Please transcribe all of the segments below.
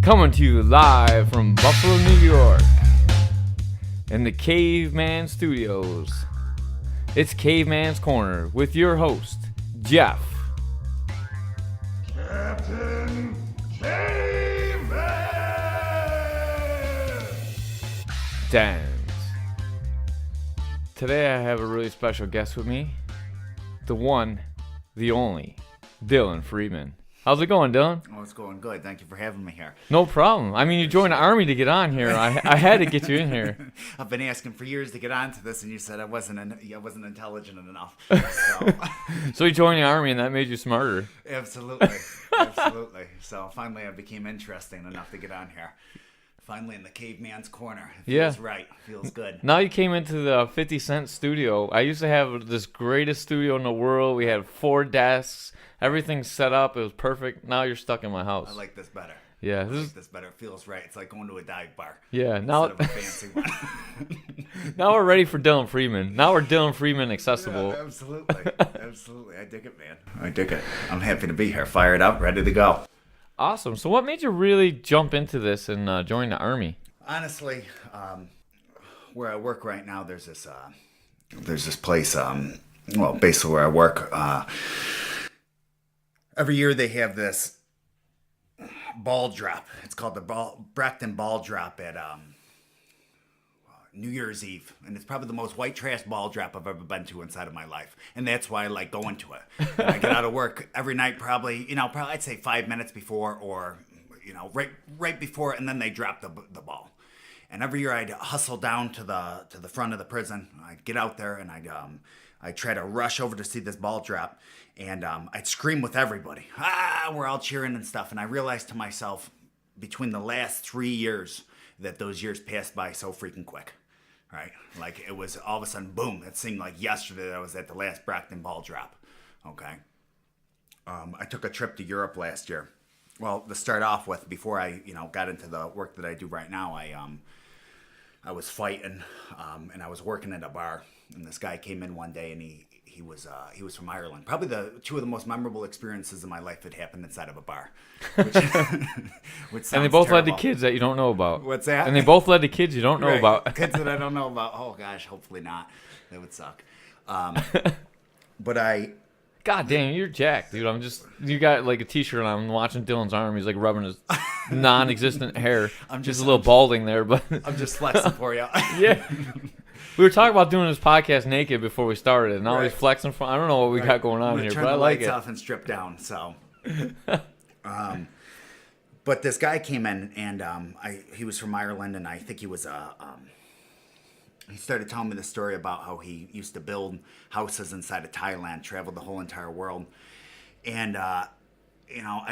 Coming to you live from Buffalo, New York, in the Caveman Studios. It's Caveman's Corner with your host, Jeff. Captain Caveman! Dan. Today I have a really special guest with me. The one, the only, Dylan Freedman. How's it going, Dylan? Oh, it's going good. Thank you for having me here. No problem. I mean, you joined the Army to get on here. I had to get you in here. I've been asking for years to get onto this, and you said I wasn't intelligent enough. So you joined the Army, and that made you smarter. Absolutely. So finally I became interesting enough to get on here. Finally in the Caveman's Corner. It feels right. Feels good. Now you came into the 50 Cent studio. I used to have this greatest studio in the world. We had 4 desks. Everything's set up. It was perfect. Now you're stuck in my house. I like this better. Yeah, I like this better. It feels right. It's like going to a dive bar. Yeah, now instead of a fancy one. now we're ready for Dylan Freedman. Now we're Dylan Freedman accessible. Yeah, absolutely. I dig it, man. I dig it. I'm happy to be here. Fired up, ready to go. Awesome. So what made you really jump into this and join the Army? Honestly, where I work right now, there's this place. Basically where I work, every year they have this ball drop. It's called the Brackton Ball Drop at New Year's Eve, and it's probably the most white trash ball drop I've ever been to inside of my life, and that's why I like going to it. And I get out of work every night, probably I'd say 5 minutes before, or right before, and then they drop the ball. And every year I'd hustle down to the front of the prison. I'd get out there and I'd try to rush over to see this ball drop, and I'd scream with everybody. We're all cheering and stuff. And I realized to myself, between the last 3 years, that those years passed by so freaking quick. Right? Like, it was all of a sudden, boom, it seemed like yesterday that I was at the last Brackton ball drop. Okay. I took a trip to Europe last year. Well, to start off with, before I, got into the work that I do right now, I was fighting, and I was working at a bar, and this guy came in one day, and he was from Ireland. Probably two of the most memorable experiences in my life had happened inside of a bar. Which sounds And they both led terrible. to kids that you don't know about. What's that? And they both led to kids you don't know Right. about. Kids that I don't know about. Oh gosh, hopefully not. That would suck. But God damn, you're jacked, dude. You got like a t-shirt on. I'm watching Dylan's arm. He's like rubbing his non-existent hair. I'm just a little balding there, but I'm just flexing for you. yeah. We were talking about doing this podcast naked before we started, and now Right. he's flexing. I don't know what we got going on here, Turn but I the like lights it. off and strip down. So, but this guy came in, and he was from Ireland, and I think he was he started telling me the story about how he used to build houses inside of Thailand, traveled the whole entire world, and I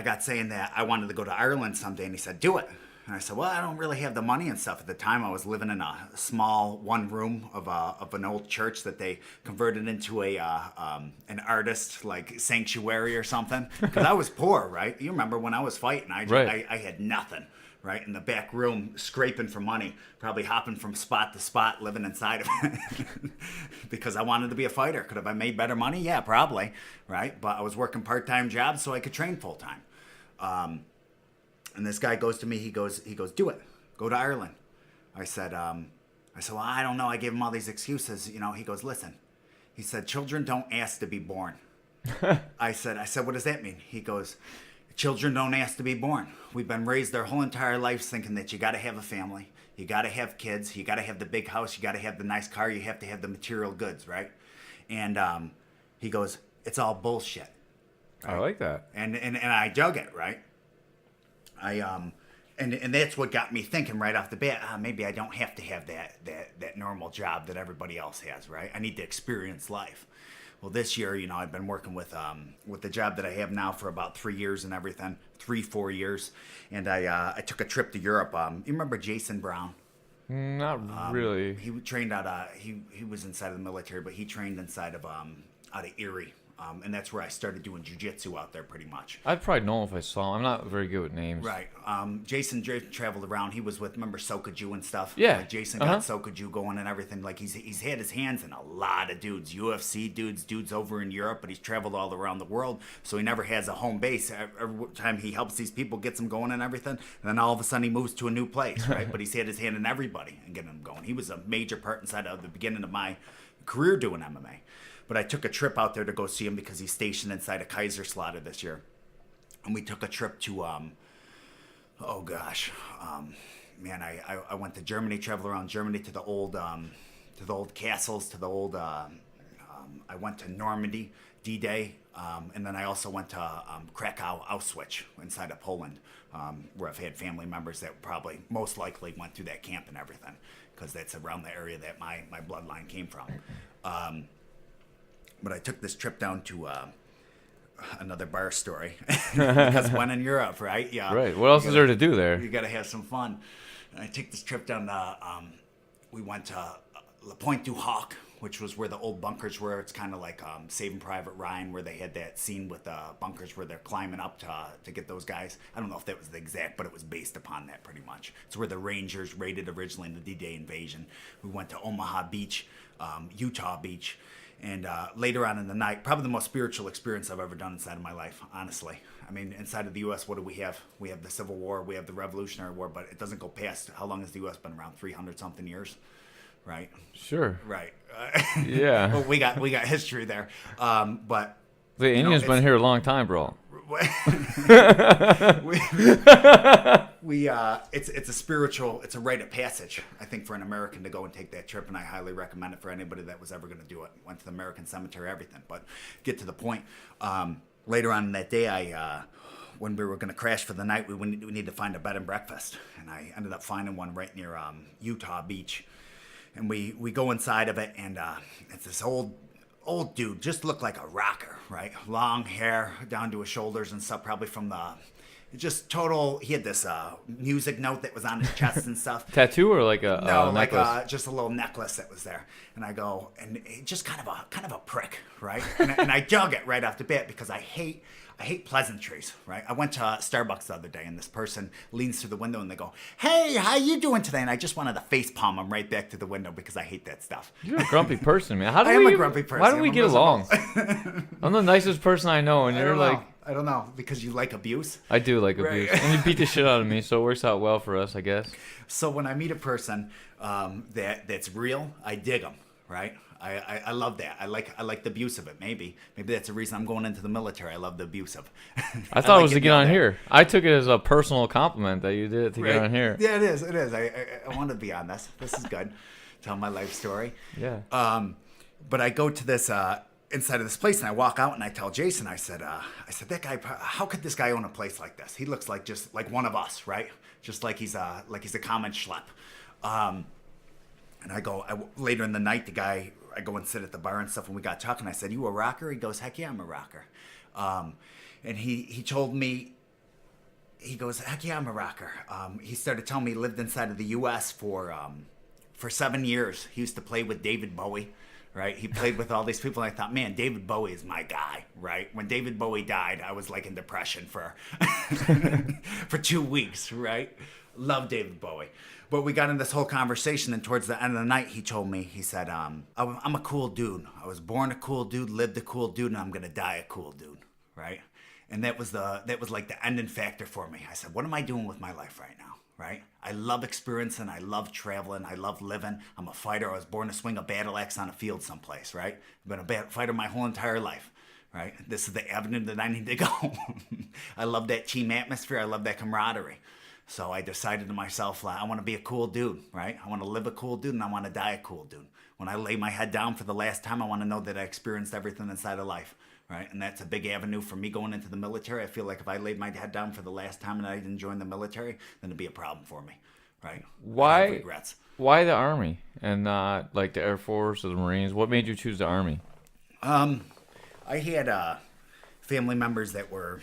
got saying that I wanted to go to Ireland someday, and he said, "Do it." And I said, "Well, I don't really have the money and stuff." At the time, I was living in a small one room of an old church that they converted into an artist like sanctuary or something. Because I was poor, right? You remember when I was fighting, I had nothing, right? In the back room, scraping for money, probably hopping from spot to spot, living inside of it. Because I wanted to be a fighter. Could have I made better money? Yeah, probably, right? But I was working part-time jobs so I could train full-time. And this guy goes to me, he goes, "Do it. Go to Ireland." I said, well, I don't know. I gave him all these excuses. He goes, "Listen." He said, "Children don't ask to be born." I said, "What does that mean?" He goes, "Children don't ask to be born. We've been raised our whole entire lives thinking that you got to have a family. You got to have kids. You got to have the big house. You got to have the nice car. You have to have the material goods, right?" And he goes, "It's all bullshit." I like that. And I dug it, right? And that's what got me thinking right off the bat. Maybe I don't have to have that normal job that everybody else has, right? I need to experience life. Well, this year, I've been working with the job that I have now for about 3 years and everything, 4 years, and I took a trip to Europe. You remember Jason Brown? Not really. He trained out. He was inside of the military, but he trained inside of out of Erie. And that's where I started doing jiu-jitsu out there pretty much. I'd probably know if I saw him. I'm not very good with names. Right. Jason traveled around. He was with, remember Sokoju and stuff? Yeah. Like Jason got Sokoju going and everything. Like he's had his hands in a lot of dudes, UFC dudes over in Europe, but he's traveled all around the world. So he never has a home base. Every time he helps these people, gets them going and everything, and then all of a sudden he moves to a new place, right? But he's had his hand in everybody and getting them going. He was a major part inside of the beginning of my career doing MMA. But I took a trip out there to go see him because he's stationed inside of Kaiserslautern this year. And we took a trip to, I went to Germany, traveled around Germany to the old castles, I went to Normandy, D-Day, and then I also went to Krakow, Auschwitz, inside of Poland, where I've had family members that probably most likely went through that camp and everything, because that's around the area that my bloodline came from. But I took this trip down to another bar story because when in Europe, right? Yeah. Right. What else is there to do there? You got to have some fun. And I took this trip down to. We went to La Pointe du Hoc, which was where the old bunkers were. It's kind of like Saving Private Ryan, where they had that scene with the bunkers where they're climbing up to get those guys. I don't know if that was the exact, but it was based upon that pretty much. It's where the Rangers raided originally in the D-Day invasion. We went to Omaha Beach, Utah Beach. And later on in the night, probably the most spiritual experience I've ever done inside of my life, honestly. I mean, inside of the U.S., what do we have? We have the Civil War, we have the Revolutionary War, but it doesn't go past, how long has the U.S. been around? 300-something years, right? Sure. Right. Yeah. Well, we got history there. But the Indians been here a long time, bro. It's a spiritual, it's a rite of passage, I think, for an American to go and take that trip, and I highly recommend it for anybody that was ever going to do it. Went to the American Cemetery, everything. But get to the point. Later on in that day, when we were going to crash for the night, we needed to find a bed and breakfast, and I ended up finding one right near Utah Beach, and we go inside of it, and it's this old dude, just looked like a rocker, right? Long hair down to his shoulders and stuff, probably from just total. He had this music note that was on his chest and stuff. Tattoo or like a no, necklace? Just a little necklace that was there. And I go, and it just kind of a prick, right? And I dug it right off the bat because I hate pleasantries, right? I went to Starbucks the other day, and this person leans through the window, and they go, "Hey, how you doing today?" And I just wanted to face palm them right back to the window because I hate that stuff. You're a grumpy person, man. I am a grumpy person. Why do we get along? I'm the nicest person I know, and you're like... I don't know, because you like abuse? I do like abuse. And you beat the shit out of me, so it works out well for us, I guess. So when I meet a person that's real, I dig them, right? I love that. I like the abuse of it. Maybe that's the reason I'm going into the military. I love the abuse of. I thought it was to get on here. I took it as a personal compliment that you did it to get on here. Yeah, it is. I want to be on this. This is good. Tell my life story. Yeah. But I go to this inside of this place, and I walk out, and I tell Jason, I said, that guy, how could this guy own a place like this? He looks like just like one of us, right? Just like he's a common schlep. And I go, later in the night, I go and sit at the bar and stuff, and we got talking. I said, "You a rocker?" He goes, "Heck yeah, I'm a rocker." And he told me, he goes, "Heck yeah, I'm a rocker." He started telling me he lived inside of the U.S. for 7 years. He used to play with David Bowie, right? He played with all these people, and I thought, man, David Bowie is my guy, right? When David Bowie died, I was like in depression for 2 weeks, right? Love David Bowie. But we got in this whole conversation, and towards the end of the night, he told me, he said, I'm a cool dude. I was born a cool dude, lived a cool dude, and I'm going to die a cool dude, right? And that was like the ending factor for me. I said, what am I doing with my life right now, right? I love experiencing, I love traveling, I love living. I'm a fighter. I was born to swing a battle axe on a field someplace, right? I've been a fighter my whole entire life, right? This is the avenue that I need to go. I love that team atmosphere. I love that camaraderie. So I decided to myself, I want to be a cool dude, right? I want to live a cool dude, and I want to die a cool dude. When I lay my head down for the last time, I want to know that I experienced everything inside of life, right? And that's a big avenue for me going into the military. I feel like if I laid my head down for the last time and I didn't join the military, then it'd be a problem for me, right? I have regrets. Why the Army and not like the Air Force or the Marines? What made you choose the Army? I had family members that were...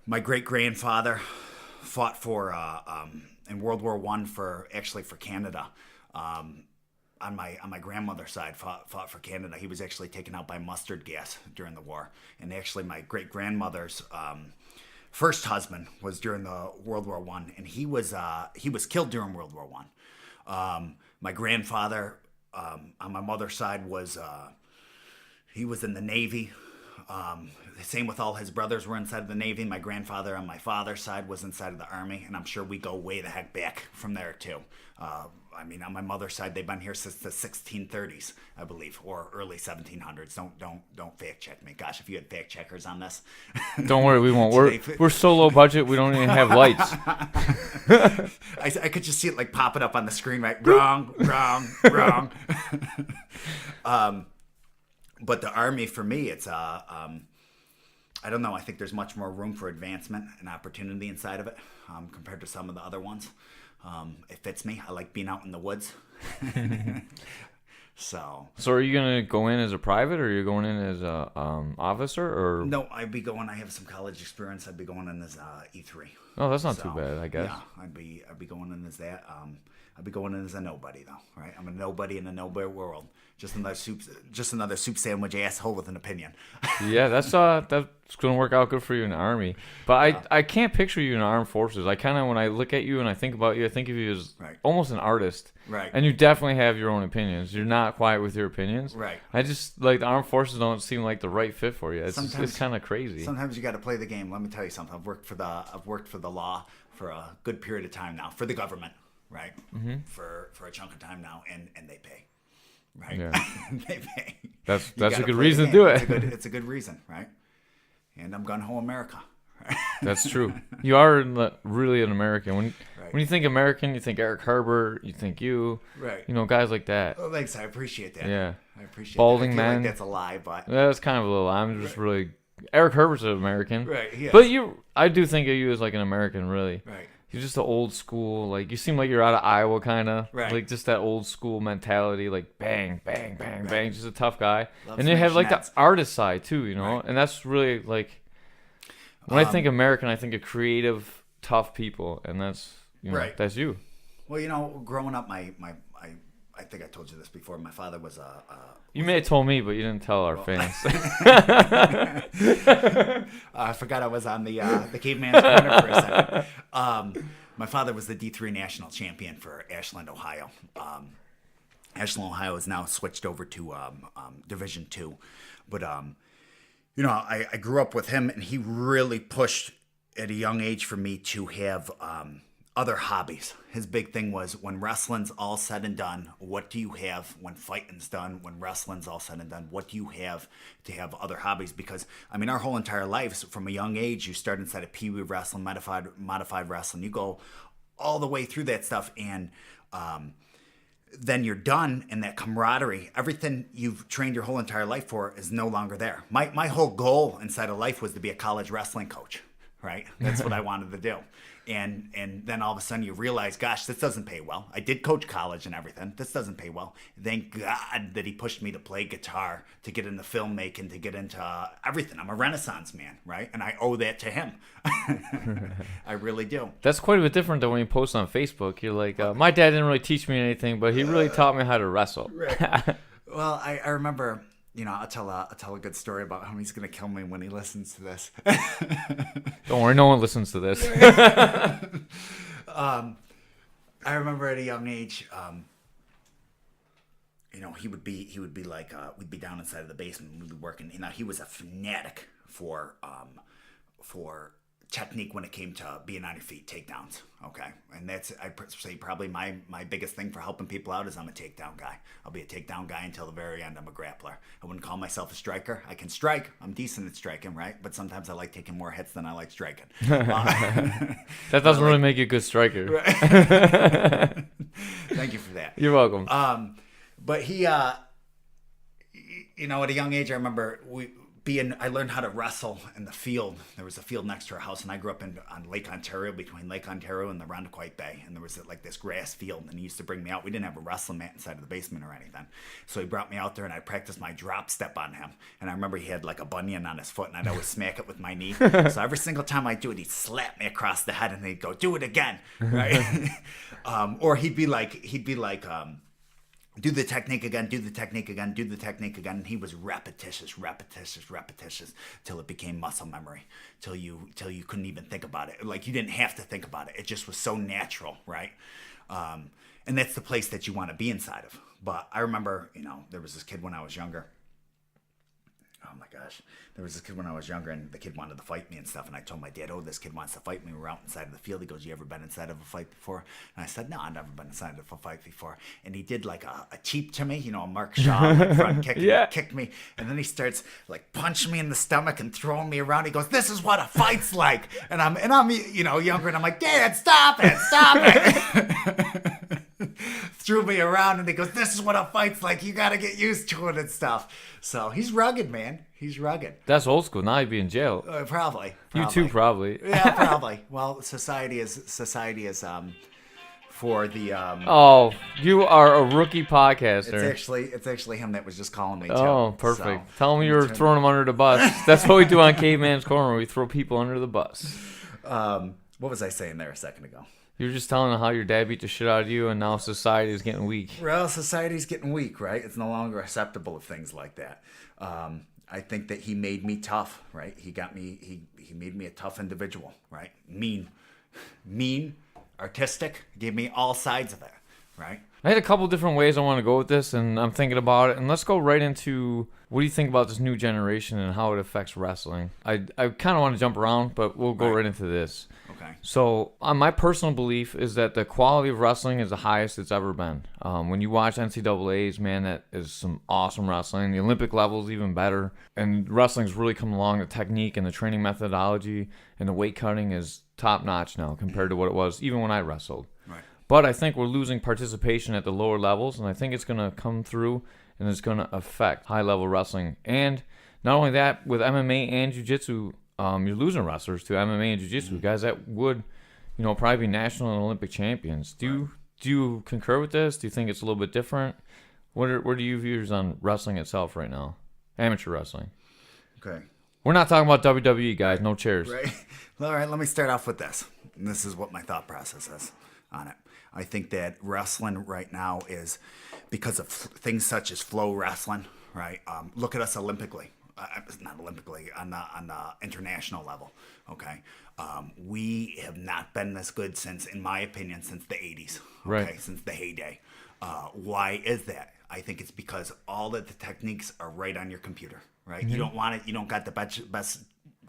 My great-grandfather fought in World War I for Canada. on my grandmother's side fought for Canada. He was actually taken out by mustard gas during the war. And actually, my great grandmother's first husband was during the World War I, and he was killed during World War I. My grandfather on my mother's side was he was in the Navy. Same with all his brothers were inside of the Navy. My grandfather on my father's side was inside of the Army, and I'm sure we go way the heck back from there too. I mean, on my mother's side, they've been here since the 1630s, I believe, or early 1700s. Don't fact check me. Gosh, if you had fact checkers on this. Don't worry, we won't. We're so low budget, we don't even have lights. I could just see it like popping up on the screen, right? Wrong. But the Army, for me, it's I don't know. I think there's much more room for advancement and opportunity inside of it compared to some of the other ones. It fits me. I like being out in the woods. So are you gonna go in as a private, or are you going in as a officer, or? No, I'd be going. I have some college experience. I'd be going in as E3. Oh, that's not too bad, I guess. Yeah, I'd be going in as that. I'd be going in as a nobody though, right? I'm a nobody in a nobody world. Just another soup sandwich asshole with an opinion. Yeah, that's gonna work out good for you in the Army. But I can't picture you in the armed forces. I kind of, when I look at you and I think about you, I think of you as almost an artist. Right. And you definitely have your own opinions. You're not quiet with your opinions. Right. I just, like, the armed forces don't seem like the right fit for you. It's kind of crazy. Sometimes you got to play the game. Let me tell you something. I've worked for the law for a good period of time now, for the government, right? Mm-hmm. For a chunk of time now, and they pay. Right. Yeah. They pay. That's a good reason to do it. It's a good reason, right? And I'm gun ho America. Right? That's true. You are really an American. When you think American, you think Eric Herbert, you think you. Right. You know, guys like that. Oh, thanks. I appreciate that. Yeah. I appreciate Balding that. I feel man. like that's a lie, but That's kind of a little. I'm just really. Eric Herbert's an American. Right. Yeah. But I do think of you as like an American, really. Right. You're just the old school, like, you seem like you're out of Iowa, kind of. Right. Like, just that old school mentality, like, bang, bang, bang, bang. Just a tough guy. Love and you have, like, smashing the artist side, too, you know? Right. And that's really, like, when I think American, I think of creative, tough people. And that's, that's you. Well, growing up, I think I told you this before. My father was a You may have told me, but you didn't tell our fans. I forgot I was on the Caveman's Corner for a second. My father was the D3 national champion for Ashland, Ohio. Ashland, Ohio is now switched over to Division II. But, I grew up with him, and he really pushed at a young age for me to have other hobbies. His big thing was, when wrestling's all said and done, what do you have? When fighting's done, when wrestling's all said and done, what do you have to have other hobbies? Because, our whole entire lives, from a young age, you start inside of Pee Wee wrestling, modified wrestling. You go all the way through that stuff, and then you're done, and that camaraderie, everything you've trained your whole entire life for, is no longer there. My whole goal inside of life was to be a college wrestling coach, right? That's what I wanted to do. And then all of a sudden you realize, gosh, this doesn't pay well. I did coach college and everything. This doesn't pay well. Thank God that he pushed me to play guitar, to get into filmmaking, to get into everything. I'm a Renaissance man, right? And I owe that to him. I really do. That's quite a bit different than when you post on Facebook. You're like, my dad didn't really teach me anything, but he really taught me how to wrestle. Right. Well, I remember... I'll tell a good story about how he's going to kill me when he listens to this. Don't worry, no one listens to this. I remember at a young age, he would be like, we'd be down inside of the basement, we'd be working. He was a fanatic for technique when it came to being on your feet, takedowns. Okay, and that's, I'd say, probably my biggest thing for helping people out is I'm a takedown guy. I'll be a takedown guy until the very end. I'm a grappler. I wouldn't call myself a striker. I can strike. I'm decent at striking, right? But sometimes I like taking more hits than I like striking. That doesn't really make you a good striker. Right. Thank you for that. You're welcome. But he, at a young age, I remember I learned how to wrestle in the field. There was a field next to our house, and I grew up on Lake Ontario, between Lake Ontario and the Rondequoit Bay. And there was like this grass field, and he used to bring me out. We didn't have a wrestling mat inside of the basement or anything. So he brought me out there, and I practiced my drop step on him. And I remember he had like a bunion on his foot, and I'd always smack it with my knee. So every single time I do it, he'd slap me across the head, and he'd go, "Do it again," right? Or he'd be like, do the technique again, do the technique again, do the technique again. And he was repetitious till it became muscle memory, till you couldn't even think about it. Like you didn't have to think about it. It just was so natural, right? And that's the place that you want to be inside of. But I remember, there was this kid when I was younger. Oh my gosh. There was this kid when I was younger, and the kid wanted to fight me and stuff. And I told my dad, this kid wants to fight me. We were out inside of the field. He goes, you ever been inside of a fight before? And I said, no, I've never been inside of a fight before. And he did like a cheap to me, a Mark Shaw like front kick. Yeah. And he kicked me. And then he starts like punching me in the stomach and throwing me around. He goes, this is what a fight's like. And I'm younger, and I'm like, Dad, stop it. Threw me around, and he goes, this is what a fight's like. You got to get used to it and stuff. So he's rugged, man. He's rugged. That's old school. Now he'd be in jail. Probably. You too, probably. Yeah, probably. Well, society is for the. Oh, you are a rookie podcaster. It's actually him that was just calling me. Joe. Oh, perfect. So, tell him you're throwing him under the bus. That's what we do on Caveman's Corner. We throw people under the bus. What was I saying there a second ago? You were just telling them how your dad beat the shit out of you, and now society is getting weak. Well, society's getting weak, right? It's no longer acceptable of things like that. I think that he made me tough, right? He made me a tough individual, right? Mean, artistic, gave me all sides of it, right? I had a couple different ways I want to go with this, and I'm thinking about it. And let's go right into what do you think about this new generation and how it affects wrestling? I kind of want to jump around, but we'll go right into this. Okay. So, my personal belief is that the quality of wrestling is the highest it's ever been. When you watch NCAAs, man, that is some awesome wrestling. The Olympic level is even better. And wrestling's really come along. The technique and the training methodology and the weight cutting is top-notch now compared to what it was even when I wrestled. Right. But I think we're losing participation at the lower levels, and I think it's going to come through and it's going to affect high-level wrestling. And not only that, with MMA and jiu-jitsu, you're losing wrestlers to MMA and jiu-jitsu, guys that would, probably be national and Olympic champions. Do you concur with this? Do you think it's a little bit different? What are your views on wrestling itself right now? Amateur wrestling. Okay. We're not talking about WWE, guys. No chairs. Right. All right, let me start off with this. And this is what my thought process is on it. I think that wrestling right now is, because of things such as flow wrestling, right? Look at us Olympically. Not Olympically, on the international level, okay? We have not been this good in my opinion, since the 80s, okay? Right. Since the heyday. Why is that? I think it's because all of the techniques are right on your computer, right? Mm-hmm. You don't want it. You don't got the best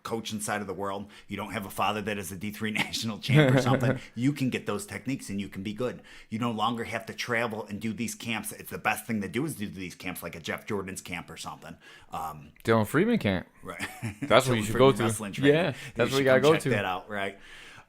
coach inside of the world. You don't have a father that is a D3 national champ or something. You can get those techniques and you can be good. You no longer have to travel and do these camps. It's the best thing to do is do these camps, like a Jeff Jordan's camp or something. Dylan Freedman camp. Right. That's what you should go to. Yeah, that's what you got to go to. Check that out, right?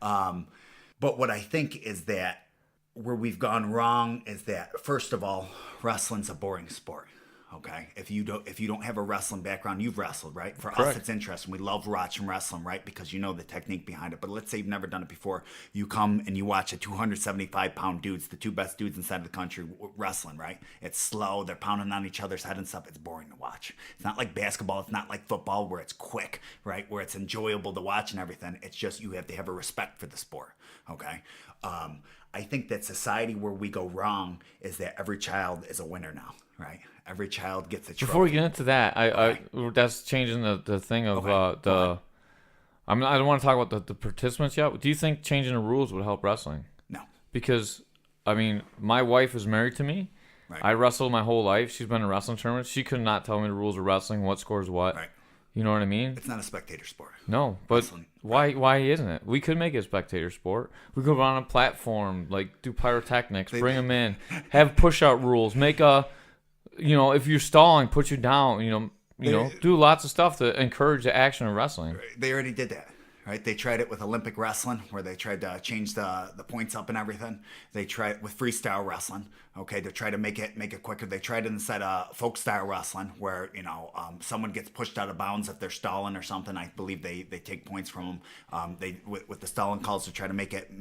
But what I think is that where we've gone wrong is that, first of all, wrestling's a boring sport. Okay, if you don't have a wrestling background, you've wrestled, right? For Correct. us, it's interesting. We love watching wrestling, right? Because you know the technique behind it. But let's say you've never done it before. You come and you watch a 275-pound dudes, the two best dudes inside of the country, wrestling, right? It's slow. They're pounding on each other's head and stuff. It's boring to watch. It's not like basketball. It's not like football where it's quick, right? Where it's enjoyable to watch and everything. It's just you have to have a respect for the sport, okay? I think that society where we go wrong is that every child is a winner now, right? Every child gets a trophy. Before we get into that, I that's changing the thing of I don't want to talk about the participants yet. Do you think changing the rules would help wrestling? No. Because, my wife is married to me. Right. I wrestled my whole life. She's been in wrestling tournaments. She could not tell me the rules of wrestling, what scores what. Right. You know what I mean? It's not a spectator sport. No, but Wrestling. why isn't it? We could make it a spectator sport. We could run on a platform, like do pyrotechnics, bring them in, have push-out rules, make a, if you're stalling, put you down, do lots of stuff to encourage the action of wrestling. They already did that, right? They tried it with Olympic wrestling, where they tried to change the points up and everything. They tried it with freestyle wrestling, okay? They tried to make it quicker. They tried it inside folk style wrestling, where someone gets pushed out of bounds if they're stalling or something. I believe they take points from them. With the stalling calls to try to make it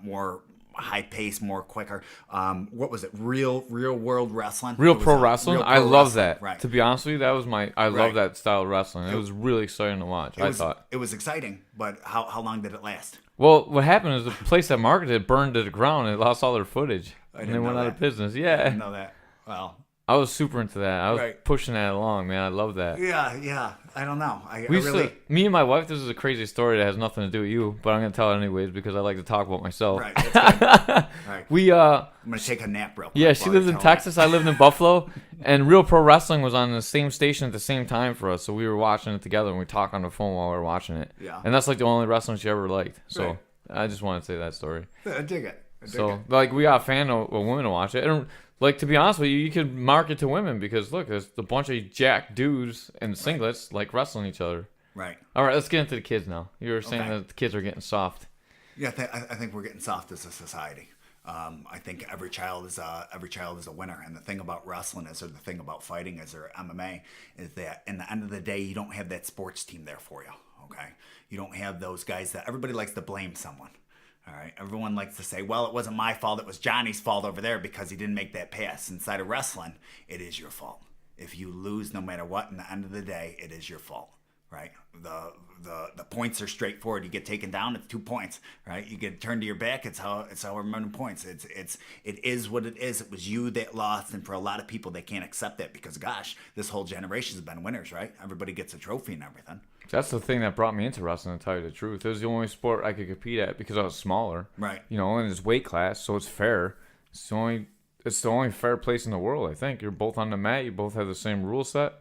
more high pace, more quicker. What was it? Real world wrestling. Real pro wrestling. I love that. Right. To be honest with you, that was I love that style of wrestling. It was really exciting to watch. I thought it was exciting, but how long did it last? Well, what happened is the place that marketed it burned to the ground and it lost all their footage, and they went out of business. Yeah, I didn't know that. Well, I was super into that. I was Right. pushing that along, man. I love that. yeah. I don't know. I We used really. me and my wife, this is a crazy story that has nothing to do with you, but I'm going to tell it anyways because I like to talk about myself. Right. That's good. Right. We, I'm gonna take a nap real quick. yeah, she while lives you're in telling Texas. I lived in Buffalo, and Real Pro Wrestling was on the same station at the same time for us. So we were watching it together, and we talked on the phone while we were watching it. Yeah. And that's like the only wrestling she ever liked. So Right. I just want to say that story. it. I dig it. So like we got a fan of women to watch it, and like to be honest with you, you could market to women because look, there's a bunch of jack dudes in singlets like wrestling each other. Right. All right, let's get into the kids now. You were saying Okay. that the kids are getting soft. Yeah, I think we're getting soft as a society. I think every child is a winner, and the thing about wrestling is, or the thing about fighting is, or MMA, is that in the end of the day, you don't have that sports team there for you. Okay, you don't have those guys that everybody likes to blame someone. All right, everyone likes to say, well, it wasn't my fault, it was Johnny's fault over there because he didn't make that pass. Inside of wrestling, it is your fault. If you lose, no matter what, in the end of the day, it is your fault. Right, the points are straightforward. You get taken down, it's 2 points. Right, you get turned to your back. It's how we're running points. It is what it is. It was you that lost, and for a lot of people, they can't accept that because gosh, this whole generation's been winners. Right, everybody gets a trophy and everything. That's the thing that brought me into wrestling, to tell you the truth. It was the only sport I could compete at because I was smaller. Right. You know, in this weight class, so it's fair. It's the only fair place in the world, I think. You're both on the mat. You both have the same rule set,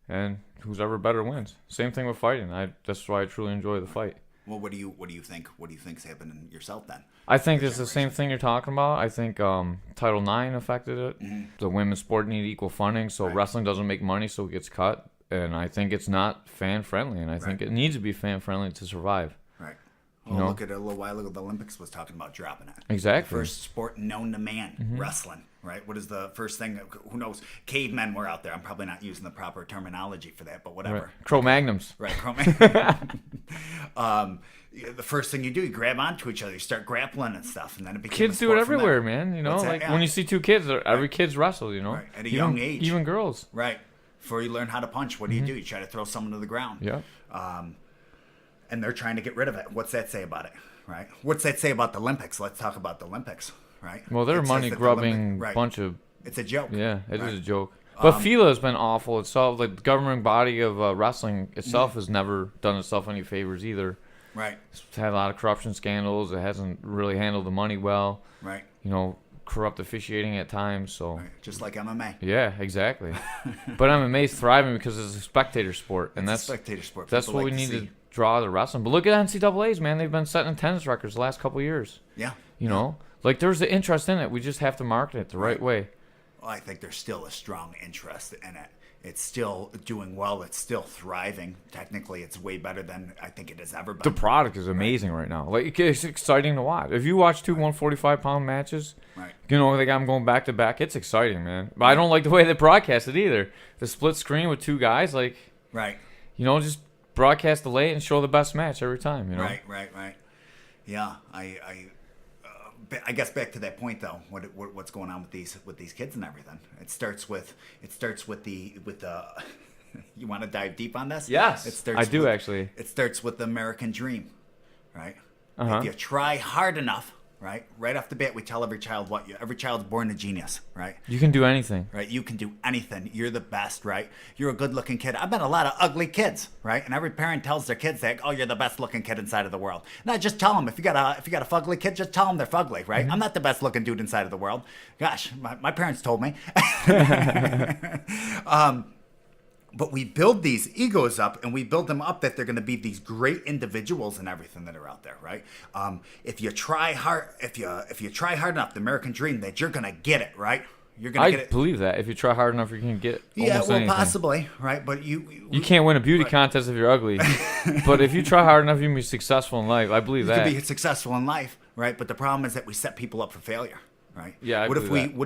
and who's ever better wins. Same thing with fighting. That's why I truly enjoy the fight. Well, what do you think? What do you think's happening yourself then? I think it's the same thing you're talking about. I think Title IX affected it. Mm-hmm. The women's sport need equal funding, so wrestling doesn't make money, so it gets cut. And I think it's not fan friendly, and I think it needs to be fan friendly to survive. Right. Well, look at it a little while ago. The Olympics was talking about dropping it. Exactly. The first sport known to man, wrestling. Right. What is the first thing? Who knows? Cavemen were out there. I'm probably not using the proper terminology for that, but whatever. Right. Cro-Magnums. Right. The first thing you do, you grab onto each other, you start grappling and stuff, and then it becomes Kids do it everywhere, man. You know, like when you see two kids, every kid's wrestle. You know, right. At a young age, even girls. Right. Before you learn how to punch, what do? You try to throw someone to the ground. Yeah. And they're trying to get rid of it. What's that say about it? Right. What's that say about the Olympics? Let's talk about the Olympics. Right. Well, they're a money grubbing bunch of. It's a joke. Yeah, it is a joke. But FILA has been awful itself. Like the governing body of wrestling itself has never done itself any favors either. Right. It's had a lot of corruption scandals. It hasn't really handled the money well. Right. You know, corrupt officiating at times. So just like MMA. Yeah, exactly. But MMA is thriving because it's a spectator sport, and that's a spectator sport. That's what we need to draw the wrestling. But look at NCAA's, man. They've been setting tennis records the last couple of years. Yeah. You know, like there's the interest in it. We just have to market it the right way. Well, I think there's still a strong interest in it. It's still doing well. It's still thriving. Technically, it's way better than I think it has ever been. The product is amazing right now. Like it's exciting to watch. If you watch two 145-pound matches, you know, like I'm going back to back. It's exciting, man. But I don't like the way they broadcast it either. The split screen with two guys, like, you know, just broadcast the late and show the best match every time. You know, right. Yeah, I guess back to that point though. What's going on with these kids and everything? It starts with the. You want to dive deep on this? Yes, I do actually. It starts with the American dream, right? Uh-huh. If you try hard enough, right off the bat, we tell every child every child's born a genius, right? You can do anything, right? You can do anything. You're the best, right? You're a good-looking kid. I've met a lot of ugly kids, right? And every parent tells their kids that, oh, you're the best-looking kid inside of the world. No, just tell them if you got a fugly kid, just tell them they're fugly, right? Mm-hmm. I'm not the best-looking dude inside of the world. Gosh, my parents told me. But we build these egos up, and we build them up that they're going to be these great individuals and everything that are out there, right? If you try hard, if you try hard enough, the American dream, that you're going to get it, right? You're going to get it. I believe that if you try hard enough, you can get almost anything. Possibly, right? But you can't win a beauty contest if you're ugly. But if you try hard enough, you can be successful in life. I believe that. You can be successful in life, right? But the problem is that we set people up for failure. Right? Yeah. What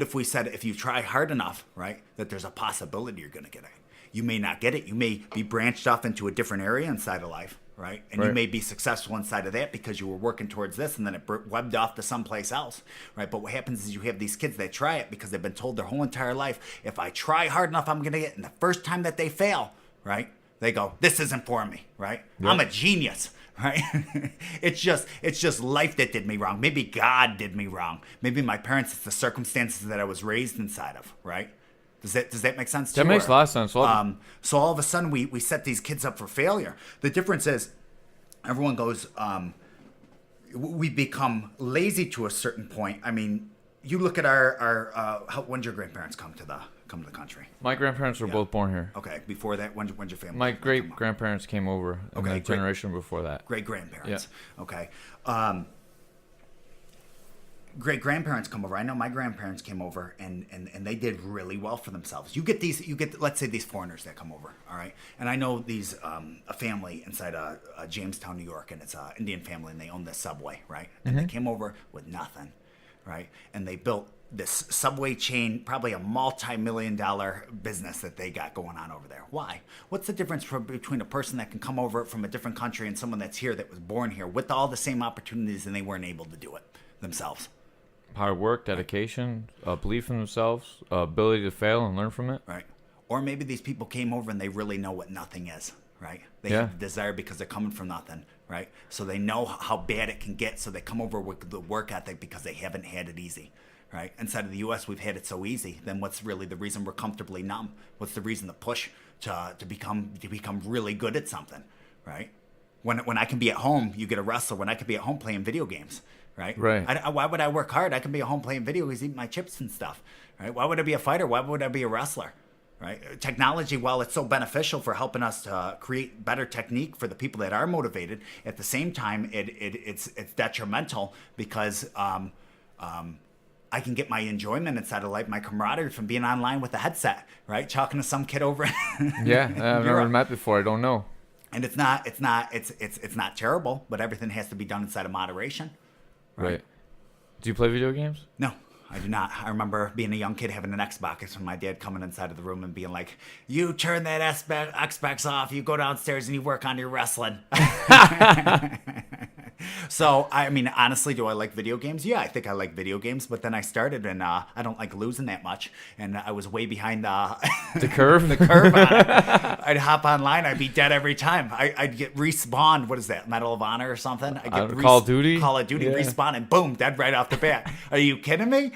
if we said if you try hard enough, right, that there's a possibility you're going to get it. You may not get it. You may be branched off into a different area inside of life, right? And you may be successful inside of that because you were working towards this, and then it webbed off to someplace else, right? But what happens is you have these kids that try it because they've been told their whole entire life, if I try hard enough, I'm going to get it. And the first time that they fail, right, they go, this isn't for me, right? Yep. I'm a genius. Right? It's just life that did me wrong. Maybe God did me wrong. Maybe my parents, it's the circumstances that I was raised inside of, right? Does that make sense to That you? makes a lot of sense. Well, So all of a sudden we set these kids up for failure. The difference is everyone goes, we become lazy to a certain point. I mean, you look at when did your grandparents come to the country? my grandparents were both born here. Okay, before that, when's your family? My come great up? grandparents came over in Okay, the great. generation before that. Great grandparents. Yeah. Okay. Great grandparents come over. I know my grandparents came over and they did really well for themselves. You get let's say these foreigners that come over, all right? And I know these a family inside Jamestown, New York, and it's an Indian family, and they own this Subway, right? And they came over with nothing, right? And they built this Subway chain, probably a multi-million-dollar business that they got going on over there. Why? What's the difference between a person that can come over from a different country and someone that's here that was born here with all the same opportunities and they weren't able to do it themselves? Hard work, dedication, belief in themselves, ability to fail and learn from it. Right. Or maybe these people came over and they really know what nothing is, right? They Yeah. have the desire because they're coming from nothing, right? So they know how bad it can get, so they come over with the work ethic because they haven't had it easy, right? Inside of the U.S., we've had it so easy. Then what's really the reason we're comfortably numb? What's the reason to push to become really good at something, right? When I can be at home, you get a wrestler. When I can be at home playing video games, right? Right. Why would I work hard? I can be at home playing video games, eating my chips and stuff, right? Why would I be a fighter? Why would I be a wrestler, right? Technology, while it's so beneficial for helping us to create better technique for the people that are motivated, at the same time, it's detrimental because I can get my enjoyment inside of life, my camaraderie from being online with a headset, right? Talking to some kid over. Yeah, I've never met before. I don't know. And it's not terrible, but everything has to be done inside of moderation. Right. Do you play video games? No, I do not. I remember being a young kid having an Xbox and my dad coming inside of the room and being like, "You turn that Xbox off, you go downstairs and you work on your wrestling." So, I mean, honestly, do I like video games? Yeah, I think I like video games, but then I started and I don't like losing that much. And I was way behind The curve? the curve on it. I'd hop online, I'd be dead every time. I'd get respawned. What is that, Medal of Honor or something? I'd get Call of Duty? Call of Duty, Yeah. respawn, and boom, dead right off the bat. Are you kidding me?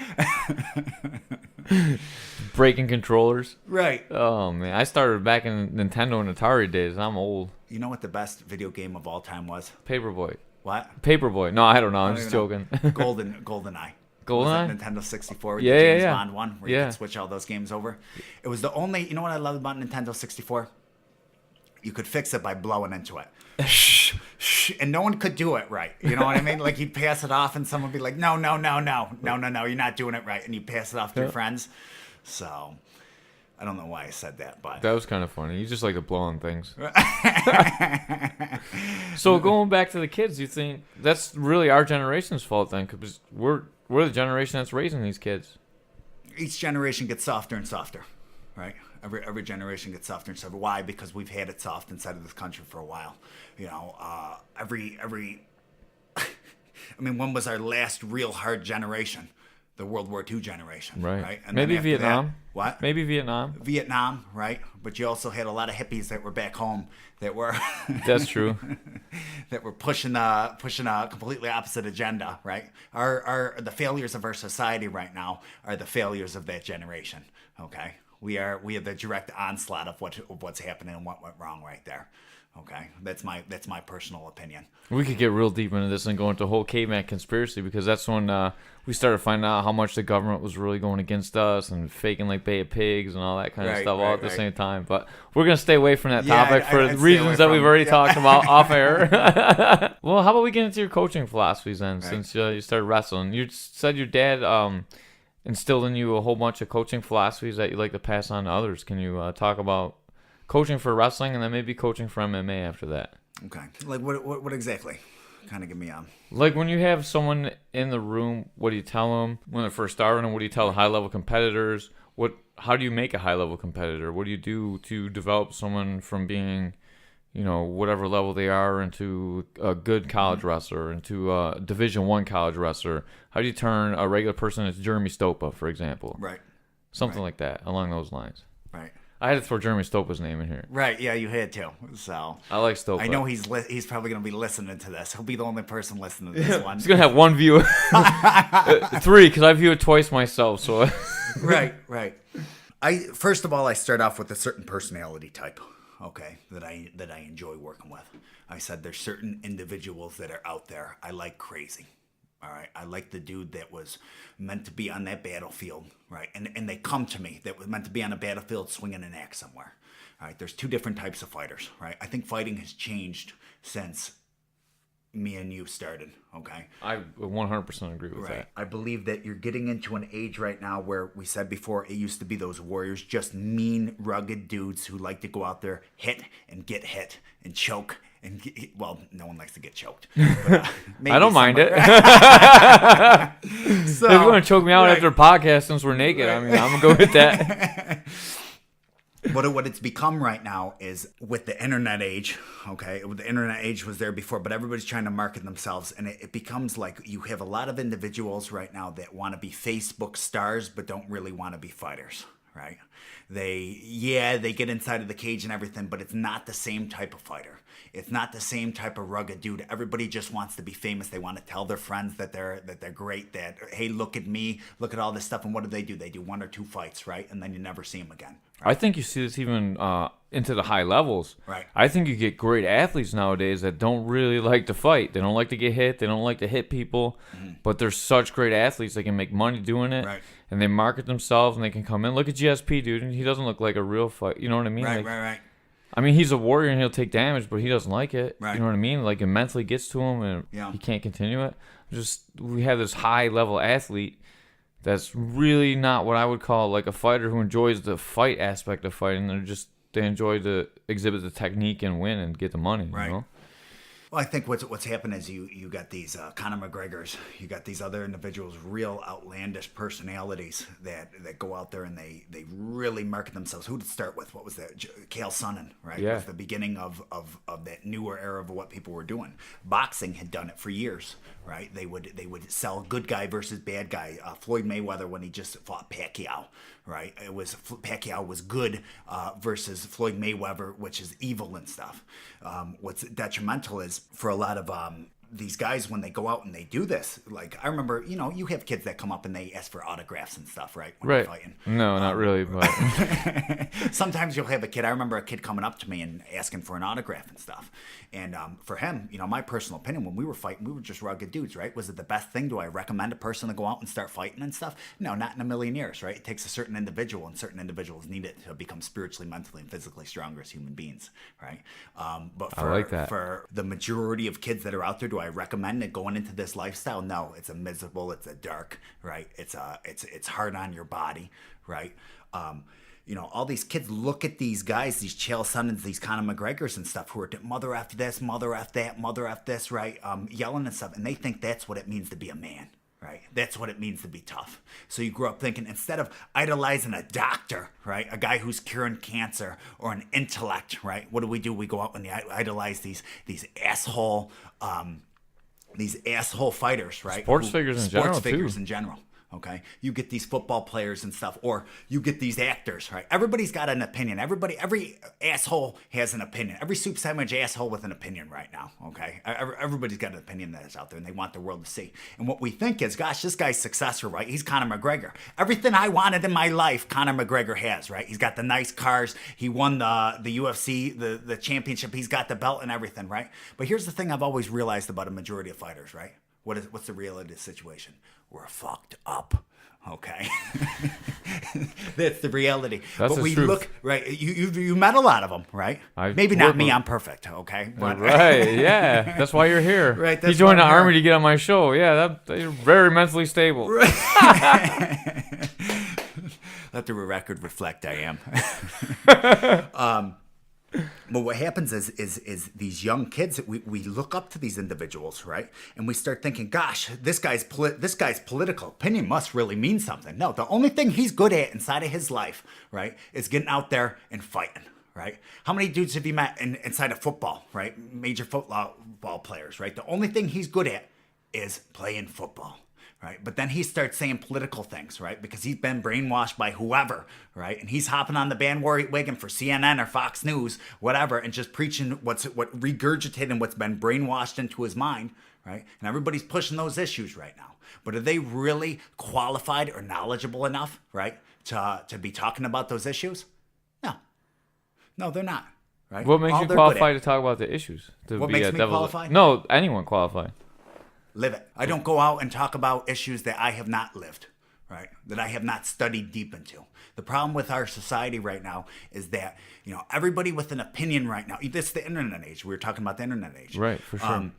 Breaking controllers? Right. Oh, man. I started back in Nintendo and Atari days. I'm old. You know what the best video game of all time was? Paperboy. What? Paperboy. No, I don't know. I'm I just don't joking. even know. GoldenEye. GoldenEye? Was that Nintendo 64 with Yeah, the yeah, James yeah. Bond one where you could switch all those games over? It was the only, you know what I love about Nintendo 64? You could fix it by blowing into it. Shh, shh, and no one could do it right. You know what I mean? Like you'd pass it off and someone would be like, no, you're not doing it right. And you pass it off to your friends. So I don't know why I said that, but That was kind of funny. You just like to blow on things. So going back to the kids, you think that's really our generation's fault then? Because we're the generation that's raising these kids. each generation gets softer and softer, right? Every generation gets softer and softer. Why? Because we've had it soft inside of this country for a while. You know, every I mean, when was our last real hard generation? The World War II generation, right? And Maybe then after Vietnam. that- what? Maybe Vietnam. Vietnam, right? But you also had a lot of hippies that were back home that were That's true. that were pushing a completely opposite agenda, right? The failures of our society right now are the failures of that generation. Okay, we are the direct onslaught of what's happening and what went wrong right there. Okay, that's my personal opinion. We could get real deep into this and go into a whole caveman conspiracy, because that's when we started finding out how much the government was really going against us and faking like Bay of Pigs and all that kind of stuff all at the same time. But we're going to stay away from that topic for I'd reasons that we've already talked about off air. Yeah. Well, how about we get into your coaching philosophies then, since you started wrestling? You said your dad instilled in you a whole bunch of coaching philosophies that you like to pass on to others. Can you talk about coaching for wrestling and then maybe coaching for MMA after that? Okay, like what exactly? Kind of give me Like when you have someone in the room, what do you tell them when they're first starting, and what do you tell the high-level competitors? How do you make a high-level competitor? What do you do to develop someone from being, whatever level they are, into a good college wrestler, into a Division I college wrestler? How do you turn a regular person into Jeremy Stopa, for example? right. Something like that, along those lines. Right. I had to throw Jeremy Stopa's name in here. Right. Yeah, you had to. So I like Stopa. I know he's probably going to be listening to this. He'll be the only person listening to this one. He's going to have one view. 3, because I view it twice myself. So Right. First of all, I start off with a certain personality type, okay, that I enjoy working with. I said there's certain individuals that are out there. I like crazy. All right. I like the dude that was meant to be on that battlefield, right? And they come to me that was meant to be on a battlefield swinging an axe somewhere. All right. There's two different types of fighters, right? I think fighting has changed since me and you started, okay? I 100% agree with that. I believe that you're getting into an age right now where we said before, it used to be those warriors, just mean, rugged dudes who like to go out there, hit and get hit and choke. And well, no one likes to get choked. But, I don't mind it. So, if you want to choke me out after a podcast since we're naked, I mean, I'm going to go with that. What it's become right now is with the internet age, okay? The internet age was there before, but everybody's trying to market themselves. And it becomes like you have a lot of individuals right now that want to be Facebook stars, but don't really want to be fighters, right? They get inside of the cage and everything, but it's not the same type of fighter. It's not the same type of rugged dude. Everybody just wants to be famous. They want to tell their friends that they're great, that, hey, look at me, look at all this stuff. And what do? They do 1 or 2 fights, right? And then you never see them again. Right? I think you see this even into the high levels. Right. I think you get great athletes nowadays that don't really like to fight. They don't like to get hit. They don't like to hit people. But they're such great athletes. They can make money doing it. Right. And they market themselves and they can come in. Look at GSP, dude. And he doesn't look like a real fight. You know what I mean? Right. I mean, he's a warrior and he'll take damage, but he doesn't like it. Right. You know what I mean? Like, it mentally gets to him and he can't continue it. We have this high-level athlete that's really not what I would call like a fighter who enjoys the fight aspect of fighting. They enjoy to exhibit the technique and win and get the money. Right. You know? Well, I think what's happened is you got these Conor McGregors, you got these other individuals, real outlandish personalities that go out there and they really market themselves. Who to start with? What was that? Cael Sonnen, right? Yeah. It was the beginning of that newer era of what people were doing. Boxing had done it for years, right? They would sell good guy versus bad guy. Floyd Mayweather when he just fought Pacquiao, right? It was Pacquiao was good versus Floyd Mayweather, which is evil and stuff. What's detrimental is for a lot of these guys when they go out and they do this. Like I remember, you have kids that come up and they ask for autographs and stuff, right? When Right. they're fighting. No, not really, but Sometimes you'll have a kid. I remember a kid coming up to me and asking for an autograph and stuff. And for him, my personal opinion, when we were fighting, we were just rugged dudes, right? Was it the best thing? Do I recommend a person to go out and start fighting and stuff? No, not in a million years, right? It takes a certain individual, and certain individuals need it to become spiritually, mentally, and physically stronger as human beings, right? But I like that. For the majority of kids that are out there, do I recommend it going into this lifestyle? No, it's a miserable, it's a dark, right? It's hard on your body, right? All these kids look at these guys, these Chael Sonnens, these Conor McGregors and stuff, who are mother F this, mother F that, mother F this, right? Yelling and stuff. And they think that's what it means to be a man, right? That's what it means to be tough. So you grow up thinking, instead of idolizing a doctor, right? A guy who's curing cancer, or an intellect, right? What do? We go out and idolize these asshole fighters, right? Sports figures in general. Okay, you get these football players and stuff, or you get these actors, right? Everybody's got an opinion. Every asshole has an opinion. Every soup sandwich asshole with an opinion right now, okay? Everybody's got an opinion that is out there, and they want the world to see. And what we think is, gosh, this guy's successful, right? He's Conor McGregor. Everything I wanted in my life, Conor McGregor has, right? He's got the nice cars. He won the UFC, the championship. He's got the belt and everything, right? But here's the thing I've always realized about a majority of fighters, right? What's the reality of the situation? We're fucked up. Okay, that's the reality. That's but the we truth. Look right. You met a lot of lot of them, right? Maybe not me. I'm perfect. Okay, but right, yeah, that's why you're here. Right, You that's joined the why I'm army here. to get on my show. Yeah, you're very mentally stable. Let the record reflect I am. But what happens is these young kids, we look up to these individuals, right? And we start thinking, gosh, this guy's political opinion must really mean something. No, the only thing he's good at inside of his life, right, is getting out there and fighting, right? How many dudes have you met inside of football, right? Major football players, right? The only thing he's good at is playing football. right? But then he starts saying political things, right? Because he's been brainwashed by whoever, right? And he's hopping on the bandwagon for CNN or Fox News, whatever, and just preaching what regurgitating what's been brainwashed into his mind, right? And everybody's pushing those issues right now. But are they really qualified or knowledgeable enough, right, to be talking about those issues? No, they're not. Right? What makes you qualified to talk about the issues? What makes me qualified? No, anyone qualified. Live it. I don't go out and talk about issues that I have not lived, right? That I have not studied deep into. The problem with our society right now is that, everybody with an opinion right now, this is the internet age. We were talking about the internet age. Right, for sure.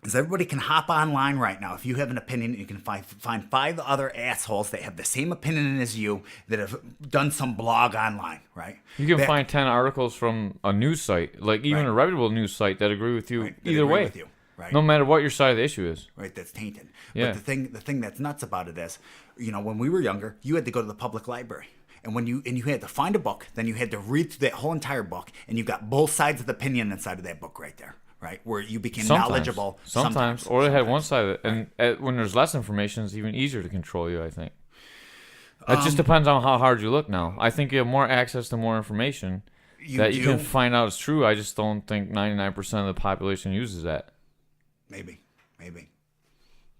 Is everybody can hop online right now. If you have an opinion, you can find 5 other assholes that have the same opinion as you that have done some blog online, right? You can find 10 articles from a news site, like even a reputable news site that agree with you either way. With you, right? No matter what your side of the issue is. Right, that's tainted. Yeah. But the thing that's nuts about it is, when we were younger, you had to go to the public library. And you had to find a book, then you had to read through that whole entire book, and you got both sides of the opinion inside of that book right there. Right, where you became knowledgeable. Sometimes, or they had one side of it, and when there's less information, it's even easier to control you. I think it just depends on how hard you look. Now, I think you have more access to more information you can find out it's true. I just don't think 99% of the population uses that. Maybe.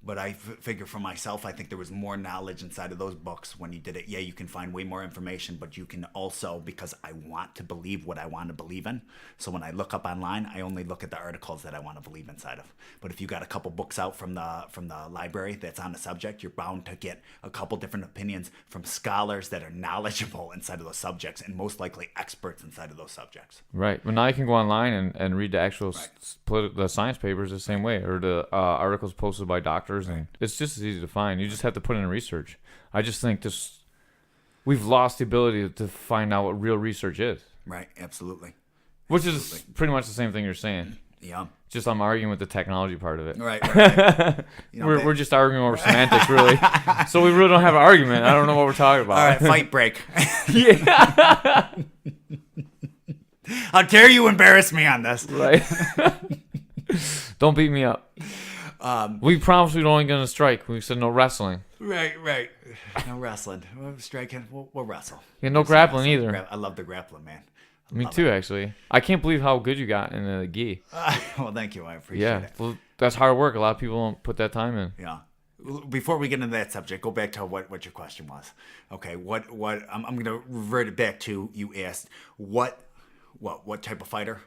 But I figure for myself, I think there was more knowledge inside of those books when you did it. Yeah, you can find way more information, but you can also, because I want to believe what I want to believe in. So when I look up online, I only look at the articles that I want to believe inside of. But if you got a couple books out from the library that's on the subject, you're bound to get a couple different opinions from scholars that are knowledgeable inside of those subjects and most likely experts inside of those subjects. Right. But now you can go online and read the actual the science papers the same way, or the articles posted by doctors. And it's just as easy to find. You just have to put in research. I just think we've lost the ability to find out what real research is. Right, absolutely. Which is pretty much the same thing you're saying. Yeah. Just I'm arguing with the technology part of it. Right. We're just arguing over semantics, really. So we really don't have an argument. I don't know what we're talking about. All right, fight break. Yeah. How dare you embarrass me on this? Right. Don't beat me up. We promised we were only going to strike. We said no wrestling. Right. No wrestling. We're striking. We'll wrestle. Yeah, no grappling either. I love the grappling, man. Me too, actually. I can't believe how good you got in the gi. Well, thank you. I appreciate it. Well, that's hard work. A lot of people don't put that time in. Yeah. Before we get into that subject, go back to what your question was. Okay. What I'm going to revert it back to. You asked what type of fighter.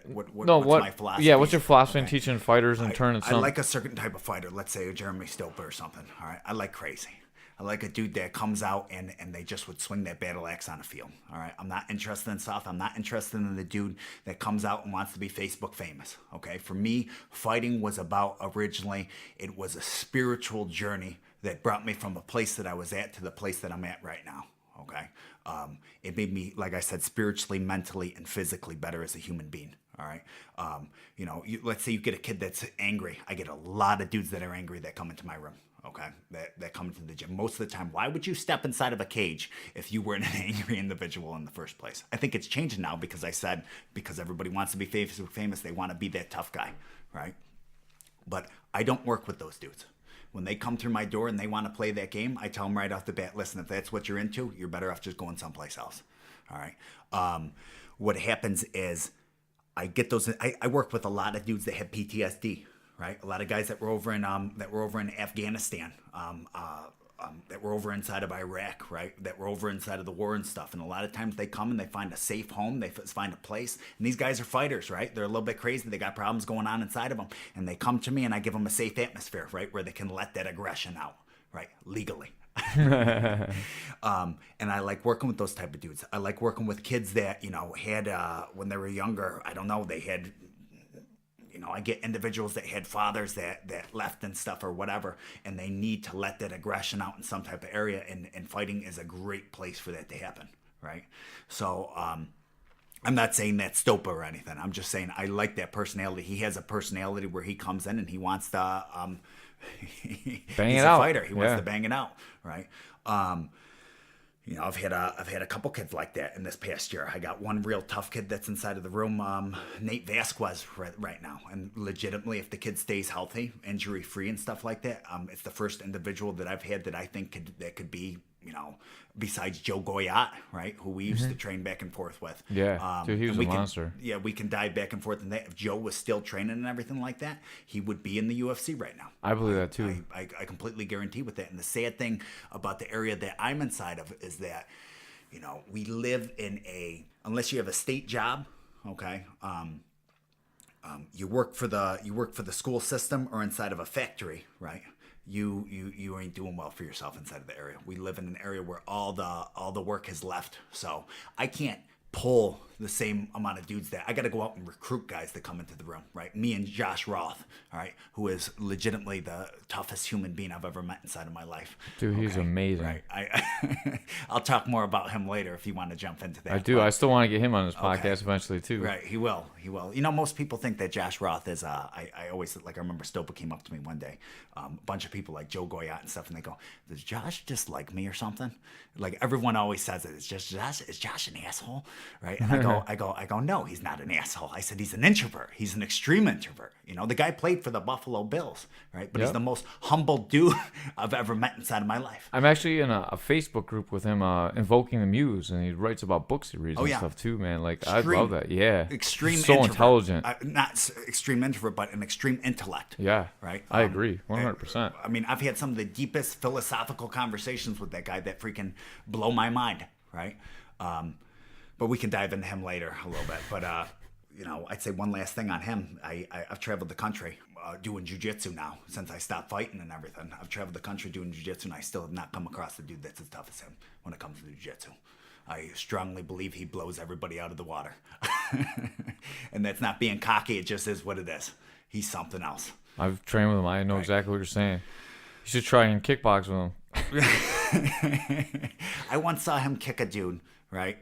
What's my philosophy? Yeah, what's your philosophy in teaching fighters and turning? I like a certain type of fighter. Let's say a Jeremy Stoper or something. All right, I like crazy. I like a dude that comes out and they just would swing that battle axe on a field. All right, I'm not interested in soft. I'm not interested in the dude that comes out and wants to be Facebook famous. Okay, for me, fighting was about originally. It was a spiritual journey that brought me from a place that I was at to the place that I'm at right now. Okay. It made me, like I said, spiritually, mentally, and physically better as a human being. All right. Let's say you get a kid that's angry. I get a lot of dudes that are angry that come into my room. Okay. That come into the gym. Most of the time, why would you step inside of a cage if you weren't an angry individual in the first place? I think it's changing now because everybody wants to be famous. They want to be that tough guy. Right. But I don't work with those dudes. When they come through my door and they want to play that game, I tell them right off the bat, listen, if that's what you're into, you're better off just going someplace else. All right. What happens is I get those. I work with a lot of dudes that have PTSD, right? A lot of guys that were over in Afghanistan, that were over inside of Iraq, right? That were over inside of the war and stuff. And a lot of times they come and they find a safe home. They find a place. And these guys are fighters, right? They're a little bit crazy. They got problems going on inside of them. And they come to me and I give them a safe atmosphere, right? Where they can let that aggression out, right? Legally. And I like working with those type of dudes. I like working with kids that, had, when they were younger, I don't know, they had... I get individuals that had fathers that left and stuff or whatever, and they need to let that aggression out in some type of area, and fighting is a great place for that to happen, right? So I'm not saying that's Stopa or anything. I'm just saying I like that personality. He has a personality where he comes in and he wants to he's a fighter. He wants to bang it out, right? I've had a couple kids like that in this past year. I got one real tough kid that's inside of the room, Nate Vasquez, right now. And legitimately, if the kid stays healthy, injury free, and stuff like that, it's the first individual that I've had that I think could be, besides Joe Goyat, right, who we used to train back and forth with. Yeah, dude, he was a monster. We can dive back and forth. And that if Joe was still training and everything like that, he would be in the UFC right now. I believe that too. I completely guarantee with that. And the sad thing about the area that I'm inside of is that, we live in unless you have a state job, okay, you work for the school system or inside of a factory, right? You ain't doing well for yourself inside of the area. We live in an area where all the work has left, so I can't pull the same amount of dudes that I got to go out and recruit guys that come into the room, right? Me and Josh Roth, all right, who is legitimately the toughest human being I've ever met inside of my life. Dude, he's amazing. Right. I'll talk more about him later if you want to jump into that. I do. I still want to get him on this podcast eventually too. Right. He will. Most people think that Josh Roth is. I always I remember Stopa came up to me one day, a bunch of people like Joe Goyat and stuff, and they go, "Does Josh dislike me or something?" Like everyone always says it. It's just Josh. Is Josh an asshole? Right. And I go, no, he's not an asshole. I said he's an introvert. He's an extreme introvert. The guy played for the Buffalo Bills, right? But he's the most humble dude I've ever met inside of my life. I'm actually in a Facebook group with him, Invoking the Muse, and he writes about books he reads and stuff too, man. Like, I love that. Yeah. Extreme so introvert. Intelligent. Not extreme introvert, but an extreme intellect. Yeah. Right? I agree. 100%. I mean, I've had some of the deepest philosophical conversations with that guy that freaking blow my mind, right? But we can dive into him later a little bit. But, I'd say one last thing on him. I've traveled the country doing jiu-jitsu now since I stopped fighting and everything. I've traveled the country doing jiu-jitsu, and I still have not come across a dude that's as tough as him when it comes to jiu-jitsu. I strongly believe he blows everybody out of the water. And that's not being cocky. It just is what it is. He's something else. I've trained with him. I know exactly what you're saying. You should try and kickbox with him. I once saw him kick a dude, right?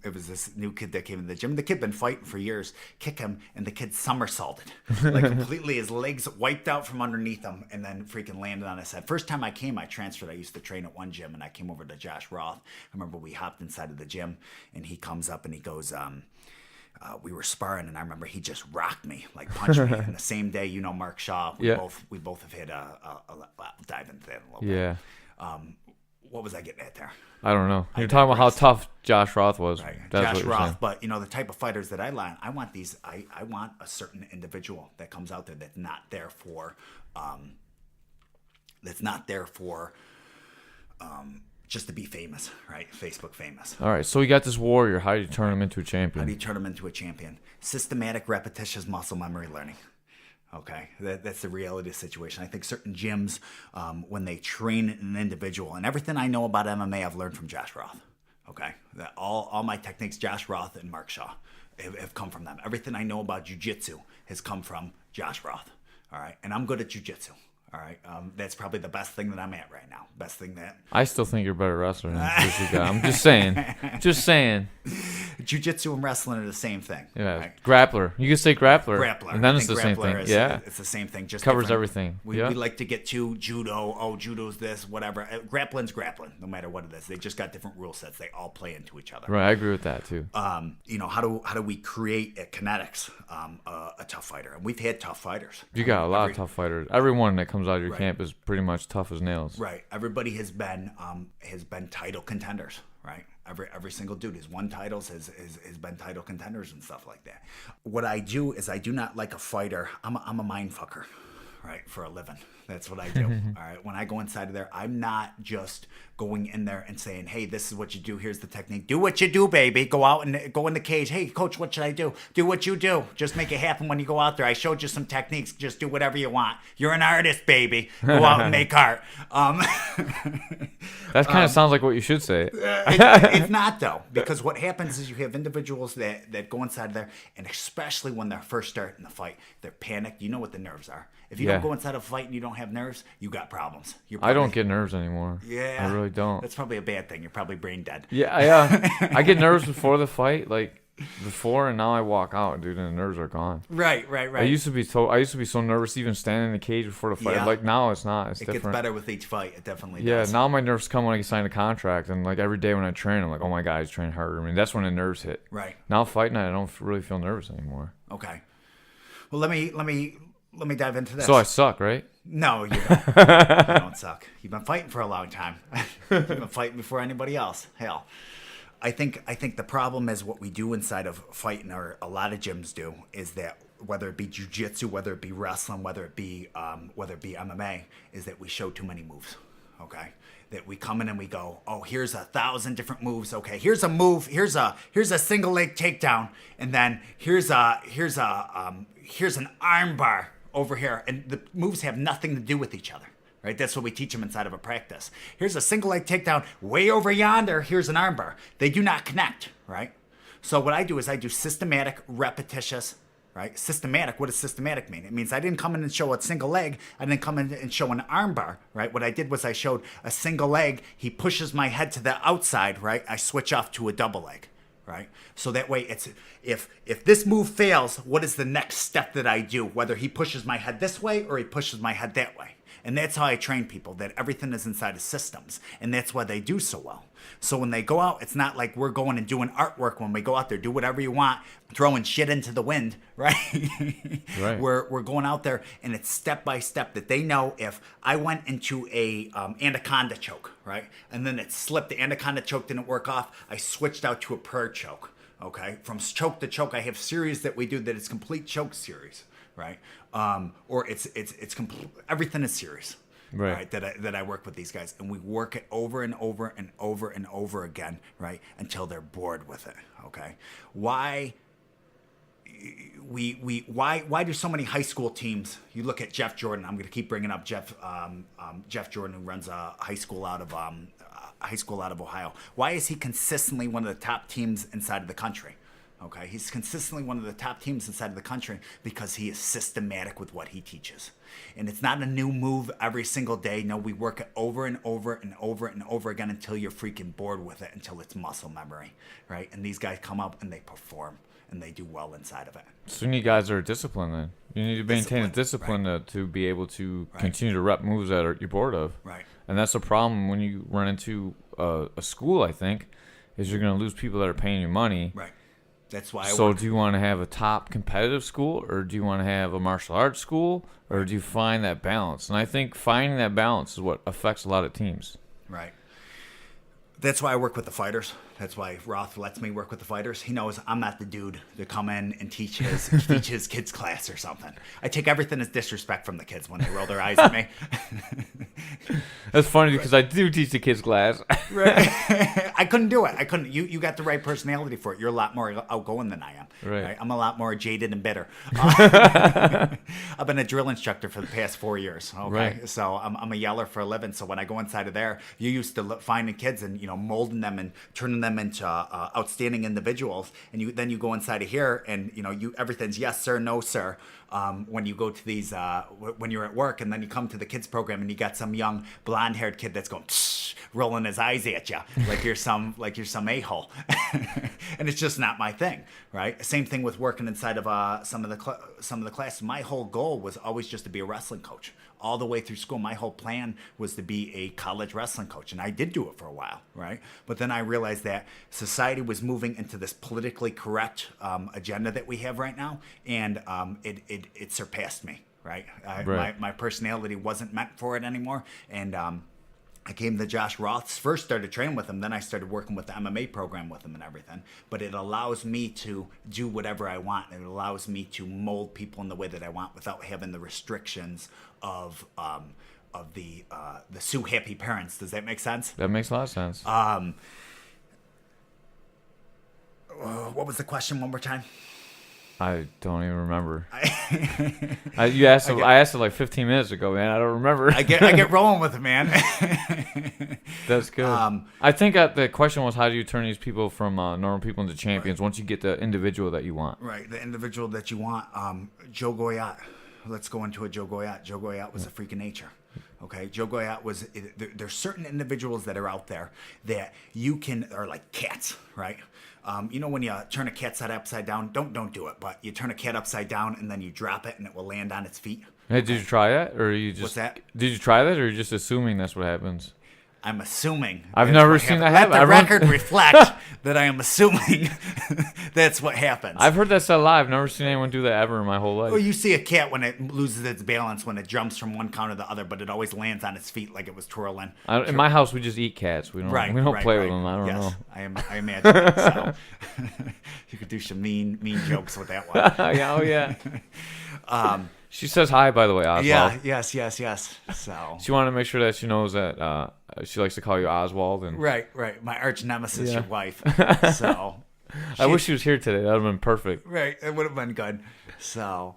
It was this new kid that came in the gym. The kid been fighting for years. Kick him, and the kid somersaulted. Like completely, his legs wiped out from underneath him, and then freaking landed on his head. First time I came, I transferred. I used to train at one gym, and I came over to Josh Roth. I remember we hopped inside of the gym, and he comes up and he goes, we were sparring, and I remember he just rocked me, like punched me. And the same day, Mark Shaw, we both have had dive into that a little bit. Yeah. What was I getting at there? I don't know. You're talking about how tough Josh Roth was. Right. That's Josh what you're Roth, saying. but the type of fighters that I want I want a certain individual that comes out there that's not there for just to be famous, right? Facebook famous. All right, so we got this warrior. How do you turn him into a champion? How do you turn him into a champion? Systematic, repetitious muscle memory learning. Okay, that's the reality of the situation. I think certain gyms, when they train an individual, and everything I know about MMA, I've learned from Josh Roth. Okay, all my techniques, Josh Roth and Mark Shaw, have come from them. Everything I know about jiu-jitsu has come from Josh Roth. All right, and I'm good at jiu-jitsu. All right, that's probably the best thing that I'm at right now. Best thing that I still think you're a better wrestler than this guy. I'm just saying. Just saying. Jiu-jitsu and wrestling are the same thing. Yeah, right? Grappler. You could say grappler. Grappler. And then it's the same thing. It's the same thing. Just covers different. everything. We like to get to judo. Oh, judo's this, whatever. Grappling's grappling, no matter what it is. They just got different rule sets. They all play into each other. Right, I agree with that too. How do we create at Kinetics a tough fighter? And we've had tough fighters. You got a lot of tough fighters. Everyone that comes out of your camp is pretty much tough as nails. Right. Everybody has been title contenders. Right. Every single dude has won titles, has been title contenders and stuff like that. What I do is I do not like a fighter. I'm a mind fucker, right, for a living. That's what I do. All right. When I go inside of there, I'm not just going in there and saying, hey, this is what you do. Here's the technique. Do what you do, baby. Go out and go in the cage. Hey, coach, what should I do? Do what you do. Just make it happen when you go out there. I showed you some techniques. Just do whatever you want. You're an artist, baby. Go out and make art. That kind of sounds like what you should say. It's not, though, because what happens is you have individuals that go inside there, and especially when they're first starting the fight, they're panicked. You know what the nerves are. If you don't go inside a fight and you don't have nerves, you got problems. I don't get nerves anymore. Yeah. I really don't. That's probably a bad thing. You're probably brain dead. Yeah, I get nerves before the fight. Like, before, and now I walk out, dude, and the nerves are gone. Right. I used to be so nervous even standing in the cage before the fight. Yeah. Like now it's not. It's It different. gets better with each fight. It definitely Yeah, does. now my nerves come when I sign a contract, and like every day when I train, I'm like, oh my god, he's training harder. I mean, that's when the nerves hit. Right. Now fight night, I don't really feel nervous anymore. Okay. Well, let me dive into this. So I suck, right? No, you don't. You don't suck. You've been fighting for a long time. You've been fighting before anybody else. Hell, I think the problem is what we do inside of fighting, or a lot of gyms do, is that whether it be jiu-jitsu, whether it be wrestling, whether it be MMA, is that we show too many moves. Okay, that we come in and we go, oh, here's 1,000 different moves. Okay, here's a move. Here's a single leg takedown, and then here's an arm bar over here, and the moves have nothing to do with each other. Right, that's what we teach them inside of a practice. Here's a single leg takedown way over yonder. Here's an armbar. They do not connect, right? So what I do is I do systematic, repetitious, right? Systematic, what does systematic mean? It means I didn't come in and show a single leg. I didn't come in and show an armbar, right? What I did was I showed a single leg. He pushes my head to the outside, right? I switch off to a double leg, right? So that way it's, if this move fails, what is the next step that I do? Whether he pushes my head this way or he pushes my head that way. And that's how I train people, that everything is inside of systems. And that's why they do so well. So when they go out, it's not like we're going and doing artwork when we go out there. Do whatever you want, throwing shit into the wind, right? Right. We're going out there, and it's step by step that they know if I went into a anaconda choke, right? And then it slipped, the anaconda choke didn't work off, I switched out to a prayer choke, okay? From choke to choke, I have series that we do that is complete choke series. Right, or it's complete. Everything is serious, right? That I work with these guys, and we work it over and over and over and over again, right, until they're bored with it. Okay, why do so many high school teams? You look at Jeff Jordan. I'm going to keep bringing up Jeff Jordan, who runs a high school out of Ohio. Why is he consistently one of the top teams inside of the country? Okay, he's consistently one of the top teams inside of the country because he is systematic with what he teaches. And it's not a new move every single day. No, we work it over and over and over and over again until you're freaking bored with it, until it's muscle memory, right? And these guys come up and they perform and they do well inside of it. So you need guys that are disciplined then. You need to maintain a discipline right. to be able to Right. continue to rep moves that you're bored of. Right. And that's the problem when you run into a school, I think, is you're going to lose people that are paying you money. Right. That's why So do you want to have a top competitive school, or do you want to have a martial arts school, or do you find that balance? And I think finding that balance is what affects a lot of teams. Right. That's why I work with the fighters. That's why Roth lets me work with the fighters. He knows I'm not the dude to come in and teach his kids class or something. I take everything as disrespect from the kids when they roll their eyes at me. That's funny because I do teach the kids class. Right. I couldn't do it. I couldn't. You got the right personality for it. You're a lot more outgoing than I am. Right. I'm a lot more jaded and bitter. I've been a drill instructor for the past 4 years. Okay. Right. So I'm a yeller for a living. So when I go inside of there, you used to finding kids and molding them and turning them into outstanding individuals. And then you go inside of here and everything's yes sir, no sir. When you go to these when you're at work, and then you come to the kids program and you got some young blonde-haired kid that's going rolling his eyes at you like you're some a-hole. And it's just not my thing, right? Same thing with working inside of some of the classes. My whole goal was always just to be a wrestling coach. All the way through school, my whole plan was to be a college wrestling coach, and I did do it for a while, right? But then I realized that society was moving into this politically correct agenda that we have right now, and it surpassed me, right? Right. My personality wasn't meant for it anymore, and I came to Josh Roth's, first started training with him, then I started working with the MMA program with him and everything. But it allows me to do whatever I want. It allows me to mold people in the way that I want without having the restrictions of the Sue Happy parents. Does that make sense? That makes a lot of sense. What was the question one more time? I don't even remember. I asked it like 15 minutes ago, man. I don't remember. I get rolling with it, man. That's good. I think the question was, how do you turn these people from normal people into champions once you get the individual that you want? Right, the individual that you want. Joe Goyat. Let's go into a Joe Goyat. Joe Goyat was a freak of nature. Okay, Joe Goyat was. There's certain individuals that are out there that you can, are like cats, right? You know when you turn a cat's head upside down, don't do it, but you turn a cat upside down and then you drop it and it will land on its feet. Hey, did you try that, or you just? What's that? Did you try that, or are you just assuming that's what happens? I'm assuming. I've that's never what seen happens. that happen. Let the Everyone- record reflect that I am assuming that's what happens. I've heard that said live. Never seen anyone do that ever in my whole life. Well, you see a cat when it loses its balance, when it jumps from one counter to the other, but it always lands on its feet like it was twirling. In my house, we just eat cats. We don't. Right, We don't right, play right. with them. I don't know. I imagine that. So you could do some mean jokes with that one. Yeah, oh yeah. She says hi, by the way, Oswald. Yeah, yes. So She wanted to make sure that she knows that she likes to call you Oswald. And right. My arch nemesis, Yeah. your wife. So I wish she was here today. That would have been perfect. right, it would have been good. So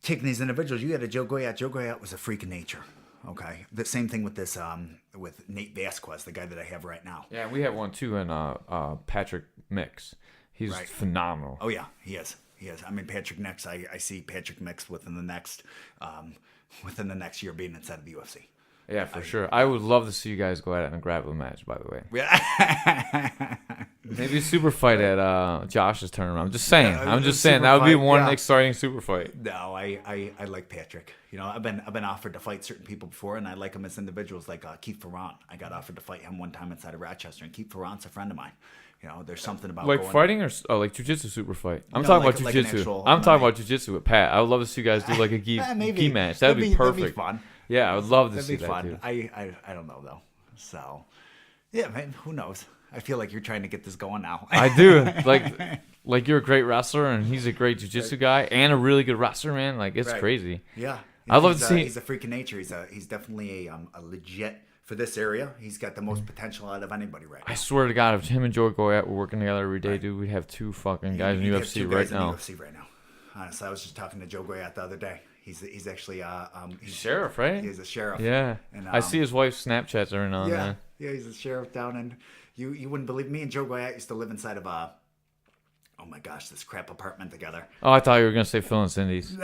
taking these individuals, you had a Joe Goyat. Joe Goyat was a freak of nature. Okay, the same thing with this with Nate Vasquez, the guy that I have right now. Yeah, we have one too, and Patrick Mix. He's Right. phenomenal. Oh yeah, he is. I mean, Patrick Mix. I see Patrick Mix within the next year being inside of the UFC. Yeah, for sure. I would love to see you guys go at it in a grappling match, by the way. Yeah. Maybe a super fight at Josh's tournament. I'm just saying. Yeah, I'm just a saying super that would be fight, one yeah. exciting super fight. No, I like Patrick. You know, I've been offered to fight certain people before, and I like them as individuals. Like Keith Ferrant, I got offered to fight him one time inside of Rochester, and Keith Ferrant's a friend of mine. You know, there's something about Like going, fighting or like jujitsu super fight? I'm No, talking like- about like an jujitsu. actual I'm talking MMA. about jujitsu with Pat. I would love to see you guys do like a gi maybe match. That'd be perfect. That'd be fun. Yeah, I would love to That'd see be that. fun. Dude. I don't know though. So yeah, man, who knows? I feel like you're trying to get this going now. I do. Like you're a great wrestler and he's a great jiu-jitsu guy and a really good wrestler, man. Like it's Right. crazy. Yeah, I'd love to see- He's a freak of nature. He's definitely a legit for this area. He's got the most potential out of anybody right now. I swear to God, if him and Joe Goyat were working together every day, dude, we'd have two fucking guys in You'd have UFC two right guys in the now. UFC right now. Honestly, I was just talking to Joe Goyat the other day. He's actually he's Sheriff, right? He's a sheriff. Yeah. And, I see his wife's Snapchats every now and Yeah, then. yeah, he's a sheriff down in. You wouldn't believe me and Joe Goyat used to live inside of oh my gosh, this crap apartment together. Oh, I thought you were gonna say Phil and Cindy's.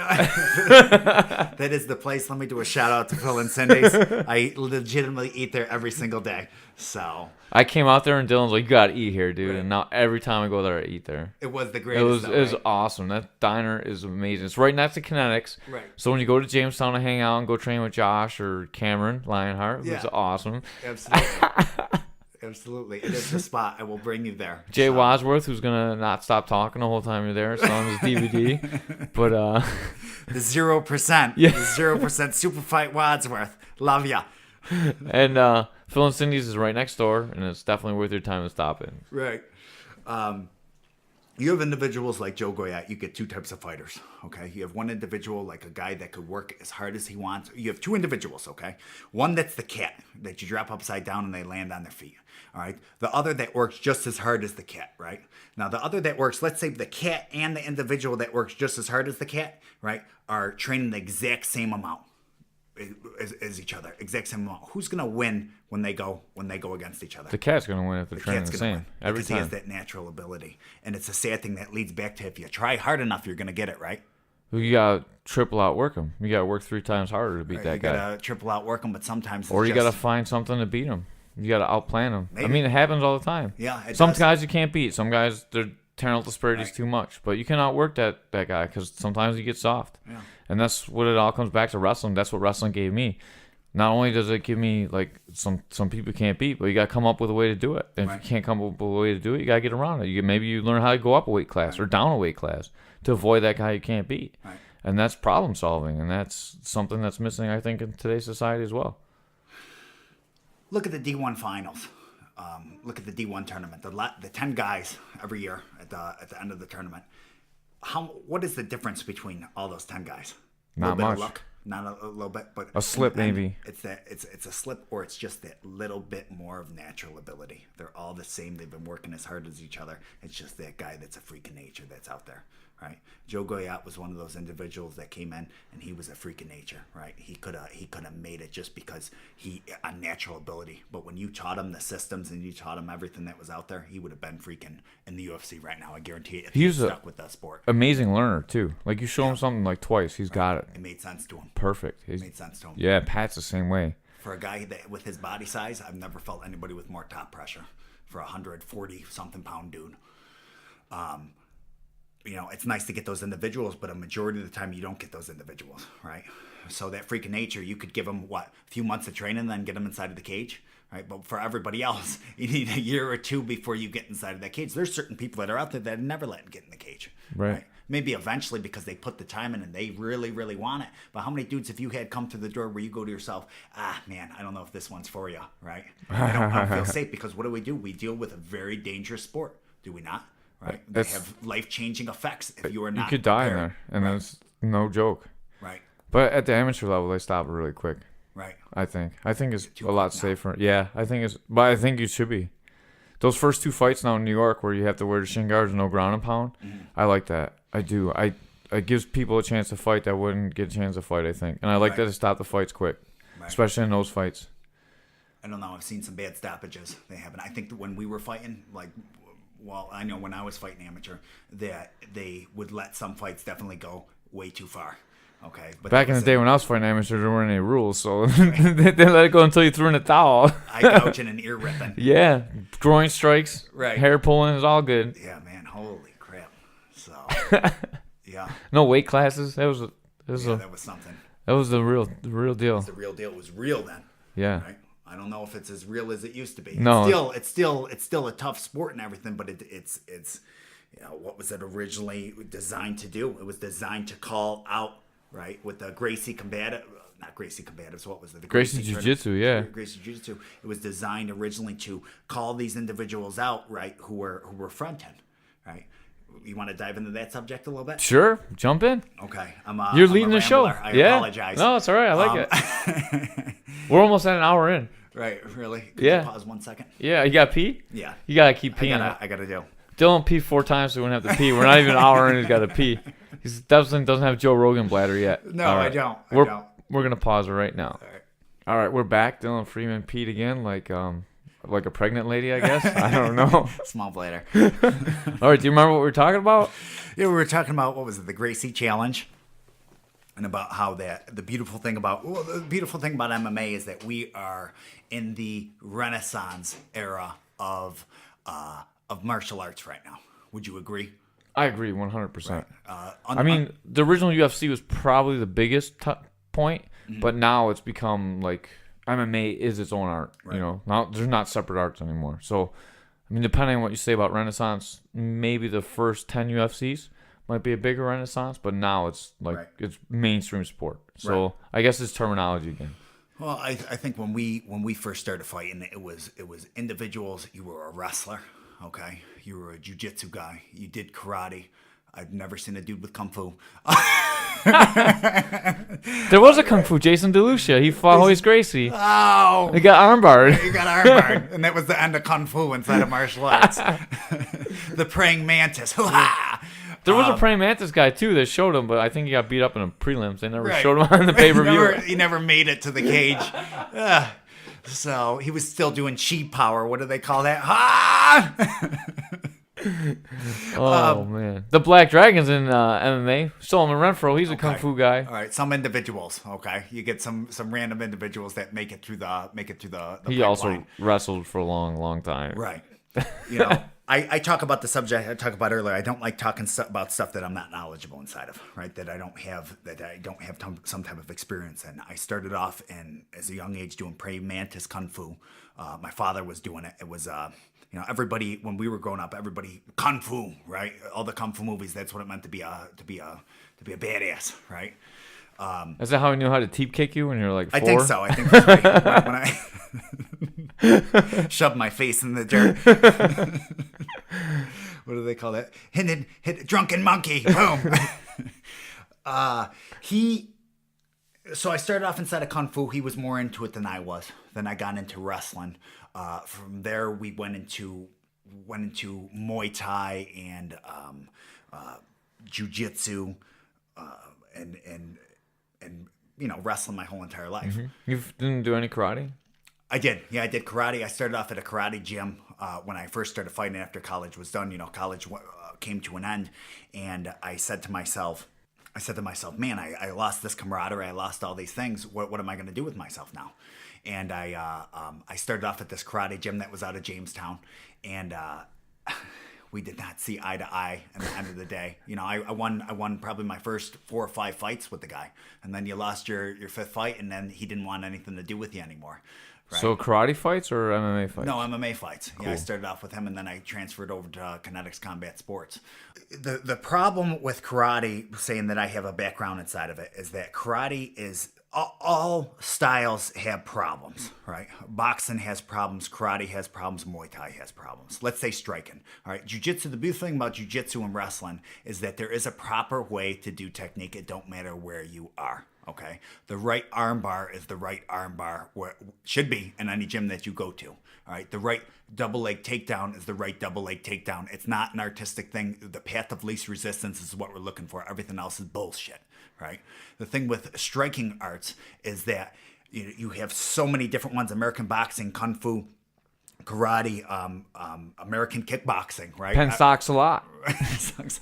That is the place. Let me do a shout out to Phil and Cindy's. I legitimately eat there every single day. So I came out there and Dylan's like, "You gotta eat here, dude." Right. And now every time I go there, I eat there. it was the It greatest. was though, it was right? awesome. That diner is amazing. It's right next to Kinetics. Right. So when you go to Jamestown to hang out and go train with Josh or Cameron Lionheart, Yeah. it's awesome. Absolutely. Absolutely. It is the spot. I will bring you there. Jay So, Wadsworth, who's gonna not stop talking the whole time you're there, selling his DVD. But the 0%. Yeah. The 0% super fight Wadsworth. Love ya. and Phil and Cindy's is right next door, and it's definitely worth your time to stop in. Right. You have individuals like Joe Goyat. You get two types of fighters. Okay. You have one individual, like a guy that could work as hard as he wants. You have two individuals. Okay. One that's the cat that you drop upside down and they land on their feet. All right. The other that works just as hard as the cat. Right. Now the other that works, let's say the cat and the individual that works just as hard as the cat, right, are training the exact same amount as each other. Exact same amount. Who's gonna win when they go against each other? The cat's gonna win if they're The training cat's the gonna same win every because he has time. that natural ability, and it's a sad thing that leads back to if you try hard enough, you're gonna get it right. You gotta triple outwork him. You gotta work 3 times harder to beat You that guy. gotta triple outwork him, but sometimes Or it's you just, gotta find something to beat him. You gotta outplan him. I Maybe. mean, it happens all the time. Yeah, it Some does. guys you can't beat. Some guys they're tearing out disparities Right. too much. But you can outwork that guy because sometimes you get soft. Yeah. And that's what it all comes back to wrestling. That's what wrestling gave me. Not only does it give me like some people can't beat, but you gotta come up with a way to do it. And Right. if you can't come up with a way to do it, you gotta get around it. Maybe you learn how to go up a weight class or down a weight class to avoid that guy you can't beat. Right. And that's problem solving, and that's something that's missing, I think, in today's society as well. Look at the D1 finals. Look at the D1 tournament. The 10 guys every year at the end of the tournament. What is the difference between all those 10 guys? Not little bit much. of luck, not a little bit, but A slip, in the end, maybe. It's a slip, or it's just that little bit more of natural ability. They're all the same. They've been working as hard as each other. It's just that guy that's a freak of nature that's out there, right? Joe Goyette was one of those individuals that came in, and he was a freak of nature, right? He could have made it just because he a natural ability. But when you taught him the systems and you taught him everything that was out there, he would have been freaking in the UFC right now. I guarantee it. If he was stuck with that sport. Amazing learner too. Like you show him something like twice, he's got it. It made sense to him. Perfect. It made sense to him. Yeah, Pat's the same way. For a guy that with his body size, I've never felt anybody with more top pressure. For a 140 something pound dude. It's nice to get those individuals, but a majority of the time you don't get those individuals, right? So that freak of nature, you could give them, a few months of training, then get them inside of the cage, right? But for everybody else, you need a year or two before you get inside of that cage. There's certain people that are out there that never let them get in the cage, right? Maybe eventually because they put the time in and they really, really want it. But how many dudes have you had come through the door where you go to yourself, man, I don't know if this one's for you, right? I don't feel safe because what do? We deal with a very dangerous sport, do we not? Right, they have life-changing effects if you are not. You could die in prepared. there, and that's no joke. Right. But at the amateur level, they stop it really quick. Right. I think it's a lot safer. Yeah, but I think you should be. Those first 2 fights now in New York, where you have to wear the shin guards and no ground and pound, I like that. I do. It gives people a chance to fight that wouldn't get a chance to fight. I think, and I like that to stop the fights quick, especially in those fights. I don't know. I've seen some bad stoppages. They haven't. I think that when we were fighting, I know when I was fighting amateur, that they would let some fights definitely go way too far. Okay. But back in the day when I was fighting amateur, there weren't any rules, so they let it go until you threw in a towel. Eye gouging and ear ripping. Yeah, groin strikes, hair pulling is all good. Yeah, man. Holy crap. So, yeah. No weight classes. That was something. That was the real deal. It was the real deal. It was real then. Yeah. Right? I don't know if it's as real as it used to be. No, it's still a tough sport and everything, but it's what was it originally designed to do? It was designed to call out, right, with the Gracie Combatives. Not Gracie Combatives. What was it? The Gracie Jiu-Jitsu. Yeah. Gracie Jiu-Jitsu. It was designed originally to call these individuals out, right, who were fronting, right. You want to dive into that subject a little bit? Sure, jump in. Okay, You're leading the show. I apologize. No, it's all right. I like it. We're almost at an hour in. Right, really? Could you pause 1 second? Yeah, you got pee? Yeah. You got to keep peeing. I got to do. Dylan pee 4 times so we wouldn't have to pee. We're not even an hour in, he's got to pee. He doesn't have Joe Rogan bladder yet. No, right. I don't. We're going to pause it right now. All right, we're back. Dylan Freedman peed again like a pregnant lady, I guess. I don't know. Small bladder. All right, do you remember what we were talking about? Yeah, we were talking about, what was it, the Gracie Challenge? And about how the beautiful thing about MMA is that we are in the Renaissance era of martial arts right now. Would you agree? I agree 100%. Right. I mean, the original UFC was probably the biggest point, but now it's become like MMA is its own art. Right. You know, now there's not separate arts anymore. So, I mean, depending on what you say about Renaissance, maybe the first 10 UFCs might be a bigger renaissance, but now it's like it's mainstream sport. So I guess it's terminology again. Well, I think when we first started fighting, it was individuals. You were a wrestler, okay? You were a jiu-jitsu guy. You did karate. I've never seen a dude with kung fu. There was a kung fu, Jason DeLucia. He fought Hoist Gracie. Oh, he got armbarred. He got armbarred, and that was the end of kung fu inside of martial arts. The praying mantis. There was a praying mantis guy too that showed him, but I think he got beat up in the prelims. They never showed him on the pay-per-view. He never made it to the cage. So he was still doing chi power. What do they call that? Man, the Black Dragons in MMA. Solomon Renfro, he's a kung fu guy. All right, some individuals. Okay, you get some random individuals that make it through the. He also wrestled for a long time. Right. You know, I talk about the subject I talked about earlier. I don't like talking about stuff that I'm not knowledgeable inside of. Right, that I don't have some type of experience in. I started off as a young age doing praying mantis kung fu. My father was doing it. It was everybody when we were growing up, everybody kung fu, right? All the kung fu movies. That's what it meant to be a badass, right? Is that how he knew how to teep kick you when you were like 4? I think so. I think that's right. When I shoved my face in the dirt. What do they call that? Hit drunken monkey. Boom. So I started off inside of kung fu. He was more into it than I was. Then I got into wrestling. From there, we went into Muay Thai and jiu-jitsu, and wrestling my whole entire life. You didn't do any karate? I did. Yeah, I did karate. I started off at a karate gym when I first started fighting after college was done. College came to an end, and I said to myself, man, I lost this camaraderie. I lost all these things. What am I going to do with myself now? And I started off at this karate gym that was out of Jamestown, and we did not see eye to eye at the end of the day. I won probably my first 4 or 5 fights with the guy, and then you lost your 5th fight, and then he didn't want anything to do with you anymore. Right? So karate fights or MMA fights? No, MMA fights. Cool. Yeah, I started off with him, and then I transferred over to Kinetics Combat Sports. The problem with karate, saying that I have a background inside of it, is that karate is all styles have problems, right? Boxing has problems, karate has problems, Muay Thai has problems. Let's say striking, all right? Jiu-jitsu, the beautiful thing about jiu-jitsu and wrestling is that there is a proper way to do technique. It don't matter where you are, okay? The right arm bar is the right arm bar where it should be in any gym that you go to, all right? The right double leg takedown is the right double leg takedown. It's not an artistic thing. The path of least resistance is what we're looking for. Everything else is bullshit. Right. The thing with striking arts is that you have so many different ones: American boxing, kung fu, karate, American kickboxing. Right. Penstock's a lot. I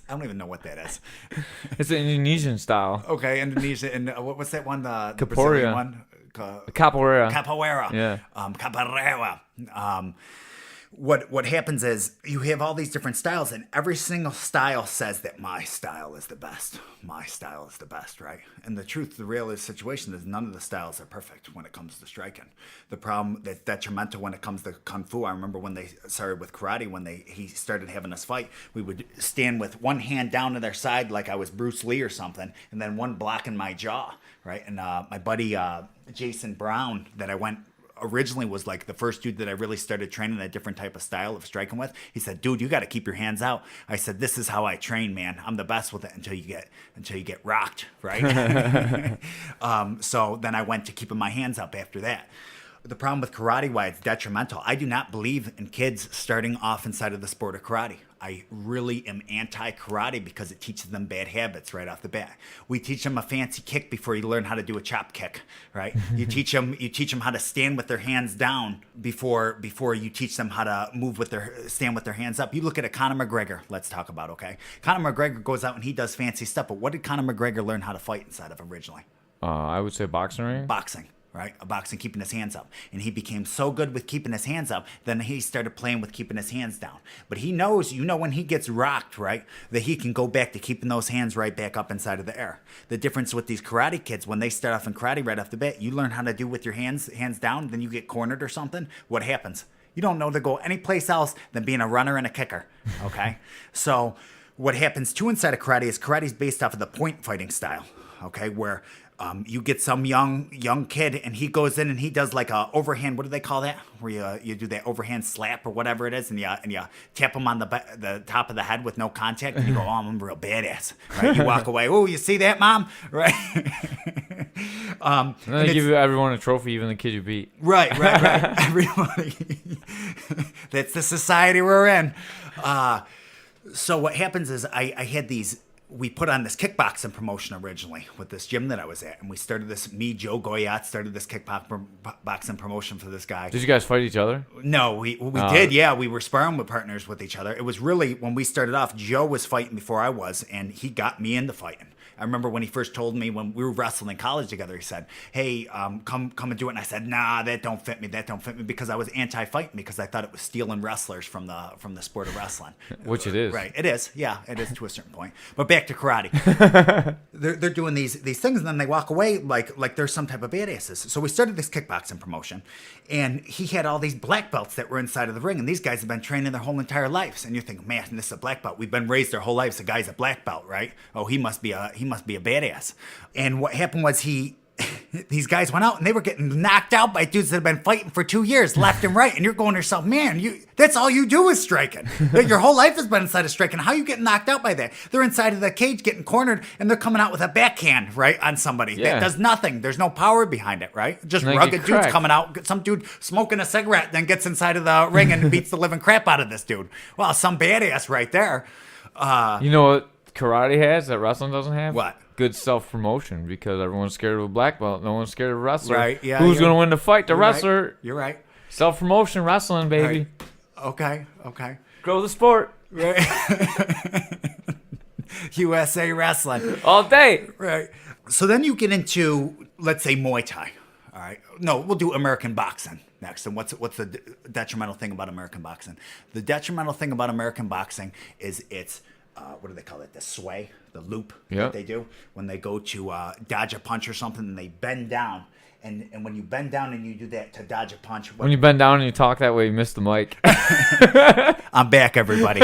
don't even know what that is. It's an Indonesian style. Okay, Indonesia, and what's that one? The Capoeira. Brazilian one. Capoeira. Capoeira. Yeah. Capoeira. What happens is you have all these different styles, and every single style says that my style is the best. My style is the best, right? And the truth, the real situation is none of the styles are perfect when it comes to striking. The problem that's detrimental when it comes to kung fu, I remember when they started with karate, when he started having us fight, we would stand with one hand down to their side like I was Bruce Lee or something, and then one blocking my jaw, right? And my buddy Jason Brown that I went originally was like the first dude that I really started training a different type of style of striking with. He said, dude, you got to keep your hands out. I said, this is how I train, man. I'm the best with it until you get rocked, right? So then I went to keeping my hands up after that. The problem with karate, why it's detrimental, I do not believe in kids starting off inside of the sport of karate. I really am anti-karate because it teaches them bad habits right off the bat. We teach them a fancy kick before you learn how to do a chop kick, right? You teach them how to stand with their hands down before you teach them how to stand with their hands up. You look at a Conor McGregor, let's talk about, okay? Conor McGregor goes out and he does fancy stuff, but what did Conor McGregor learn how to fight inside of originally? I would say boxing ring. Boxing. Right? A boxing, keeping his hands up. And he became so good with keeping his hands up, then he started playing with keeping his hands down. But he knows, when he gets rocked, right, that he can go back to keeping those hands right back up inside of the air. The difference with these karate kids, when they start off in karate right off the bat, you learn how to do with your hands down, then you get cornered or something. What happens? You don't know to go any place else than being a runner and a kicker, okay? So what happens too inside of karate is based off of the point fighting style, okay, where you get some young kid and he goes in and he does like a overhand, what do they call that? Where you do that overhand slap or whatever it is, and you tap him on the top of the head with no contact, and you go, oh, I'm a real badass, right? You walk away, oh, you see that, Mom? Right? And then they give everyone a trophy, even the kid you beat. Right. Everybody. That's the society we're in. So what happens is I had we put on this kickboxing promotion originally with this gym that I was at, and we started Joe Goyat started this kickboxing promotion for this guy. Did you guys fight each other? No, we did, yeah. We were sparring with partners with each other. It was really, when we started off, Joe was fighting before I was, and he got me into fighting. I remember when he first told me, when we were wrestling in college together, he said, hey, come and do it. And I said, nah, that don't fit me, because I was anti-fighting, because I thought it was stealing wrestlers from the sport of wrestling. Which it is. Right, it is. Yeah, it is to a certain point. But back to karate. They're doing these things, and then they walk away like they're some type of badasses. So we started this kickboxing promotion, and he had all these black belts that were inside of the ring, and these guys have been training their whole entire lives. And you're thinking, man, this is a black belt. We've been raised our whole lives. The guy's a black belt, right? Oh, he must be a badass. And what happened was these guys went out and they were getting knocked out by dudes that have been fighting for 2 years left and right. And you're going to yourself, man, that's all you do is striking. Your whole life has been inside of striking. How you getting knocked out by that? They're inside of the cage getting cornered, and they're coming out with a backhand, right, on somebody. Yeah. That does nothing. There's no power behind it, right? Just rugged dudes coming out. Some dude smoking a cigarette, then gets inside of the ring and beats the living crap out of this dude. Well, some badass right there. You know what karate has that wrestling doesn't have? What? Good self-promotion, because everyone's scared of a black belt. No one's scared of a wrestler. Right, yeah, Who's you're- going to win the fight? The You're right. wrestler. You're right. Self-promotion wrestling, baby. Right. Okay. Grow the sport. Right. USA Wrestling. All day. Right. So then you get into, let's say, Muay Thai. All right. No, we'll do American boxing next. And what's the detrimental thing about American boxing? The detrimental thing about American boxing is it's, what do they call it? The sway, the loop that they do when they go to dodge a punch or something, and they bend down. And when you bend down and you do that to dodge a punch. When you bend down and you talk that way, you miss the mic. I'm back, everybody.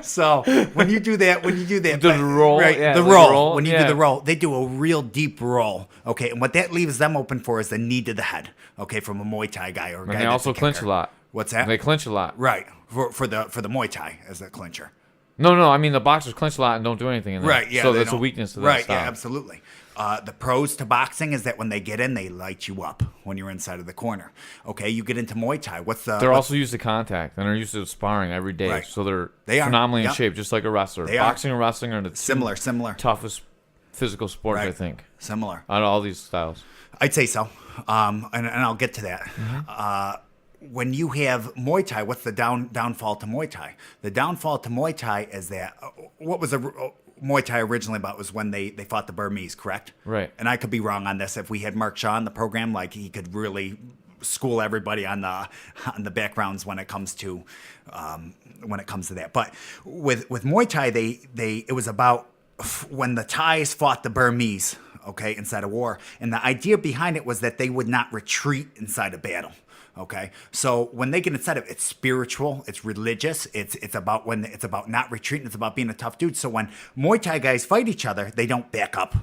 So when you do that, The roll, right? yeah, the like roll. roll, When you yeah. do the roll, they do a real deep roll. Okay, and what that leaves them open for is the knee to the head. Okay, from a Muay Thai guy or a guy. And they that's also a clinch kicker. a lot. What's that? They clinch a lot. Right for the Muay Thai as a clincher. No, I mean the boxers clinch a lot and don't do anything in there. Right, yeah. So they that's a don't- weakness to that Right, style. yeah, absolutely. The pros to boxing is that when they get in, they light you up when you're inside of the corner. Okay, you get into Muay Thai. They're also used to contact, and they're used to sparring every day. Right. So They are, phenomenally in yep. shape, just like a wrestler. They are. Boxing and wrestling are the two similar? toughest physical sports, I Right. think, Similar. out of all these styles. I'd say so. And I'll get to that. Mm-hmm. When you have Muay Thai, what's the downfall to Muay Thai? The downfall to Muay Thai is that what was Muay Thai originally about was when they fought the Burmese, correct? Right. And I could be wrong on this. If we had Mark Shaw on the program, like he could really school everybody on the backgrounds when it comes to that. But with Muay Thai, it was about when the Thais fought the Burmese, okay, inside a war, and the idea behind it was that they would not retreat inside a battle. Okay, so when they get inside of it, it's spiritual, it's religious, it's about not retreating, it's about being a tough dude. So when Muay Thai guys fight each other, they don't back up.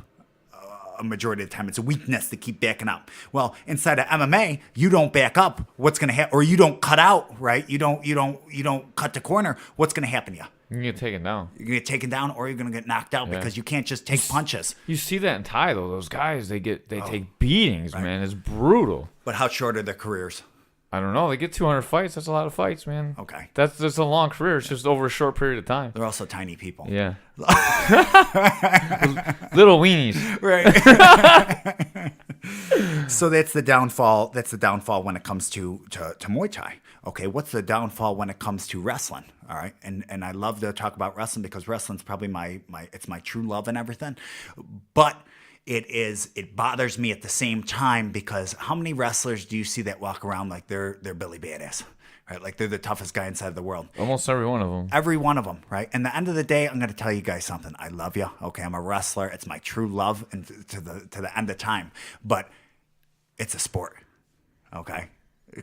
A majority of the time, it's a weakness to keep backing up. Well, inside of MMA, you don't back up. What's going to happen? Or you don't cut out, right? You don't cut the corner. What's going to happen to you? You can get taken down. You're going to get taken down, or you're going to get knocked out because you can't just take punches. You see that in Thai though. Those guys, they take beatings, man. It's brutal. But how short are their careers? I don't know. They get 200 fights. That's a lot of fights, man. Okay. That's a long career. It's just over a short period of time. They're also tiny people. Yeah. Little weenies. Right. So that's the downfall. That's the downfall when it comes to Muay Thai. Okay, what's the downfall when it comes to wrestling? All right, and I love to talk about wrestling because wrestling's probably my true love and everything. But it bothers me at the same time because how many wrestlers do you see that walk around like they're Billy Badass? Right, like they're the toughest guy inside the world. Almost every one of them. Every one of them, right? And the end of the day, I'm going to tell you guys something. I love you. Okay, I'm a wrestler. It's my true love, and to the end of time. But it's a sport. Okay,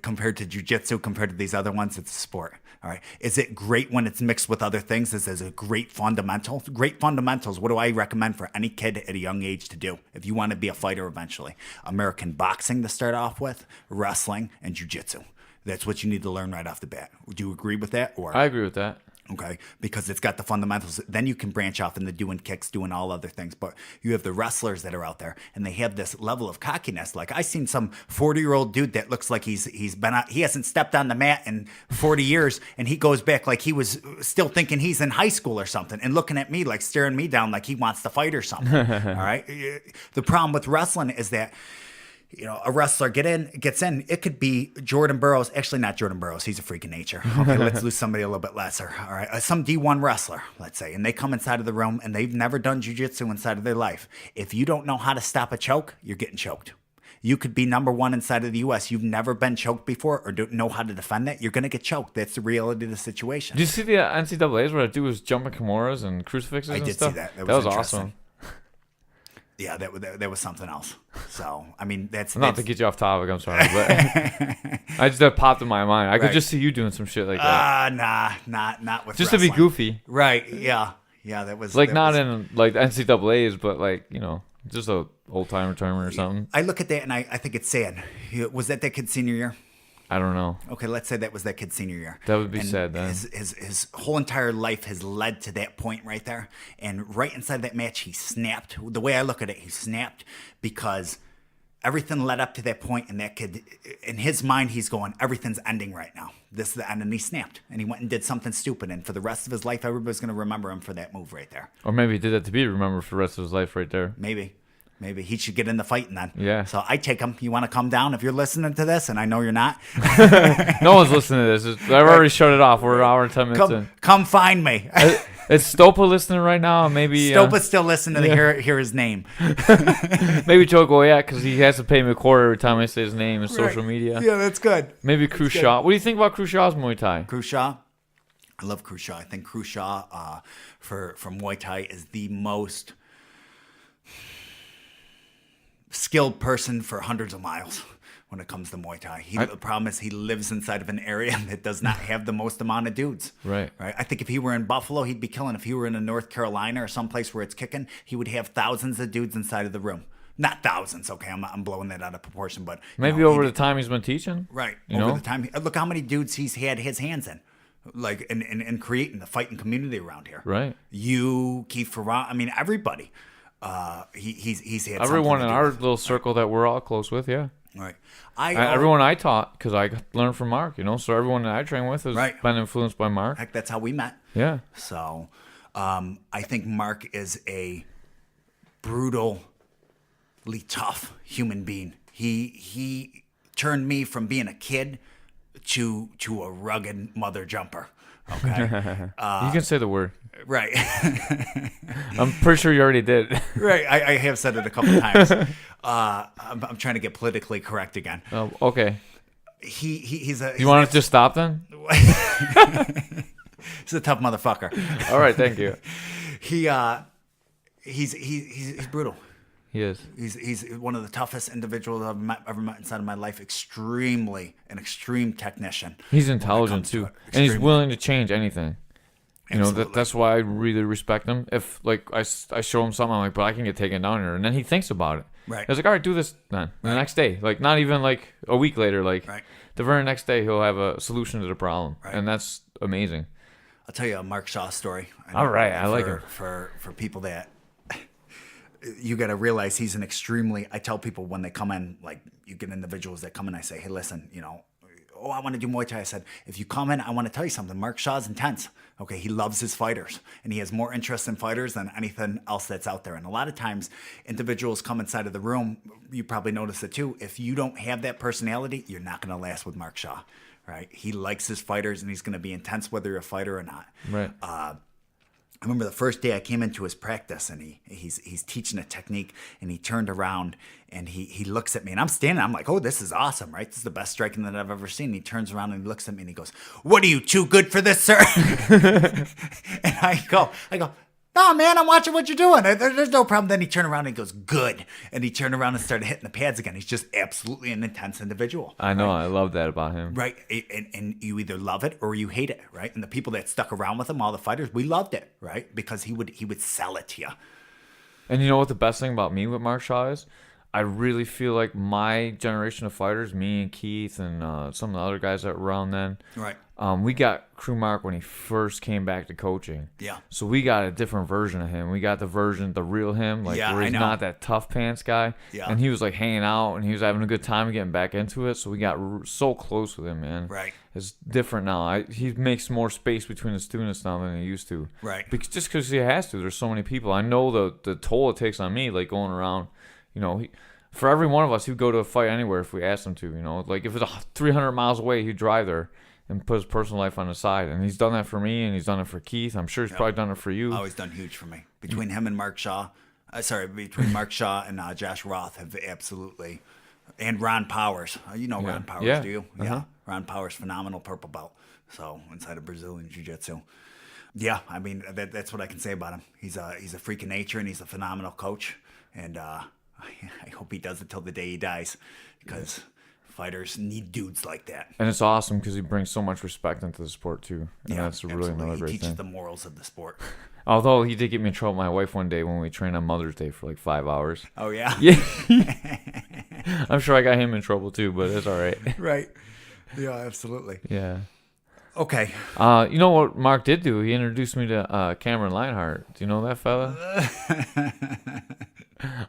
compared to jiu-jitsu, compared to these other ones, it's a sport. All right. Is it great when it's mixed with other things? This is a great fundamental. Great fundamentals. What do I recommend for any kid at a young age to do if you want to be a fighter eventually? American boxing to start off with, wrestling, and jiu-jitsu. That's what you need to learn right off the bat. Do you agree with that? Or I agree with that. Okay, because it's got the fundamentals. Then you can branch off into doing kicks, doing all other things. But you have the wrestlers that are out there, and they have this level of cockiness. Like I seen some 40-year-old dude that looks like he hasn't stepped on the mat in 40 years, and he goes back like he was still thinking he's in high school or something, and looking at me like staring me down like he wants to fight or something. All right. The problem with wrestling is that, you know, a wrestler gets in. It could be Jordan Burroughs. Actually, not Jordan Burroughs. He's a freak of nature. Okay, let's lose somebody a little bit lesser. All right, some D1 wrestler, let's say, and they come inside of the room and they've never done jiu-jitsu inside of their life. If you don't know how to stop a choke, you're getting choked. You could be number one inside of the U.S. You've never been choked before or don't know how to defend that. You're going to get choked. That's the reality of the situation. Did you see the NCAAs where that dude was jumping Kimuras and crucifixes I and did stuff? see that. That was interesting. awesome. Yeah, that was something else. So, I mean, that's Not to get you off topic, I'm sorry, but that popped in my mind. I could Right. just see you doing some shit like that. Not with Just wrestling. to be goofy. Right, yeah. That was... Like that not was, in like the NCAAs, but like, you know, just a old timer tournament or something. I look at that and I think it's sad. Was that kid's senior year? I don't know. Okay, let's say that was that kid's senior year. That would be And sad then. His whole entire life has led to that point right there. And right inside that match, he snapped. The way I look at it, he snapped because everything led up to that point, and that kid, in his mind, he's going, everything's ending right now. This is the end, and he snapped, and he went and did something stupid, and for the rest of his life, everybody's going to remember him for that move right there. Or maybe he did that to be remembered for the rest of his life right there. Maybe he should get in the fighting then. Yeah. So I take him. You want to come down if you're listening to this, and I know you're not. No one's listening to this. I've already shut it off. We're an hour and 10 minutes in. Come find me. Is Stopa listening right now? Maybe Stopa's still listening to hear his name. Maybe Joe Goyette, because he has to pay me a quarter every time I say his name in social media. Yeah, that's good. Maybe Khrushchev. What do you think about Khrushchev's Muay Thai? Khrushchev. I love Khrushchev. I think Khrushchev for Muay Thai is the most skilled person for hundreds of miles when it comes to Muay Thai. The problem is he lives inside of an area that does not have the most amount of dudes. Right. I think if he were in Buffalo, he'd be killing. If he were in North Carolina or someplace where it's kicking, he would have thousands of dudes inside of the room. Not thousands, okay? I'm blowing that out of proportion, but Maybe over the time he's been teaching. Right. You over know? the time. Look how many dudes he's had his hands in. Like in creating the fighting community around here. Right. You, Keith Farrar, I mean everybody. He's had everyone in something to do our with. little circle that we're all close with, yeah. Right. Everyone I taught, because I learned from Mark, you know, so everyone that I train with has Right. been influenced by Mark. Heck, that's how we met. Yeah. So, I think Mark is a brutally tough human being. He turned me from being a kid to a rugged mother jumper. Okay. You can say the word. Right. I'm pretty sure you already did. Right. I have said it a couple times. I'm trying to get politically correct again. Oh, okay. He's a. You want to just stop then? He's a tough motherfucker. All right, thank you. He's brutal. He is. He's one of the toughest individuals I've ever met inside of my life. An extreme technician. He's intelligent too, and he's willing to change anything. You know, Absolutely. that's why I really respect him. If like I show him something, I'm like, but I can get taken down here, and then he thinks about it. Right. I was like, all right, do this then. And the next day, like not even like a week later, like Right. the very next day, he'll have a solution to the problem, Right. and that's amazing. I'll tell you a Mark Shaw story. All right, I like him. For people that you got to realize he's an extremely. I tell people when they come in, like you get individuals that come in, I say, hey, listen, you know, oh, I want to do Muay Thai. I said, if you come in, I want to tell you something. Mark Shaw's intense. Okay, he loves his fighters, and he has more interest in fighters than anything else that's out there. And a lot of times, individuals come inside of the room. You probably notice it too. If you don't have that personality, you're not going to last with Mark Shaw. Right? He likes his fighters, and he's going to be intense whether you're a fighter or not. Right. I remember the first day I came into his practice, and he's teaching a technique, and he turned around and he looks at me, and I'm standing. I'm like, oh, this is awesome, right? This is the best striking that I've ever seen. And he turns around and he looks at me and he goes, "What are you, too good for this, sir?" And I go, "No, man, I'm watching what you're doing. There's no problem." Then he turned around and he goes, "Good." And he turned around and started hitting the pads again. He's just absolutely an intense individual. I know. I love that about him. Right. And you either love it or you hate it, right? And the people that stuck around with him, all the fighters, we loved it, right? Because he would sell it to you. And you know what the best thing about me with Mark Shaw is? I really feel like my generation of fighters, me and Keith and some of the other guys that were around then, Right. We got Crew Mark when he first came back to coaching. Yeah. So we got a different version of him. We got the real him, like Yeah, where I he's know. not that tough pants guy. Yeah. And he was like hanging out and he was having a good time getting back into it. So we got so close with him, man. Right. It's different now. He makes more space between the students now than he used to. Right. Just because he has to. There's so many people. I know the toll it takes on me, like going around, you know, for every one of us, he'd go to a fight anywhere if we asked him to, you know. Like if it's 300 miles away, he'd drive there and put his personal life on the side. And he's done that for me, and he's done it for Keith. I'm sure he's probably done it for you. Always done huge for me. Between him and Mark Shaw, between Mark Shaw and Josh Roth have absolutely, and Ron Powers. You know Ron Powers, Yeah. do you? Uh-huh. Yeah. Ron Powers, phenomenal purple belt. So inside of Brazilian Jiu-Jitsu. Yeah, I mean, that's what I can say about him. He's a freak of nature, and he's a phenomenal coach. And I hope he does it till the day he dies, because fighters need dudes like that. And it's awesome because he brings so much respect into the sport, too. And that's really absolutely. another He great teaches thing. the morals of the sport. Although he did get me in trouble with my wife one day when we trained on Mother's Day for like 5 hours. Oh, yeah? Yeah. I'm sure I got him in trouble, too, but it's all right. Right. Yeah, absolutely. Yeah. Okay. You know what Mark did do? He introduced me to Cameron Lionheart. Do you know that fella?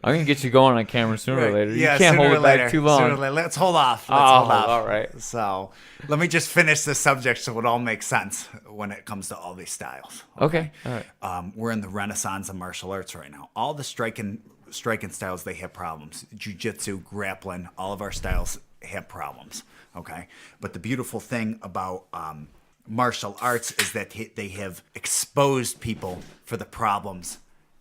I'm gonna get you going on camera sooner or later. You Yeah, can't sooner hold or it back later. too long. Sooner or later. Let's hold off. Let's Oh, hold off. all right. So let me just finish this subject so it all makes sense when it comes to all these styles. Okay. All right. We're in the renaissance of martial arts right now. All the striking styles, they have problems. Jiu-jitsu, grappling, all of our styles have problems. Okay, but the beautiful thing about martial arts is that they have exposed people for the problems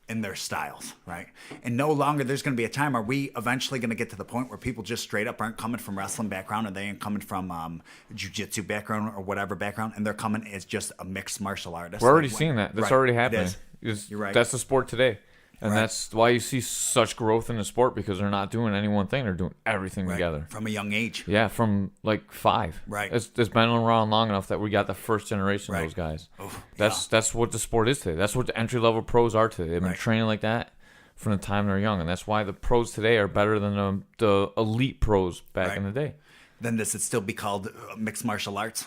in their styles, right? And no longer there's going to be a time. Are we eventually going to get to the point where people just straight up aren't coming from wrestling background, or they ain't coming from jiu-jitsu background or whatever background, and they're coming as just a mixed martial artist? We're already seeing that. That's Right, already it happening. is. You're right. That's the sport today. And Right. that's why you see such growth in the sport, because they're not doing any one thing. They're doing everything Right. together. From a young age. Yeah, from like 5. Right. It's been around long enough that we got the first generation Right. of those guys. Oh, That's what the sport is today. That's what the entry level pros are today. They've been Right. training like that from the time they're young, and that's why the pros today are better than the elite pros back Right. in the day. Then does it still be called mixed martial arts?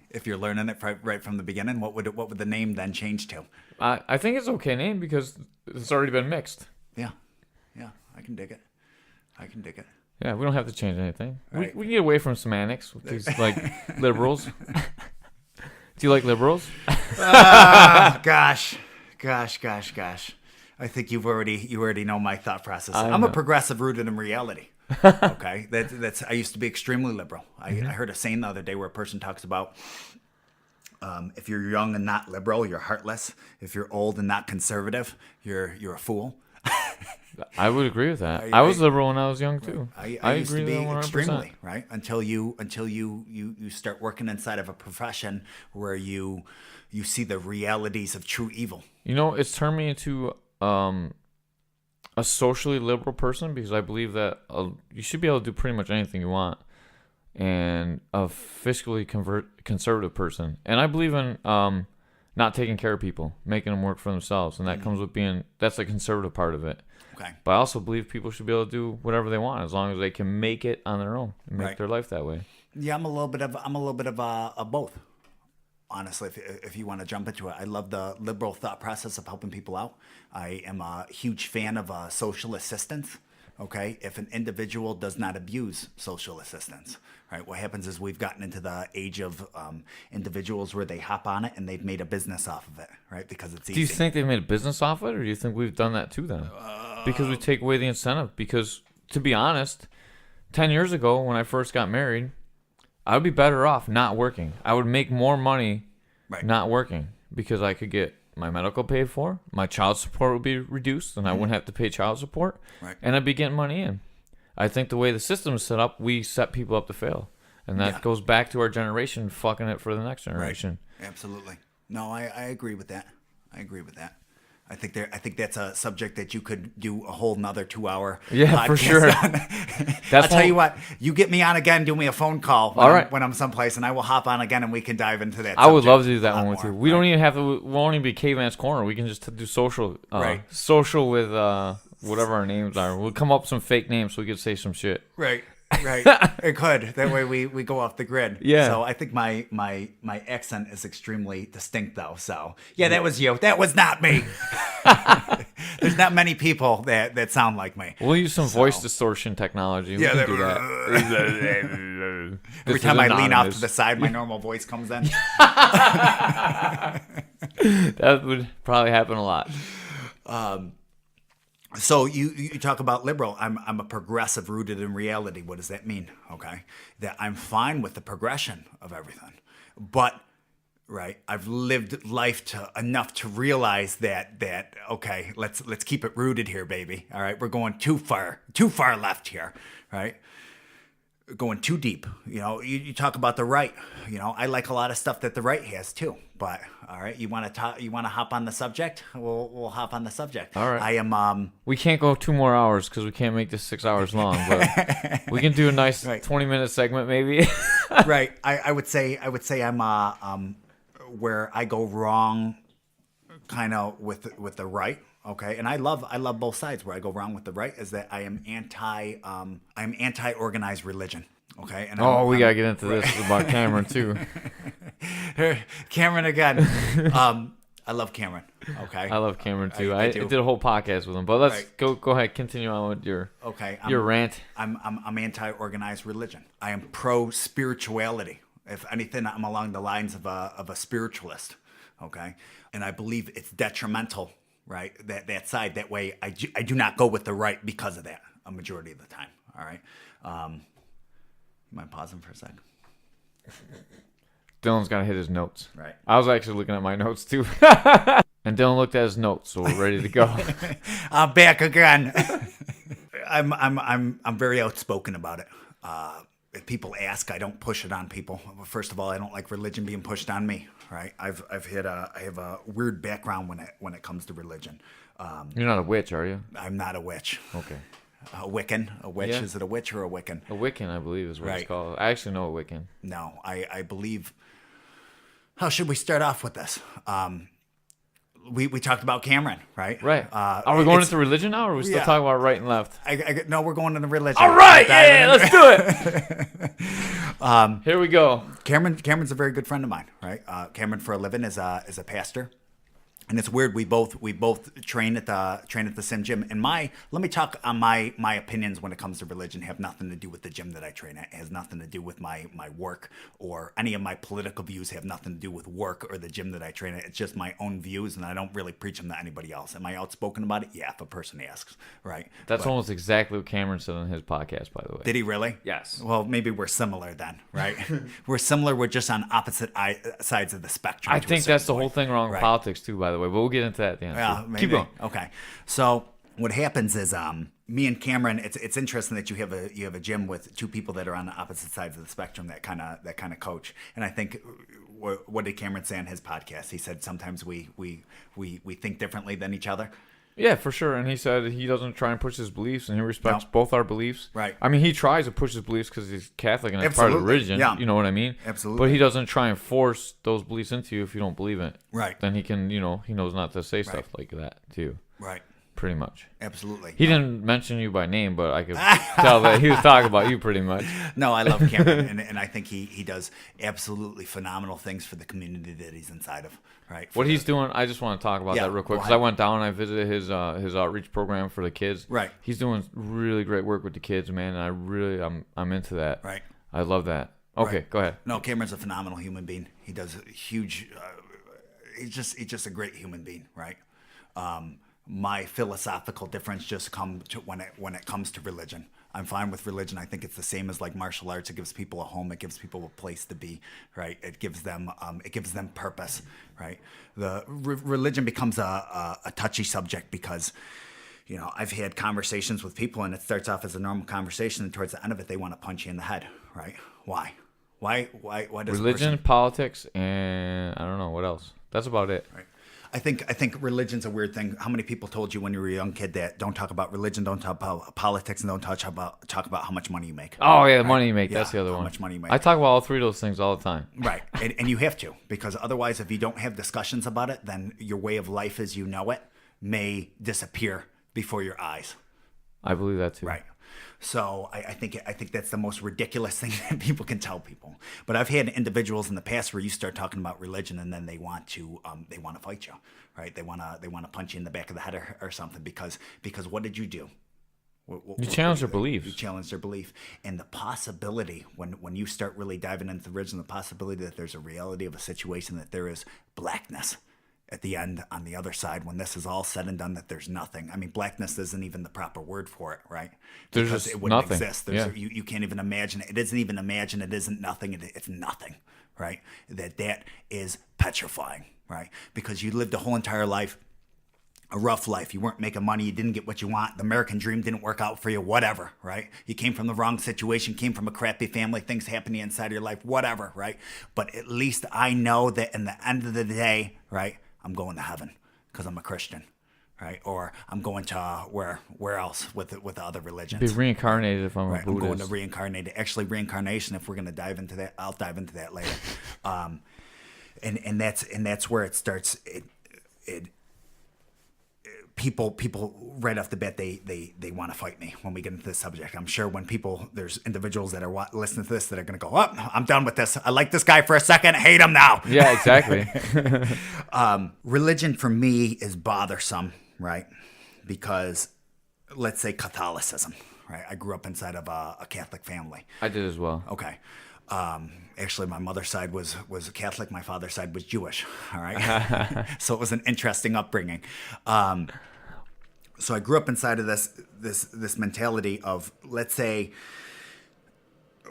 If you're learning it right from the beginning, what would the name then change to? I think it's okay name because it's already been mixed. Yeah, I can dig it. Yeah, we don't have to change anything. Right. We can get away from semantics with these like liberals. Do you like liberals? Gosh. I think you already know my thought process. I'm a know. progressive rooted in reality. Okay, that's I used to be extremely liberal. I heard a saying the other day where a person talks about if you're young and not liberal, you're heartless. If you're old and not conservative, you're a fool. I would agree with that. I was liberal when I was young too. I used agree to be with that 100%. extremely right until you start working inside of a profession where you see the realities of true evil. You know, it's turned me into a socially liberal person because I believe that you should be able to do pretty much anything you want, and a fiscally conservative person. And I believe in not taking care of people, making them work for themselves, and that comes with that's the conservative part of it. Okay. But I also believe people should be able to do whatever they want as long as they can make it on their own and make Right. their life that way. Yeah, I'm a little bit of both. Honestly, if you want to jump into it, I love the liberal thought process of helping people out. I am a huge fan of social assistance. Okay, if an individual does not abuse social assistance, right? What happens is we've gotten into the age of individuals where they hop on it and they've made a business off of it, right? Because it's easy. Do you think they've made a business off it, or do you think we've done that to them? Because we take away the incentive. Because, to be honest, 10 years ago when I first got married, I would be better off not working. I would make more money Right. not working because I could get my medical paid for, my child support would be reduced, and I wouldn't have to pay child support, Right. and I'd be getting money in. I think the way the system is set up, we set people up to fail. And that Yeah. goes back to our generation fucking it for the next generation. Absolutely. No, I agree with that. I think that's a subject that you could do a whole nother 2-hour Yeah, for podcast sure. on. I'll tell you what, you get me on again, do me a phone call All right. when I'm someplace, and I will hop on again and we can dive into that I would subject love to do a that lot one with more. you. We don't even have to. We won't even be Caveman's Corner. We can just do social. Right. Social with whatever our names are. We'll come up with some fake names so we can say some shit. Right. It could. That way we go off the grid. Yeah. So I think my accent is extremely distinct though. So yeah, that was you. That was not me. There's not many people that sound like me. We'll use some voice distortion technology. We Yeah, can do that- that. Every This time is I lean off to anonymous. the side, my normal voice comes in. That would probably happen a lot. So you talk about liberal. I'm a progressive rooted in reality. What does that mean? Okay, that I'm fine with the progression of everything, but right, I've lived life enough to realize that okay, let's keep it rooted here, baby. All right, we're going too far left here, right? Going too deep. You know, you talk about the right. You know, I like a lot of stuff that the right has too. But all right, you want to hop on the subject? We'll hop on the subject. All right. I am We can't go 2 more hours because we can't make this 6 hours long. But we can do a nice Right. 20-minute segment maybe. right. I would say I'm where I go wrong, kind of with the right. Okay, and I love both sides. Where I go wrong with the right is that I am anti organized religion. Okay, and We gotta get into this about Cameron too. Cameron again. I love Cameron. Okay. I love Cameron too. I I do. did a whole podcast with him. But let's Right. go ahead, continue on with your Okay. rant. I'm anti-organized religion. I am pro-spirituality. If anything, I'm along the lines of a spiritualist. Okay. And I believe it's detrimental, right? That side. That way, I do not go with the right because of that. A majority of the time. All right. You mind pausing for a sec? Dylan's got to hit his notes. Right. I was actually looking at my notes too. And Dylan looked at his notes, so we're ready to go. I'm back again. I'm very outspoken about it. If people ask, I don't push it on people. First of all, I don't like religion being pushed on me. Right? I have a weird background when it comes to religion. You're not a witch, are you? I'm not a witch. Okay. A Wiccan? A witch? Yeah. Is it a witch or a Wiccan? A Wiccan, I believe, is what Right. it's called. I actually know a Wiccan. No, I believe. How should we start off with this? We talked about Cameron, right? Right. Are we going it's- into religion now, or are we still yeah. talking about right and left? No, we're going into religion. All right, Diving yeah, in. let's do it. Here we go. Cameron's a very good friend of mine, right? Cameron, for a living, is a pastor, and it's weird. We both train at the same gym. And let me talk on my opinions when it comes to religion. Have nothing to do with the gym that I train at. It has nothing to do with my work, or any of my political views have nothing to do with work or the gym that I train at. It's just my own views, and I don't really preach them to anybody else. Am I outspoken about it? Yeah, if a person asks, right? That's But- almost exactly what Cameron said on his podcast, by the way. Did he really? Yes. Well, maybe we're similar then, right? We're similar. We're just on opposite sides of the spectrum. I to a think certain that's the whole point. thing wrong with Right. politics too, by the way. But we'll get into that at the end. Yeah, So maybe. keep going. Okay. So what happens is, me and Cameron. It's interesting that you have a gym with two people that are on the opposite sides of the spectrum that kind of coach. And I think, what did Cameron say on his podcast? He said sometimes we think differently than each other. Yeah, for sure. And he said he doesn't try and push his beliefs, and he respects No. both our beliefs. Right. I mean, he tries to push his beliefs because he's Catholic and it's part of the Absolutely. religion. Yeah. You know what I mean? Absolutely. But he doesn't try and force those beliefs into you if you don't believe it. Right. Then he can, he knows not to say stuff like that to you. Right. Pretty much. Absolutely. He didn't mention you by name, but I could tell that he was talking about you pretty much. No, I love Cameron, and I think he does absolutely phenomenal things for the community that he's inside of. Right. What he's doing, I just want to talk about Yeah, that real quick go because I ahead. went down and I visited his outreach program for the kids. Right. He's doing really great work with the kids, man, and I'm into that. Right. I love that. Okay, Right. go ahead. No, Cameron's a phenomenal human being. He does a huge. He's just a great human being, right? My philosophical difference just come to when it comes to religion. I'm fine with religion. I think it's the same as like martial arts. It gives people a home. It gives people a place to be, right? It gives them purpose, right? The religion becomes a touchy subject because, I've had conversations with people and it starts off as a normal conversation, and towards the end of it, they want to punch you in the head, right? Why? Why does a Religion, person- politics, and I don't know what else. That's about it. Right. I think religion's a weird thing. How many people told you when you were a young kid that don't talk about religion, don't talk about politics, and don't talk about how much money you make? Oh yeah, the money you make. Yeah, That's the other how one. much money you make. I talk about all three of those things all the time. Right, and you have to, because otherwise, if you don't have discussions about it, then your way of life as you know it may disappear before your eyes. I believe that too. Right. So I think that's the most ridiculous thing that people can tell people. But I've had individuals in the past where you start talking about religion and then they want to fight you, right? They want to punch you in the back of the head or something because what did you do? You challenge their beliefs. You challenge their belief, and the possibility when you start really diving into the religion, the possibility that there's a reality of a situation, that there is blackness at the end on the other side when this is all said and done, that there's nothing. I mean, blackness isn't even the proper word for it, right? There's Because just it wouldn't nothing. exist. Yeah. You can't even imagine it. It isn't even imagine. It isn't nothing. It's nothing, right? That is petrifying, right? Because you lived a whole entire life, a rough life. You weren't making money. You didn't get what you want. The American dream didn't work out for you, whatever, right? You came from the wrong situation, came from a crappy family, things happening inside of your life, whatever, right? But at least I know that in the end of the day, right, I'm going to heaven because I'm a Christian, right? Or I'm going to where else with the other religions. Be reincarnated if I'm Right, a I'm going Buddhist. to reincarnate. Actually, reincarnation. If we're going to dive into that, I'll dive into that later. And that's where it starts. people right off the bat, they want to fight me when we get into this subject. I'm sure when there's individuals that are listening to this that are going to go, oh, I'm done with this. I like this guy for a second, hate him now. Yeah, exactly. Religion for me is bothersome, right? Because let's say Catholicism, right? I grew up inside of a Catholic family. I did as well. Okay. Actually, my mother's side was Catholic. My father's side was Jewish. All right. So it was an interesting upbringing. So I grew up inside of this mentality of, let's say,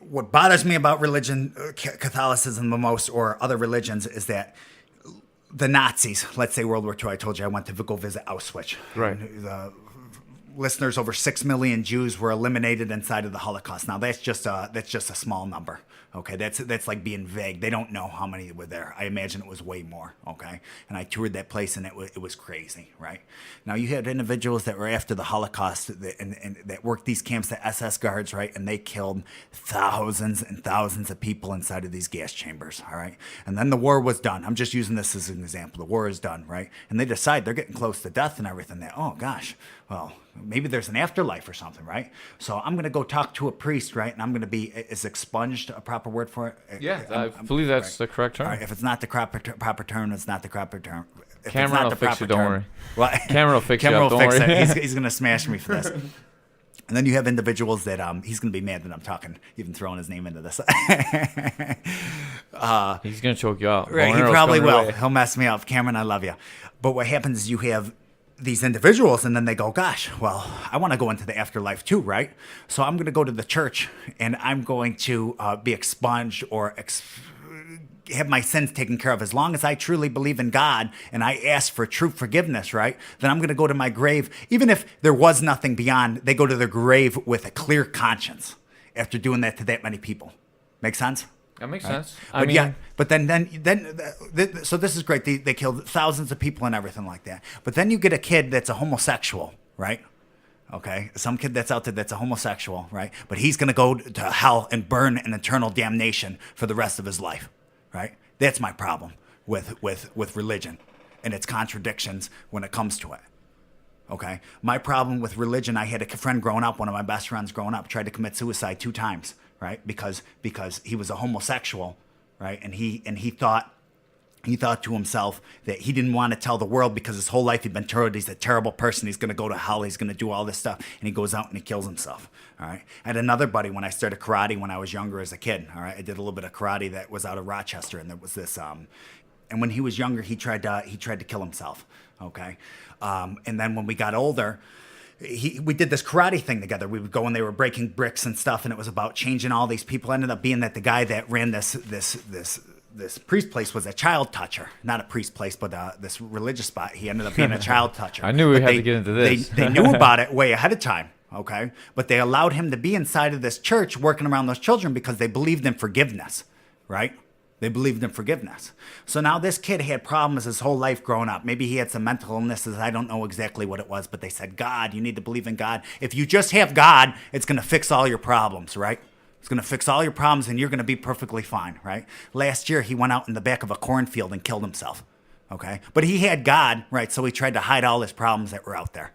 what bothers me about religion, Catholicism the most, or other religions, is that the Nazis, let's say World War II, I told you I went to go visit Auschwitz. Right. And the listeners, over 6 million Jews were eliminated inside of the Holocaust. Now that's just a small number. Okay, that's like being vague. They don't know how many were there. I imagine it was way more. Okay, and I toured that place and it was crazy. Right. Now you had individuals that were after the Holocaust and that worked these camps, the SS guards, right, and they killed thousands and thousands of people inside of these gas chambers. All right, and then the war was done. I'm just using this as an example. The war is done, right, and they decide they're getting close to death and everything. That, oh gosh, well, maybe there's an afterlife or something, right? So I'm going to go talk to a priest, right? And I'm going to be, is expunged a proper word for it? Yeah, I believe that's the correct term. All right, if it's not the proper term, it's not the proper term. If Cameron it's not will the fix proper you, don't term, worry. What? Cameron will fix you Cameron up, will don't fix worry. it. He's going to smash me for this. And then you have individuals that he's going to be mad that I'm talking, even throwing his name into this. He's going to choke you out. Right, he probably will. He'll mess me up. Cameron, I love you. But what happens is you have these individuals, and then they go, gosh, well, I want to go into the afterlife too, right? So I'm going to go to the church, and I'm going to be expunged or have my sins taken care of. As long as I truly believe in God and I ask for true forgiveness, right, then I'm going to go to my grave. Even if there was nothing beyond, they go to their grave with a clear conscience after doing that to that many people. Make sense? That makes Right. sense. But so this is great. They killed thousands of people and everything like that. But then you get a kid that's a homosexual, right? Okay, some kid that's out there that's a homosexual, right? But he's going to go to hell and burn in eternal damnation for the rest of his life, right? That's my problem with religion and its contradictions when it comes to it. Okay, my problem with religion, I had a friend growing up, one of my best friends growing up, tried to commit suicide 2 times, right? Because he was a homosexual, right? And he thought to himself that he didn't want to tell the world because his whole life he'd been told he's a terrible person, he's going to go to hell, he's going to do all this stuff, and he goes out and he kills himself. All right. I had another buddy when I started karate when I was younger as a kid. All right, I did a little bit of karate that was out of Rochester, and there was this. And when he was younger, he tried to kill himself. Okay, and then when we got older, we did this karate thing together. We would go and they were breaking bricks and stuff, and it was about changing all these people. It ended up being that the guy that ran this priest place was a child toucher, not a priest place, but this religious spot. He ended up being a child toucher. I knew we had to get into this. They knew about it way ahead of time. Okay, but they allowed him to be inside of this church working around those children because they believed in forgiveness, right? They believed in forgiveness. So now this kid had problems his whole life growing up. Maybe he had some mental illnesses. I don't know exactly what it was, but they said, God, you need to believe in God. If you just have God, it's going to fix all your problems, right? It's going to fix all your problems and you're going to be perfectly fine, right? Last year, he went out in the back of a cornfield and killed himself, okay? But he had God, right? So he tried to hide all his problems that were out there.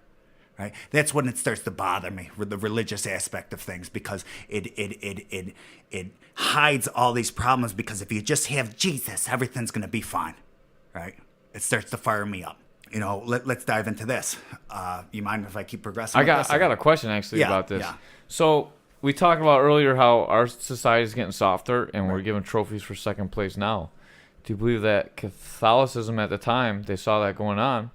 Right? That's when it starts to bother me with the religious aspect of things because it hides all these problems because if you just have Jesus, everything's going to be fine, right? It starts to fire me up. You know, let's dive into this. You mind if I keep progressing? I got a question actually about this. Yeah. So we talked about earlier how our society is getting softer and we're giving trophies for second place now. Do you believe that Catholicism at the time, they saw that going on,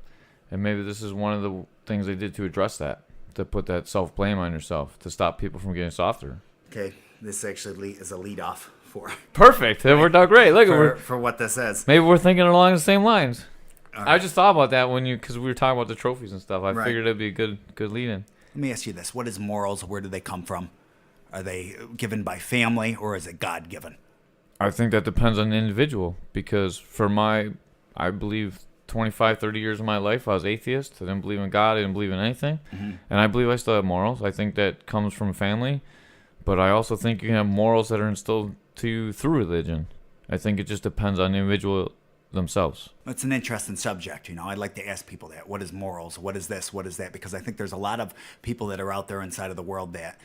and maybe this is one of the things they did to address that, to put that self-blame on yourself, to stop people from getting softer? Okay, this actually is a lead-off for... Perfect. It worked out great. Look, for what this is. Maybe we're thinking along the same lines. All right. I just thought about that because we were talking about the trophies and stuff. I Right. figured it'd be a good lead-in. Let me ask you this. What is morals? Where do they come from? Are they given by family or is it God-given? I think that depends on the individual because I believe 25, 30 years of my life, I was atheist. I didn't believe in God. I didn't believe in anything. Mm-hmm. And I believe I still have morals. I think that comes from family. But I also think you can have morals that are instilled to you through religion. I think it just depends on the individual themselves. It's an interesting subject. You know, I'd like to ask people that. What is morals? What is this? What is that? Because I think there's a lot of people that are out there inside of the world that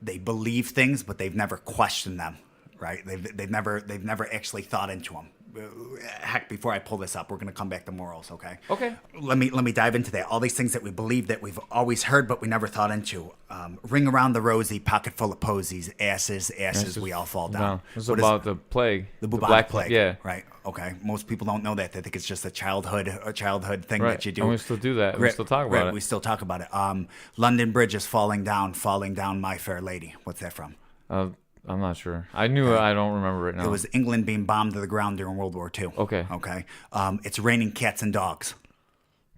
they believe things, but they've never questioned them, right? They've never actually thought into them. Heck, before I pull this up, we're going to come back to morals, okay? Okay. Let me dive into that. All these things that we believe that we've always heard, but we never thought into. Ring around the rosy, pocket full of posies, asses, we all fall down. No, this is about the plague. The bubonic plague. Yeah. Right. Okay. Most people don't know that. They think it's just a childhood thing Right. that you do. And we still do that. We still talk about it. We still talk about it. London Bridge is falling down, My Fair Lady. What's that from? I'm not sure. I knew it. I don't remember it now. It was England being bombed to the ground during World War II. Okay. Okay. It's raining cats and dogs.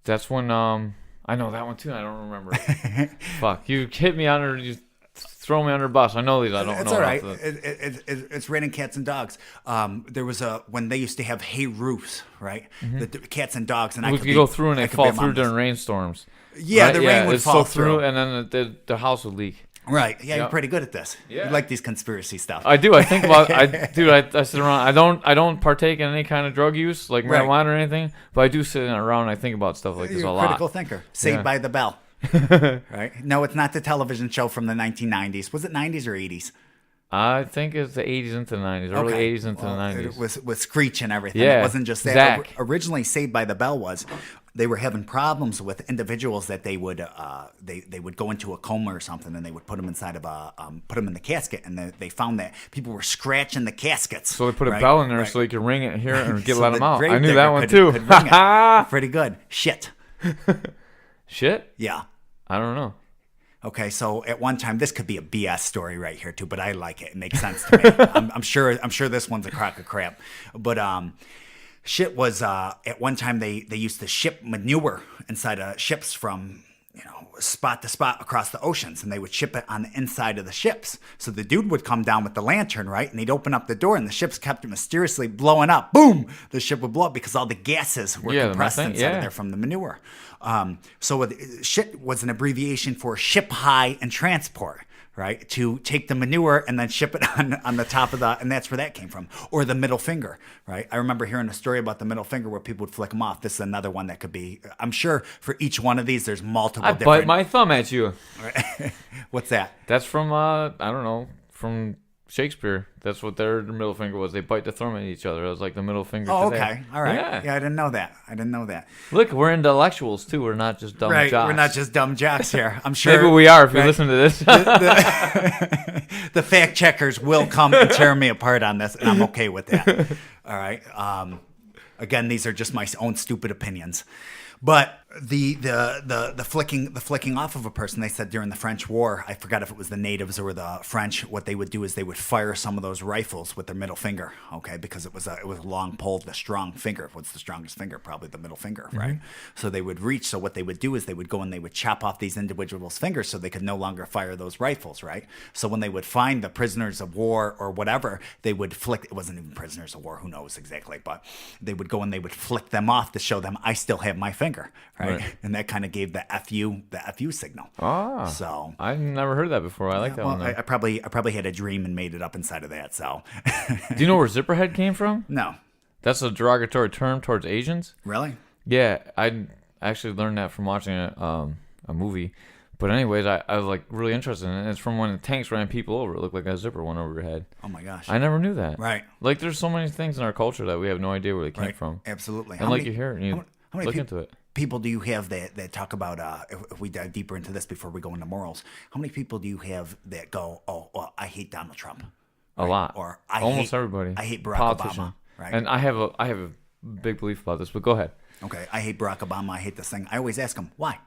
That's when I know that one too. I don't remember it. Fuck, you hit me under. You throw me under the bus. I know these. I don't know. It's all right. It's raining cats and dogs. There was when they used to have hay roofs, right? The cats and dogs, and we could go through and they fall through during rainstorms. Yeah, right? the rain would fall through, and then the house would leak. Right. Yeah, you're pretty good at this. Yeah. You like these conspiracy stuff. I do. I think about. I sit around. I don't partake in any kind of drug use, like marijuana or anything. But I do sit around and I think about stuff like this You're a a lot. critical thinker. Saved by the Bell. Right? No, it's not the television show from the 1990s. Was it 90s or 80s? I think it's the 80s into the 90s, early 80s into the 90s. It was with Screech and everything. Yeah, It wasn't just that. Zach. Originally, Saved by the Bell was they were having problems with individuals that they would they would go into a coma or something, and they would put them inside of put them in the casket, and they found that people were scratching the caskets. So they put a bell in there so you could ring it here and So let the them out. I grave knew that digger one could too. ring it. Pretty good. Shit. Shit? Yeah. I don't know. Okay, so at one time, this could be a BS story right here too, but I like it. It makes sense to me. I'm sure this one's a crock of crap, but shit was at one time they used to ship manure inside of ships from spot to spot across the oceans, and they would ship it on the inside of the ships. So the dude would come down with the lantern, right, and he'd open up the door, and the ships kept mysteriously blowing up. Boom! The ship would blow up because all the gases were compressed inside of there from the manure. So shit was an abbreviation for ship high and transport, right? To take the manure and then ship it on the top of and that's where that came from. Or the middle finger, right? I remember hearing a story about the middle finger where people would flick them off. This is another one that could be, I'm sure for each one of these, there's multiple I different. bite my thumb at you. What's that? That's from, I don't know, from Shakespeare. That's what their middle finger was. They bite the thumb at each other. It was like the middle finger. Oh, today. okay. All right. Yeah. I didn't know that. Look, we're intellectuals too. We're not just dumb Right. jocks. We're not just dumb jocks here. I'm sure. Maybe we are if you listen to this. The fact checkers will come and tear me apart on this, and I'm okay with that. All right. Again, these are just my own stupid opinions. But the flicking off of a person, they said during the French War, I forgot if it was the natives or the French, what they would do is they would fire some of those rifles with their middle finger, okay, because it was a long pole, the strong finger. What's the strongest finger? Probably the middle finger, right? So they would reach. So what they would do is they would go and they would chop off these individuals' fingers so they could no longer fire those rifles, right? So when they would find the prisoners of war or whatever, they would flick. It wasn't even prisoners of war, who knows exactly, but they would go and they would flick them off to show them I still have my finger, right? And that kind of gave the FU signal. Ah, so I've never heard that before. I like that one. I probably had a dream and made it up inside of that. So Do you know where Zipperhead came from? no, That's a derogatory term towards Asians. really. Yeah, I actually learned that from watching a movie. But anyways, I was like really interested in it. It's from when the tanks ran people over. It looked like a zipper went over your head. Oh my gosh. I never knew that. Right. Like there's so many things in our culture that we have no idea where they came from. Absolutely. And you hear it and you look into it. People do you have that talk about, if we dive deeper into this before we go into morals, how many people do you have that go, oh, I hate Donald Trump? A lot. Or almost everybody. I hate Barack Politician. Obama. Right. And I have a big belief about this, but go ahead. Okay, I hate Barack Obama. I hate this thing. I always ask him, why?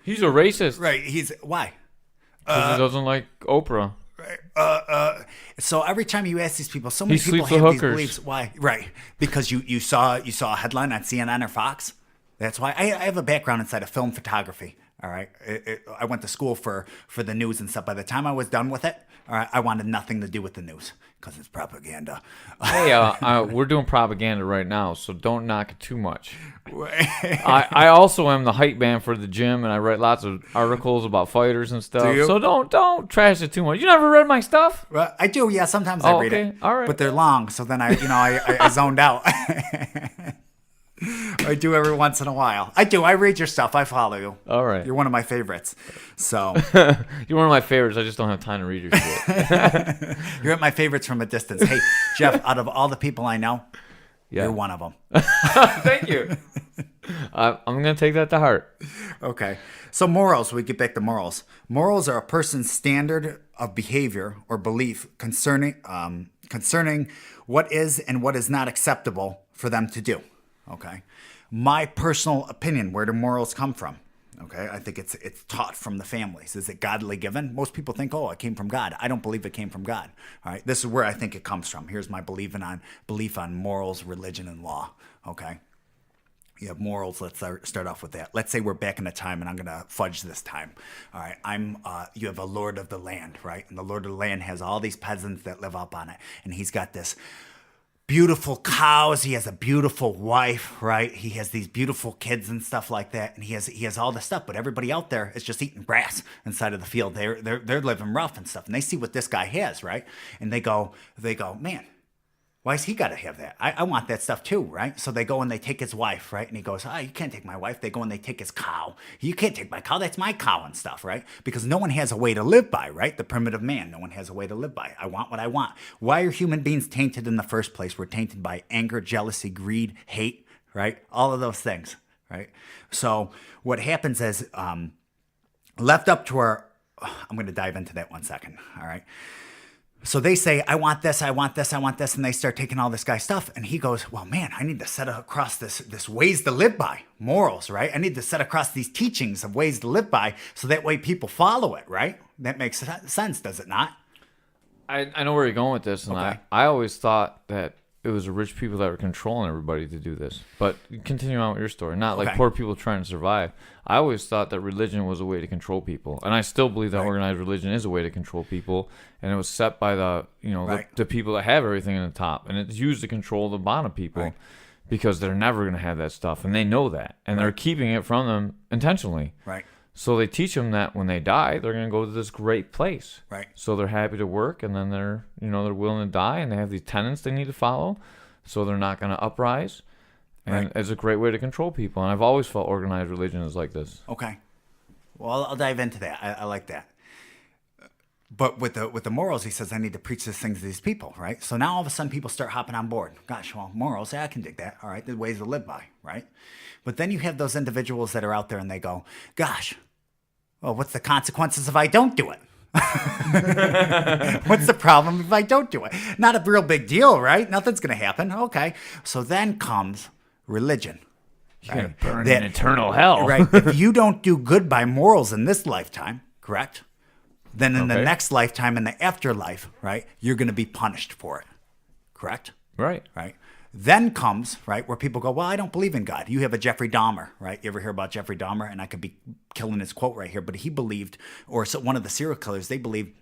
He's a racist. Right, why? Because he doesn't like Oprah. So every time you ask these people, so many He people sleeps with have these hookers. beliefs. Why? Right. Because you saw a headline on CNN or Fox. That's why. I have a background inside of film photography. All right. I went to school for the news and stuff. By the time I was done with it, all right, I wanted nothing to do with the news because it's propaganda. Hey, we're doing propaganda right now, so don't knock it too much. I also am the hype man for the gym, and I write lots of articles about fighters and stuff. Do you? So don't trash it too much. You never read my stuff? Well, I do, yeah. Sometimes I read okay. it. All right. But they're long, so then I zoned out. I do every once in a while. I do. I read your stuff. I follow you. All right. You're one of my favorites. So You're one of my favorites. I just don't have time to read your shit. you're at my favorites from a distance. Hey, Jeff, out of all the people I know, you're one of them. Thank you. I'm going to take that to heart. Okay. So morals, we get back to morals. Morals are a person's standard of behavior or belief concerning what is and what is not acceptable for them to do. Okay. My personal opinion, where do morals come from? Okay. I think it's taught from the families. Is it godly given? Most people think, oh, it came from God. I don't believe it came from God. All right. This is where I think it comes from. Here's my belief on morals, religion, and law. Okay. You have morals. Let's start off with that. Let's say we're back in a time, and I'm going to fudge this time. All right. You have a lord of the land, right? And the lord of the land has all these peasants that live up on it. And he's got this beautiful cows. He has a beautiful wife, right? He has these beautiful kids and stuff like that. And he has all this stuff, but everybody out there is just eating grass inside of the field. They're living rough and stuff. And they see what this guy has, right? And they go, man, why's he got to have that? I want that stuff too, right? So they go and they take his wife, right? And he goes, you can't take my wife. They go and they take his cow. You can't take my cow. That's my cow and stuff, right? Because no one has a way to live by, right? The primitive man, no one has a way to live by. I want what I want. Why are human beings tainted in the first place? We're tainted by anger, jealousy, greed, hate, right? All of those things, right? So what happens is left up to I'm going to dive into that 1 second, all right? So they say, I want this, I want this, I want this, and they start taking all this guy's stuff. And he goes, well, man, I need to set across this ways to live by, morals, right? I need to set across these teachings of ways to live by so that way people follow it, right? That makes sense, does it not? I know where you're going with this, and Okay. I always thought that it was the rich people that were controlling everybody to do this. But continue on with your story. Not like Okay. poor people trying to survive. I always thought that religion was a way to control people, and I still believe that organized religion is a way to control people. And it was set by the the people that have everything in the top, and it's used to control the bottom people because they're never going to have that stuff, and they know that, and they're keeping it from them intentionally. Right. So they teach them that when they die, they're going to go to this great place. Right. So they're happy to work, and then they're willing to die, and they have these tenets they need to follow. So they're not going to uprise, and it's a great way to control people. And I've always felt organized religion is like this. Okay. Well, I'll dive into that. I like that. But with the morals, he says, I need to preach these things to these people, right? So now all of a sudden people start hopping on board. Gosh, well, morals, yeah, I can dig that. All right, the ways to live by, right? But then you have those individuals that are out there and they go, gosh, well, what's the consequences if I don't do it? What's the problem if I don't do it? Not a real big deal, right? Nothing's going to happen. Okay. So then comes religion. You're going to burn in eternal hell. Right. If you don't do good by morals in this lifetime, correct? Then in the next lifetime, in the afterlife, right, you're going to be punished for it. Correct? Right. Right. Then comes, right, where people go, well, I don't believe in God. You have a Jeffrey Dahmer, right? You ever hear about Jeffrey Dahmer? And I could be killing his quote right here, but he believed, or so one of the serial killers, they believed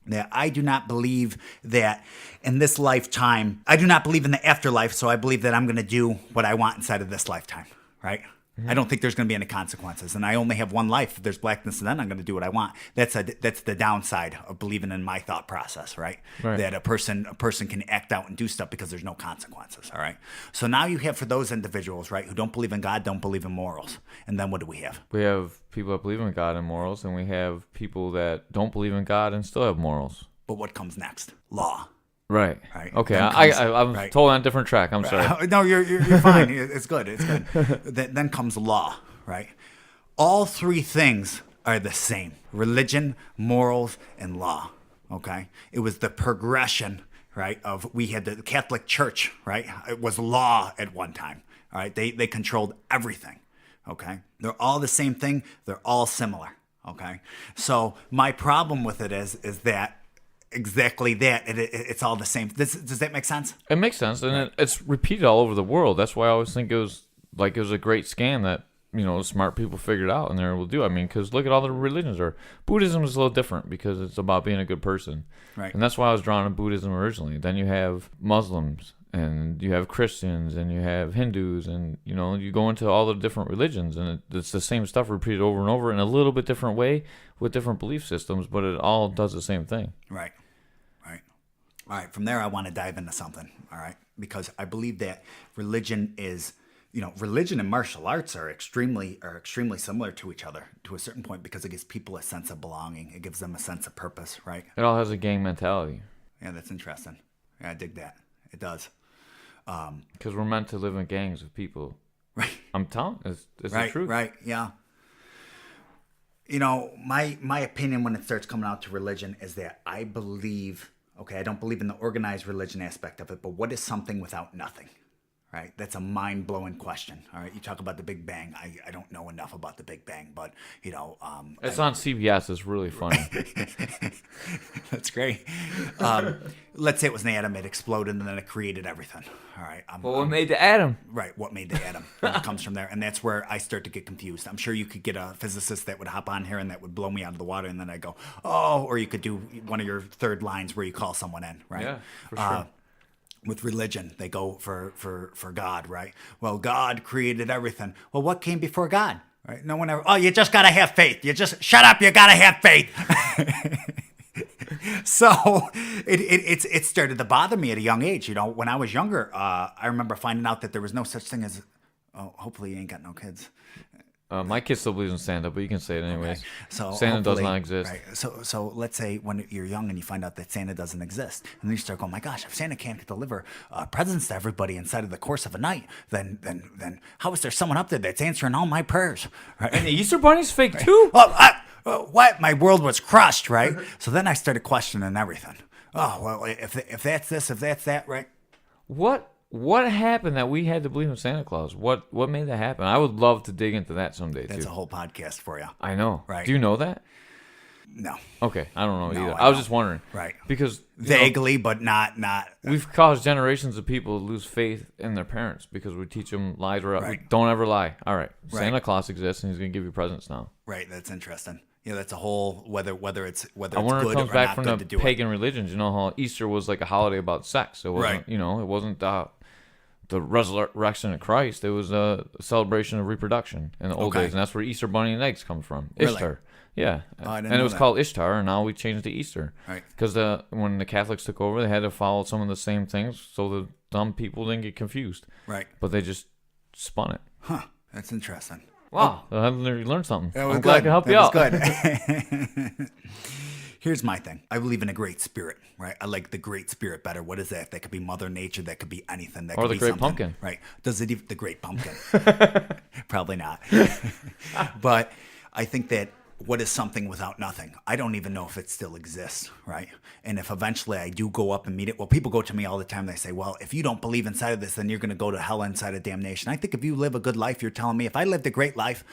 that I do not believe that in this lifetime, I do not believe in the afterlife, so I believe that I'm going to do what I want inside of this lifetime, right? I don't think there's going to be any consequences, and I only have one life. If there's blackness, then I'm going to do what I want. That's the downside of believing in my thought process, right? That a person can act out and do stuff because there's no consequences, all right? So now you have for those individuals, right, who don't believe in God, don't believe in morals, and then what do we have? We have people that believe in God and morals, and we have people that don't believe in God and still have morals. But what comes next? Law. Right. Right. Okay. Then I'm totally on a different track. I'm sorry. No, you're fine. It's good. It's good. Then comes law, right? All three things are the same: religion, morals, and law. Okay. It was the progression, right? Of we had the Catholic Church, right? It was law at one time. All right. They controlled everything. Okay. They're all the same thing. They're all similar. Okay. So my problem with it is that. Exactly that. It's all the same. Does that make sense? It makes sense, and it's repeated all over the world. That's why I always think it was a great scam that smart people figured out and they're able to do. I mean, because look at all the religions. Or Buddhism is a little different because it's about being a good person, Right. and that's why I was drawn to Buddhism originally. Then you have Muslims, and you have Christians, and you have Hindus, and you go into all the different religions, and it's the same stuff repeated over and over in a little bit different way with different belief systems, but it all does the same thing. Right. Right. All right. From there, I want to dive into something. All right. Because I believe that religion is, religion and martial arts are extremely similar to each other to a certain point because it gives people a sense of belonging. It gives them a sense of purpose. Right. It all has a gang mentality. Yeah, that's interesting. Yeah, I dig that. It does. Because we're meant to live in gangs of people. Right. I'm telling you, it's Right. the truth. Right. Yeah. My opinion when it starts coming out to religion is that I believe, I don't believe in the organized religion aspect of it, but what is something without nothing? Right? That's a mind-blowing question. All right. You talk about the Big Bang. I don't know enough about the Big Bang, but, It's on CBS. It's really funny. that's great. Let's say it was an atom. It exploded and then it created everything. All right. What made the atom? Right, what made the atom? And it comes from there, and that's where I start to get confused. I'm sure you could get a physicist that would hop on here and that would blow me out of the water, and then I go, oh, or you could do one of your third lines where you call someone in, right? Yeah, for sure. With religion, they go for God, right? Well, God created everything. Well, what came before God? Right? No one ever. Oh, you just gotta have faith. You just shut up. You gotta have faith. So it started to bother me at a young age. When I was younger, I remember finding out that there was no such thing as. Oh, hopefully you ain't got no kids. My kid still believes in Santa, but you can say it anyways. Okay. So Santa does hopefully- not exist. Right. So let's say when you're young and you find out that Santa doesn't exist, and then you start going, my gosh, if Santa can't deliver presents to everybody inside of the course of a night, then how is there someone up there that's answering all my prayers? Right. And the Easter Bunny's fake too? What? My world was crushed, right? So then I started questioning everything. Oh, well, if that's this, if that's that, right? What happened that we had to believe in Santa Claus? What made that happen? I would love to dig into that someday too. That's a whole podcast for you. I know. Right. Do you know that? No. Okay, I don't know No, either. I I was don't. just wondering. Right. Because Vaguely, but not. we've caused generations of people to lose faith in their parents because we teach them lies. Right. Don't ever lie. All right. Right. Santa Claus exists and he's going to give you presents now. Right. That's interesting. Yeah, that's a whole whether it's I good wonder if it comes or back not from good the to do it. pagan religions. You know how Easter was like a holiday about sex. It wasn't, Right. it wasn't the resurrection of Christ. It was a celebration of reproduction in the old Okay. days, and that's where Easter bunny and eggs come from. Really? Ishtar. Yeah. Oh, I didn't and it know was that. called Ishtar, and now we changed it to Easter. Right. Because when the Catholics took over, they had to follow some of the same things so the dumb people didn't get confused. Right. But they just spun it. Huh. That's interesting. Wow. I learned something. That was I'm glad I could help you out. Good. Here's my thing. I believe in a great spirit, right? I like the great spirit better. What is that? That could be Mother Nature. That could be anything. That Or could the be Great something, Pumpkin. right? Does it even the Great Pumpkin? Probably not. But I think that what is something without nothing? I don't even know if it still exists, right? And if eventually I do go up and meet it, well, people go to me all the time. They say, well, if you don't believe inside of this, then you're going to go to hell inside of damnation. I think if you live a good life, you're telling me if I lived a great life,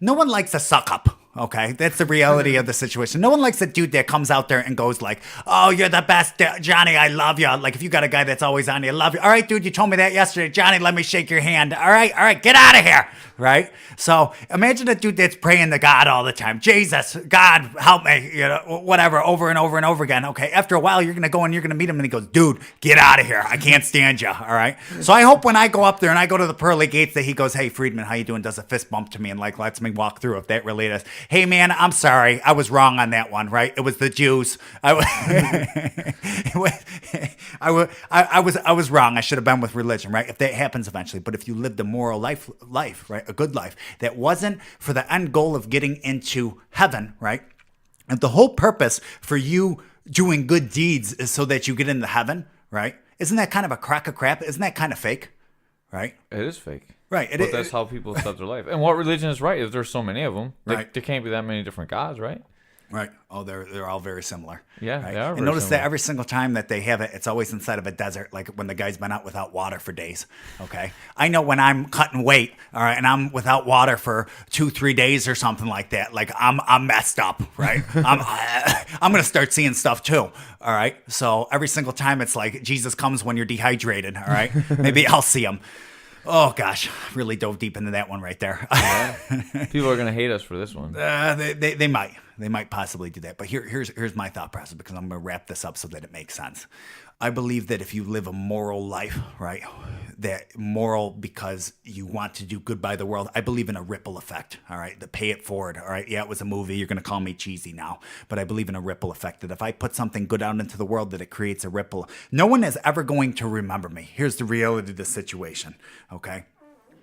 no one likes a suck up. Okay, that's the reality of the situation. No one likes a dude that comes out there and goes like, "Oh, you're the best, Johnny. I love you." Like if you got a guy that's always on you, I love you. All right, dude, you told me that yesterday, Johnny. Let me shake your hand. All right, get out of here. Right. So imagine a dude that's praying to God all the time. Jesus, God, help me. Whatever, over and over and over again. Okay. After a while, you're gonna go and you're gonna meet him, and he goes, "Dude, get out of here. I can't stand you." All right. So I hope when I go up there and I go to the pearly gates that he goes, "Hey, Freedman, how you doing?" Does a fist bump to me and like lets me walk through if that really is. Hey man, I'm sorry. I was wrong on that one, right? It was the Jews. I was wrong. I should have been with religion, right? If that happens eventually. But if you lived a moral life, right? A good life that wasn't for the end goal of getting into heaven, right? And the whole purpose for you doing good deeds is so that you get into heaven, right? Isn't that kind of a crock of crap? Isn't that kind of fake, right? It is fake. Right. But that's how people set their life. And what religion is right if there's so many of them? Right. There can't be that many different gods, right? Right. Oh, they're all very similar. Yeah, right? they are And very notice similar. that every single time that they have it, it's always inside of a desert, like when the guy's been out without water for days. Okay. I know when I'm cutting weight, all right, and I'm without water for 2-3 days or something like that, like I'm messed up, right? I'm gonna start seeing stuff too. All right. So every single time it's like Jesus comes when you're dehydrated. All right. Maybe I'll see him. Oh gosh, really dove deep into that one right there. People are gonna hate us for this one. They might possibly do that. But here's my thought process, because I'm going to wrap this up so that it makes sense. I believe that if you live a moral life, right, that moral because you want to do good by the world, I believe in a ripple effect, all right, the pay it forward, all right. Yeah, it was a movie. You're going to call me cheesy now, but I believe in a ripple effect, that if I put something good out into the world, that it creates a ripple. No one is ever going to remember me. Here's the reality of the situation, okay?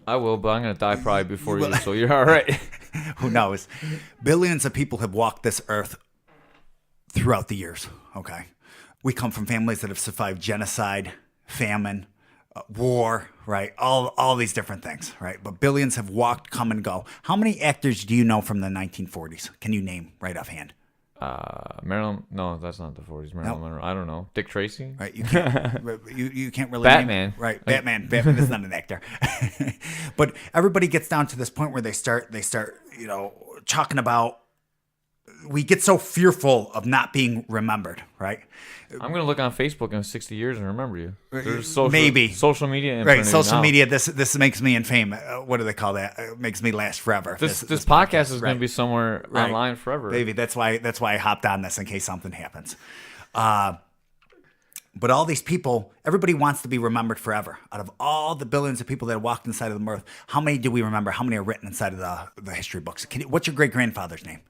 I will, but I'm gonna die probably before you, so you're all right. Who knows? Billions of people have walked this earth throughout the years, okay? We come from families that have survived genocide, famine, war, right? All these different things, right? But billions have walked, come and go. How many actors do you know from the 1940s? Can you name right offhand? Marilyn? No, that's not the 40s. Marilyn Monroe. I don't know. Dick Tracy? Right, you can't. you can't really. Batman. Name, right, Batman. Batman is not an actor. But everybody gets down to this point where they start, talking about. We get so fearful of not being remembered, right? I'm gonna look on Facebook in 60 years and remember you. There's Maybe social media, right? Social now. media. This makes me infamous. What do they call that? It makes me last forever. This podcast is right. gonna be somewhere online forever. Maybe that's why I hopped on this in case something happens. But all these people, everybody wants to be remembered forever. Out of all the billions of people that walked inside of the earth, how many do we remember? How many are written inside of the history books? What's your great grandfather's name?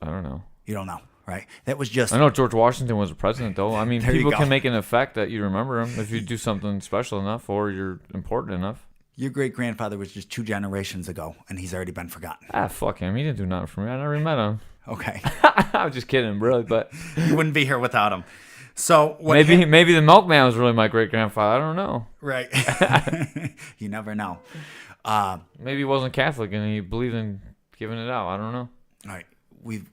I don't know. You don't know, right? That was just. I know George Washington was a president, though. I mean, people go. can make an effect that you remember him if you do something special enough or you're important enough. Your great grandfather was just 2 generations ago, and he's already been forgotten. Fuck him. He didn't do nothing for me. I never met him. Okay. I'm just kidding, really, but You wouldn't be here without him. So what maybe the milkman was really my great grandfather. I don't know. Right. You never know. Maybe he wasn't Catholic and he believed in giving it out. I don't know. All right. We've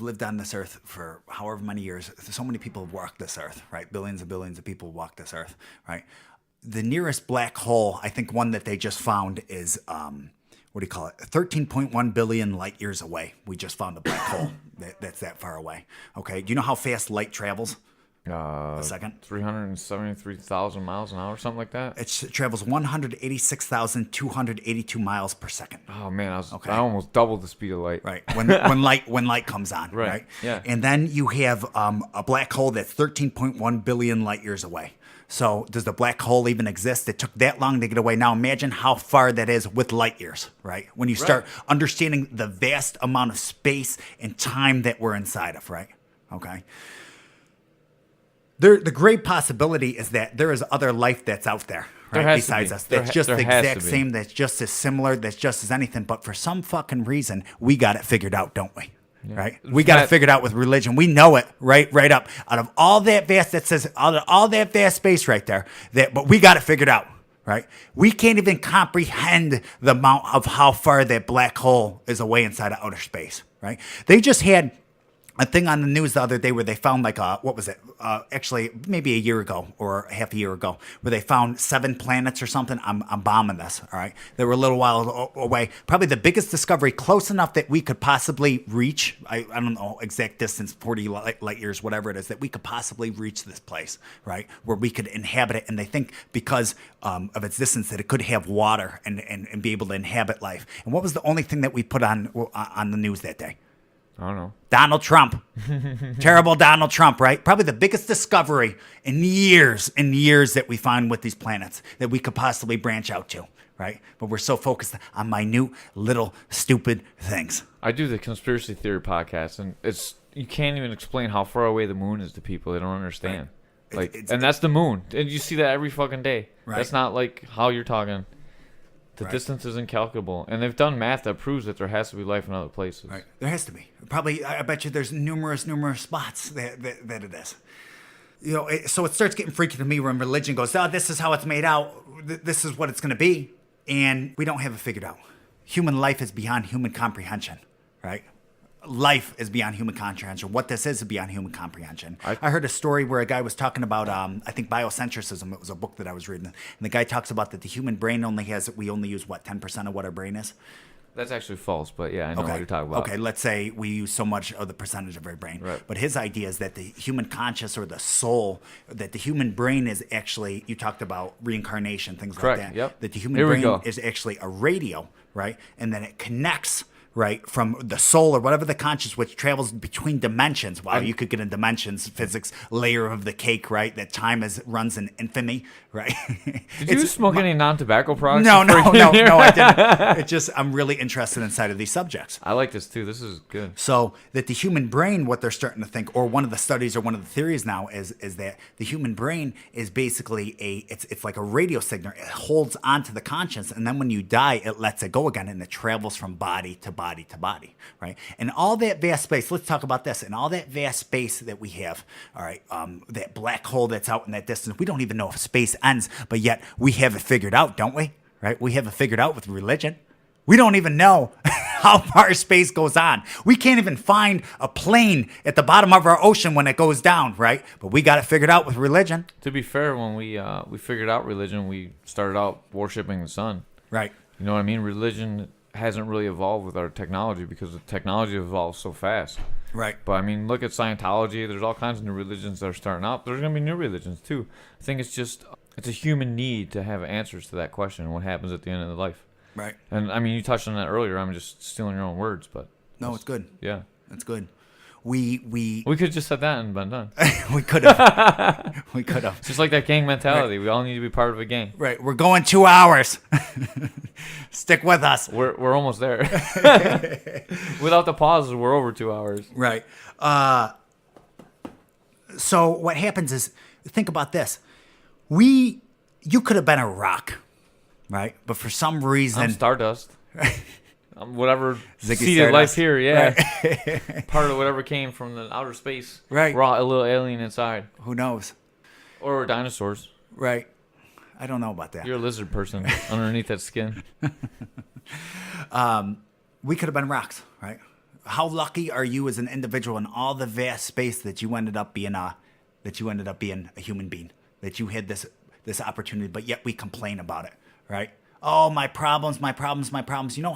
lived on this earth for however many years. So many people have walked this earth, right? Billions and billions of people walk this earth, right? The nearest black hole, I think one that they just found is, 13.1 billion light years away. We just found a black hole that's that far away. Okay. Do you know how fast light travels? A second. 373,000 miles an hour, something like that. It travels 186,282 miles per second. Oh man, I almost doubled the speed of light. Right. When light comes on. Right. Yeah. And then you have a black hole that's 13.1 billion light years away. So does the black hole even exist? It took that long to get away. Now imagine how far that is with light years, right? When you start understanding the vast amount of space and time that we're inside of, right? Okay. The great possibility is that there is other life that's out there, right, besides us. That's just the exact same, that's just as similar, that's just as anything. But for some fucking reason, we got it figured out, don't we? Yeah. Right? We got it figured out with religion. We know it right up. Out of all that vast, all that vast space right there, but we got it figured out, right? We can't even comprehend the amount of how far that black hole is away inside of outer space, right? They just had a thing on the news the other day where they found actually maybe a year ago or half a year ago, where they found 7 planets or something. I'm bombing this, all right? They were a little while away. Probably the biggest discovery, close enough that we could possibly reach, I don't know, exact distance, 40 light years, whatever it is, that we could possibly reach this place, right? Where we could inhabit it. And they think because of its distance that it could have water and be able to inhabit life. And what was the only thing that we put on the news that day? I don't know. Donald Trump. Terrible Donald Trump, right? Probably the biggest discovery in years and years that we find with these planets that we could possibly branch out to, right? But we're so focused on minute, little, stupid things. I do the conspiracy theory podcast, and you can't even explain how far away the moon is to people. They don't understand. Right. And that's the moon. And you see that every fucking day. Right. That's not like how you're talking. The distance is incalculable, and they've done math that proves that there has to be life in other places. Right, there has to be. Probably, I bet you there's numerous spots that it is. You know, so it starts getting freaky to me when religion goes, "Oh, this is how it's made out. This is what it's going to be," and we don't have it figured out. Human life is beyond human comprehension, right? Life is beyond human comprehension. What this is beyond human comprehension. I heard a story where a guy was talking about, I think, biocentrism. It was a book that I was reading. And the guy talks about that the human brain we only use, 10% of what our brain is? That's actually false, but yeah, I know what you're talking about. Okay, let's say we use so much of the percentage of our brain. Right. But his idea is that the human conscious or the soul, that the human brain is actually, you talked about reincarnation, things Correct, like that. yep. That the human Here we brain go. is actually a radio, right? And then it connects, right, from the soul or whatever the conscious, which travels between dimensions. Wow, you could get in dimensions, physics, layer of the cake, right? That time runs in infamy, right? Did you smoke any non-tobacco products? No, before you came here? I didn't. It just, I'm really interested inside of these subjects. I like this too. This is good. So that the human brain, what they're starting to think, or one of the studies or one of the theories now is that the human brain is basically it's like a radio signal. It holds onto the conscience, and then when you die, it lets it go again, and it travels from body to body to body, right? And all that vast space. Let's talk about this. And all that vast space that we have, all right, that black hole that's out in that distance. We don't even know if space ends, but yet we have it figured out, don't we? Right? We have it figured out with religion. We don't even know how far space goes on. We can't even find a plane at the bottom of our ocean when it goes down, right? But we got it figured out with religion. To be fair, when we figured out religion, we started out worshiping the sun. Right. You know what I mean? Religion hasn't really evolved with our technology because the technology evolves so fast. Right. But I mean, look at Scientology. There's all kinds of new religions that are starting up. There's going to be new religions too. I think it's a human need to have answers to that question: what happens at the end of the life? Right. And I mean, you touched on that earlier. I'm just stealing your own words, but No, it's good. yeah, It's good. We we could have just said that and been done. we could have. We could have. It's just like that gang mentality. We all need to be part of a gang. Right. We're going 2 hours. Stick with us. We're almost there. Without the pauses, we're over 2 hours. Right. So what happens is, think about this. You could have been a rock, right? But for some reason, I'm Stardust. I'm whatever Ziggy seeded life Stardust. here, yeah. Part of whatever came from the outer space. Right. Raw, a little alien inside. who knows? Or dinosaurs. Right. I don't know about that. You're a lizard person underneath that skin. We could have been rocks, right? How lucky are you as an individual in all the vast space that you ended up being a human being, that you had this opportunity, but yet we complain about it, right? Oh, my problems. You know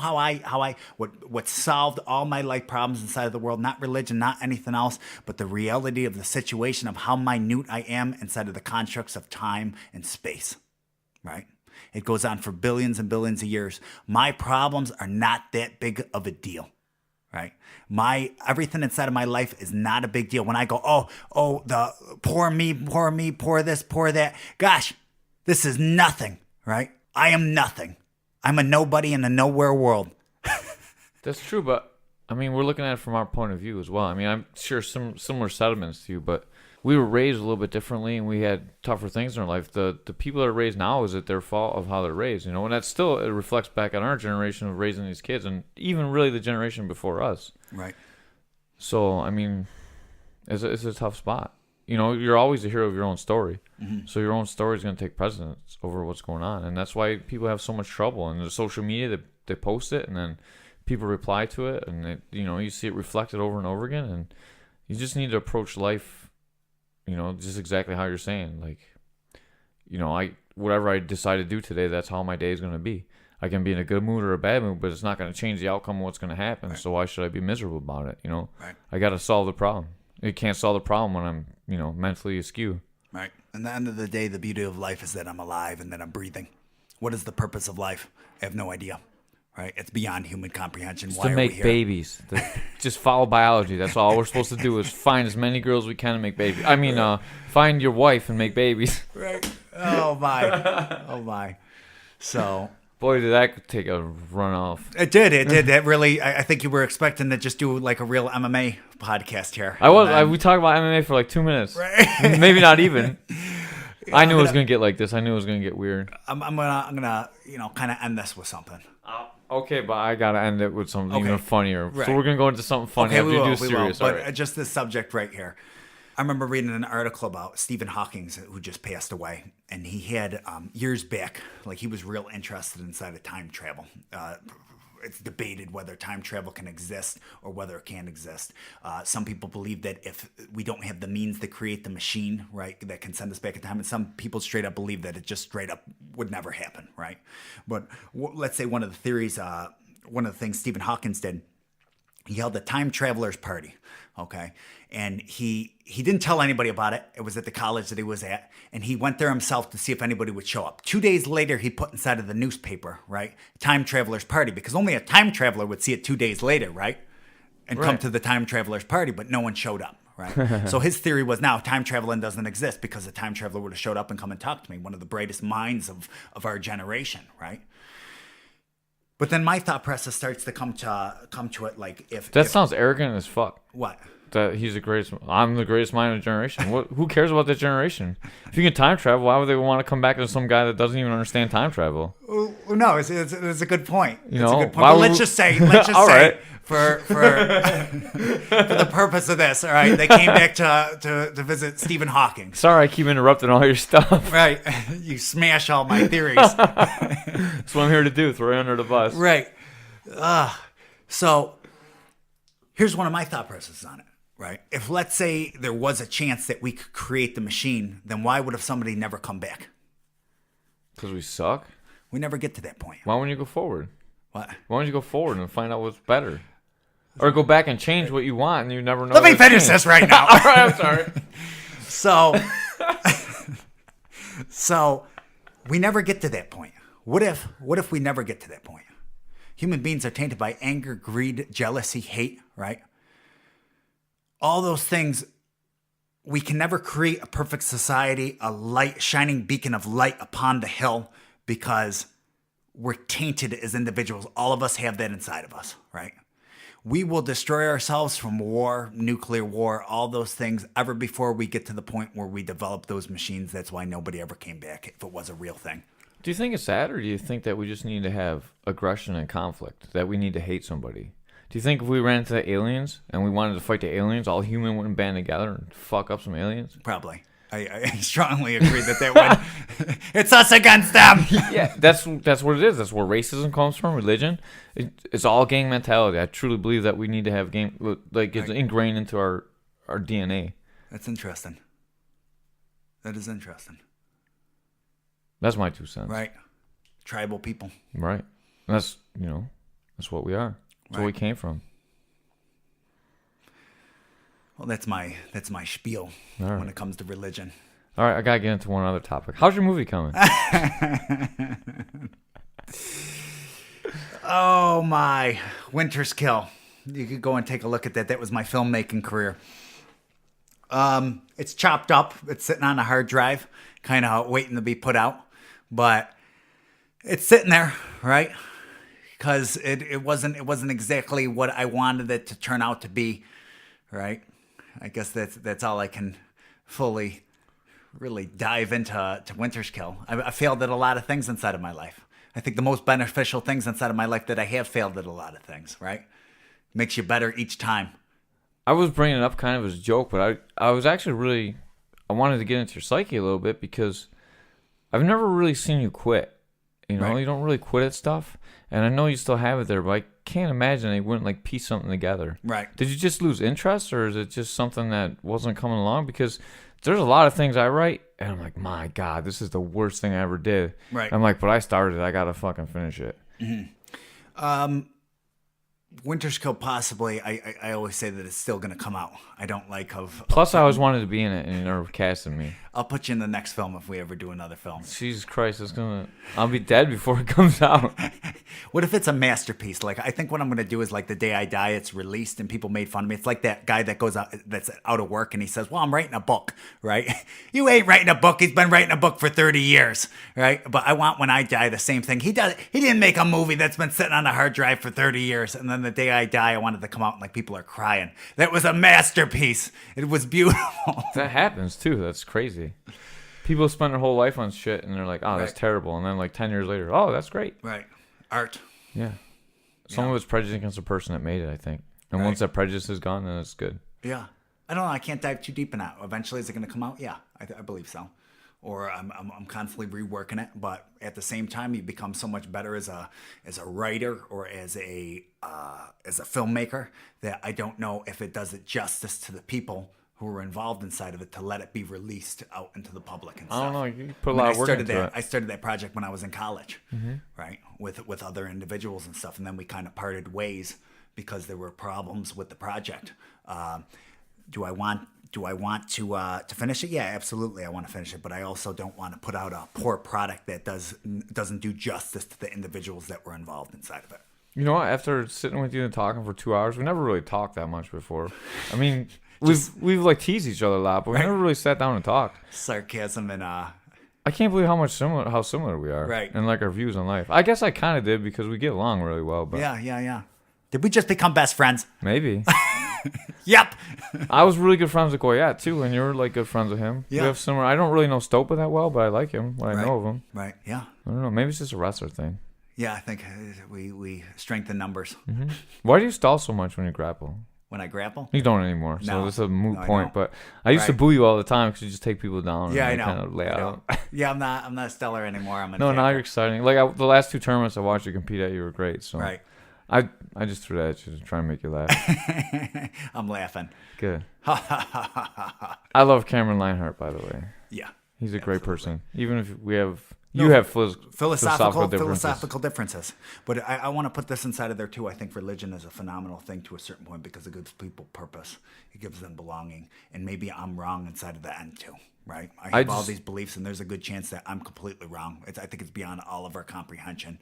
what solved all my life problems inside of the world? Not religion, not anything else, but the reality of the situation of how minute I am inside of the constructs of time and space, right? It goes on for billions and billions of years. My problems are not that big of a deal, right? Everything inside of my life is not a big deal. When I go, the poor me, poor this, poor that. Gosh, this is nothing, right? I am nothing. I'm a nobody in a nowhere world. That's true, but I mean, we're looking at it from our point of view as well. I mean, I'm sure some similar sentiments to you, but we were raised a little bit differently, and we had tougher things in our life. The people that are raised now, is it their fault of how they're raised? You know, and that's still, it reflects back on our generation of raising these kids, and even really the generation before us. Right. So I mean, it's a tough spot. You know, you're always the hero of your own story. Mm-hmm. So your own story is going to take precedence over what's going on. And that's why people have so much trouble. And the social media, they post it, and then people reply to it. And, you see it reflected over and over again. And you just need to approach life, just exactly how you're saying. Like, whatever I decide to do today, that's how my day is going to be. I can be in a good mood or a bad mood, but it's not going to change the outcome of what's going to happen. Right. So why should I be miserable about it? Right. I got to solve the problem. You can't solve the problem when I'm, mentally askew. Right. And at the end of the day, the beauty of life is that I'm alive and that I'm breathing. What is the purpose of life? I have no idea. Right? It's beyond human comprehension. It's why to are make we here? babies. Just follow biology. That's all we're supposed to do, is find as many girls we can and make babies. I mean, find your wife and make babies. Right. Oh, my. Oh, my. So... Boy, did that take a run off. It did. That really, I think you were expecting to just do like a real MMA podcast here. We talked about MMA for like 2 minutes. Right. Maybe not even. I knew it was going to get like this. I knew it was going to get weird. I'm gonna kind of end this with something. Okay, but I got to end it with something even funnier. Right. So we're going to go into something funny after you do serious. But all right. just this subject right here. I remember reading an article about Stephen Hawking, who just passed away, and he had years back, like he was real interested inside of time travel. It's debated whether time travel can exist or whether it can't exist. Some people believe that if we don't have the means to create the machine, right, that can send us back in time, and some people straight up believe that it just straight up would never happen, right? But let's say one of the theories one of the things Stephen Hawking did. He held a time traveler's party, okay? And he didn't tell anybody about it. It was at the college that he was at. And he went there himself to see if anybody would show up. 2 days later, he put inside of the newspaper, right? Time traveler's party, because only a time traveler would see it 2 days later, right? And come to the time traveler's party, but no one showed up, right? So his theory was now time traveling doesn't exist because a time traveler would have showed up and come and talked to me, one of the brightest minds of our generation, right? But then my thought process starts to come to it like if That sounds arrogant as fuck. what? That he's the greatest. I'm the greatest mind of the generation. Who cares about that generation? If you can time travel, why would they want to come back to some guy that doesn't even understand time travel? No, it's a good point. You it's know, a good point. why But would let's we- just say All right. for the purpose of this, all right, they came back to visit Stephen Hawking. Sorry, I keep interrupting all your stuff. Right. You smash all my theories. That's what I'm here to do. Throw you under the bus. Right. So here's one of my thought processes on it, right? If let's say there was a chance that we could create the machine, then why would have somebody never come back? Because we suck. We never get to that point. Why wouldn't you go forward? What? Why don't you go forward and find out what's better? Or go back and change what you want and you never know. Let me what's finish changed. this right now. All right, I'm sorry. So we never get to that point. What if we never get to that point? Human beings are tainted by anger, greed, jealousy, hate, right? All those things, we can never create a perfect society, a light, shining beacon of light upon the hill because we're tainted as individuals. All of us have that inside of us, right? We will destroy ourselves from war, nuclear war, all those things ever before we get to the point where we develop those machines. That's why nobody ever came back if it was a real thing. Do you think it's that, or do you think that we just need to have aggression and conflict? That we need to hate somebody? Do you think if we ran into the aliens and we wanted to fight the aliens, all human wouldn't band together and fuck up some aliens? Probably. I strongly agree that would. It's us against them. Yeah, that's what it is. That's where racism comes from. Religion, it's all gang mentality. I truly believe that we need to have gang, like it's ingrained into our DNA. That's interesting. That is interesting. That's my 2 cents. Right. Tribal people. Right. And that's that's what we are. That's where we came from. Well, that's my spiel right. when it comes to religion. All right, I gotta get into one other topic. How's your movie coming? Oh my, Winter's Kill. You could go and take a look at that. That was my filmmaking career. It's chopped up. It's sitting on a hard drive, kind of waiting to be put out. But it's sitting there, right? Because it wasn't exactly what I wanted it to turn out to be, right? I guess that's all I can fully really dive into Winter's Kill. I failed at a lot of things inside of my life. I think the most beneficial things inside of my life that I have failed at a lot of things, right? Makes you better each time. I was bringing it up kind of as a joke, but I was actually I wanted to get into your psyche a little bit because I've never really seen you quit. You know, Right. You don't really quit at stuff. And I know you still have it there, but I can't imagine they wouldn't like piece something together. Right. Did you just lose interest, or is it just something that wasn't coming along? Because there's a lot of things I write, and I'm like, my God, this is the worst thing I ever did. Right. I'm like, but I started it. I got to fucking finish it. Winter's Kill, possibly. I always say that it's still going to come out. I don't like of. Plus, I always wanted to be in it, and you never casted me. I'll put you in the next film if we ever do another film. Jesus Christ, I'll be dead before it comes out. What if it's a masterpiece? Like, I think what I'm going to do is, like, the day I die, it's released and people made fun of me. It's like that guy that goes out, that's out of work, and he says, well, I'm writing a book, right? You ain't writing a book. He's been writing a book for 30 years, right? But I want when I die the same thing. He didn't make a movie that's been sitting on a hard drive for 30 years, and then the day I die, I wanted to come out and, like, people are crying. That was a masterpiece. It was beautiful. That happens, too. That's crazy. People spend their whole life on shit, and they're like, oh, that's Right. terrible. And then, like, 10 years later, oh, that's great. Right. Art. Yeah. Some of it's prejudice against the person that made it, I think. And Right. once that prejudice is gone, then it's good. Yeah. I don't know. I can't dive too deep in that. Eventually, is it going to come out? Yeah, I believe so. Or I'm constantly reworking it. But at the same time, you become so much better as a writer or as a filmmaker that I don't know if it does it justice to the people who were involved inside of it to let it be released out into the public and stuff. I don't know. You put a I mean, lot of work into it. I started that project when I was in college, right, with other individuals and stuff, and then we kind of parted ways because there were problems with the project. Do I want to finish it? Yeah, absolutely. I want to finish it, but I also don't want to put out a poor product that doesn't do justice to the individuals that were involved inside of it. You know what? After sitting with you and talking for 2 hours, we never really talked that much before. I mean, we've like teased each other a lot, but we never really sat down and talked. Sarcasm and I can't believe how similar we are, Right. And like our views on life. I guess I kind of did because we get along really well. But yeah. Did we just become best friends? maybe. Yep. I was really good friends with Goyat too, and you're like good friends with him. Yeah. We have similar. I don't really know Stopa that well, but I like him. What I know of him. Right. Yeah. I don't know. Maybe it's just a wrestler thing. Yeah. I think we strengthen numbers Why do you stall so much when you grapple? when I grapple. You don't anymore, so No. it's a moot No, I point. don't. But I used to Right. boo you all the time because you just take people down. Yeah, I and know. Kind of lay I know. out. Yeah, I'm not a stellar anymore. I'm a No, now tackle. you're exciting. Like the last 2 tournaments I watched you compete at, you were great. So Right. I just threw that at you to try and make you laugh. I'm laughing. Good. I love Cameron Leinhart, by the way. Yeah. He's a great person. Even if we have philosophical differences. But I want to put this inside of there too. I think religion is a phenomenal thing to a certain point because it gives people purpose. It gives them belonging. And maybe I'm wrong inside of the end too, right? I have all these beliefs, and there's a good chance that I'm completely wrong. I think it's beyond all of our comprehension.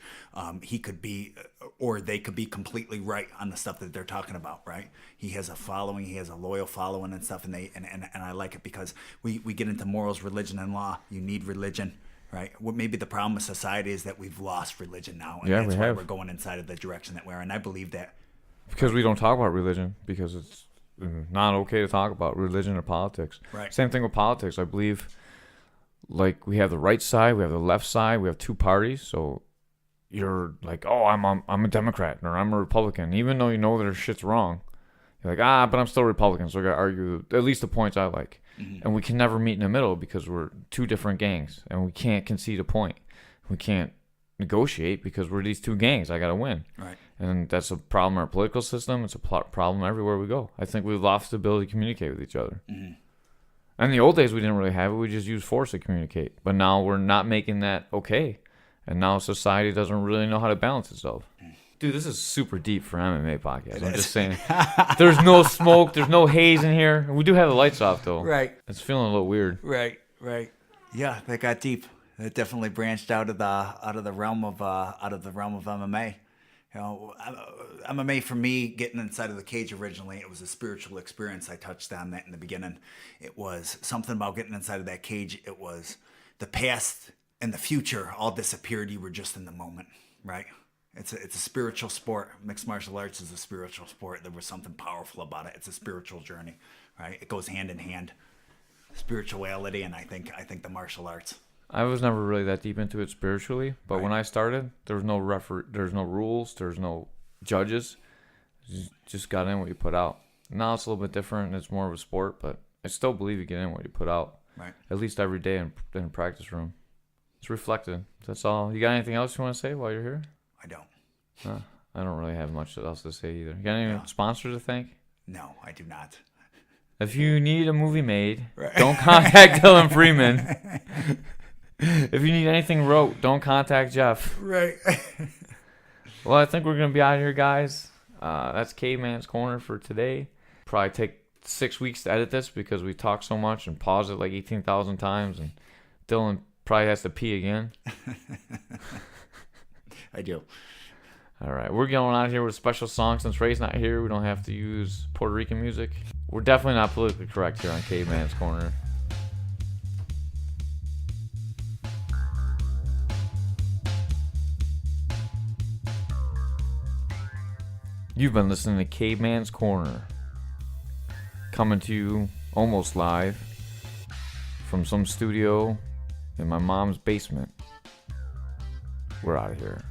He could be, or they could be completely right on the stuff that they're talking about, right? He has a following, he has a loyal following and stuff, and I like it because we get into morals, religion, and law. You need religion. Right. What maybe the problem with society is that we've lost religion now, and that's why we're going inside of the direction that we're. And I believe that because we don't talk about religion because it's not okay to talk about religion or politics. Right. Same thing with politics. I believe, like we have the right side, we have the left side, we have 2 parties. So you're like, oh, I'm a Democrat or I'm a Republican, even though you know their shit's wrong. You're like, but I'm still Republican, so I gotta argue at least the points I like. And we can never meet in the middle because we're 2 different gangs, and we can't concede a point. We can't negotiate because we're these 2 gangs. I gotta win. Right. And that's a problem in our political system. It's a problem everywhere we go. I think we've lost the ability to communicate with each other. And in the old days, we didn't really have it. We just used force to communicate. But now we're not making that okay. And now society doesn't really know how to balance itself. Dude, this is super deep for MMA podcast. I'm just saying. There's no smoke. There's no haze in here. We do have the lights off, though. Right. It's feeling a little weird. Right. Yeah, that got deep. It definitely branched out of the realm of MMA. You know, MMA for me, getting inside of the cage originally, it was a spiritual experience. I touched on that in the beginning. It was something about getting inside of that cage. It was the past and the future all disappeared. You were just in the moment, right? It's a spiritual sport. Mixed martial arts is a spiritual sport. There was something powerful about it. It's a spiritual journey, right? It goes hand in hand, spirituality, and I think the martial arts. I was never really that deep into it spiritually, but when I started, there was no there's no rules, there's no judges. You just got in what you put out. Now it's a little bit different. It's more of a sport, but I still believe you get in what you put out. Right. At least every day in the practice room. It's reflected. That's all. You got anything else you want to say while you're here? I don't. I don't really have much else to say either. You got any sponsors to thank? No, I do not. If you need a movie made, don't contact Dylan Freedman. If you need anything wrote, don't contact Jeff. Right. Well, I think we're going to be out of here, guys. That's Caveman's Corner for today. Probably take 6 weeks to edit this because we talk so much and pause it like 18,000 times. And Dylan probably has to pee again. I do. All right, we're going out here with a special song. Since Ray's not here, we don't have to use Puerto Rican music. We're definitely not politically correct here on Caveman's Corner. You've been listening to Caveman's Corner, coming to you almost live from some studio in my mom's basement. We're out of here.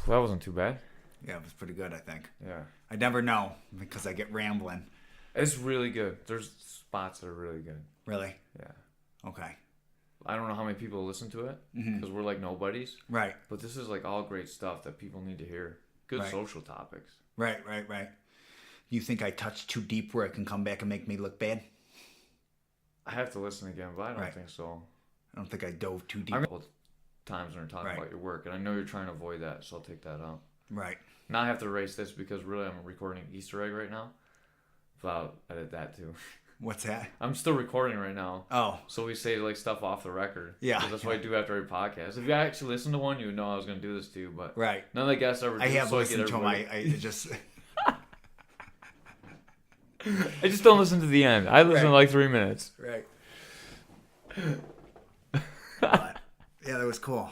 That wasn't too bad. Yeah, it was pretty good, I think. Yeah. I never know because I get rambling. It's really good. There's spots that are really good. Really? Yeah. Okay. I don't know how many people listen to it because we're like nobodies. Right. But this is like all great stuff that people need to hear. Good Right. social topics. Right. You think I touched too deep where it can come back and make me look bad? I have to listen again, but I don't Right. think so. I don't think I dove too deep. I remember times when you're talking Right. about your work, and I know you're trying to avoid that, so I'll take that out. Right. Now I have to erase this because really I'm recording an Easter egg right now. So I'll edit that too. What's that? I'm still recording right now. Oh. So we say like stuff off the record. Yeah. 'Cause that's what I do after every podcast. If you actually listen to one, you would know I was going to do this too. But Right. none of the guests ever do. I have so listened to them. everybody- I just... I just don't listen to the end. I listen to Right. like 3 minutes. Right. But, yeah, that was cool.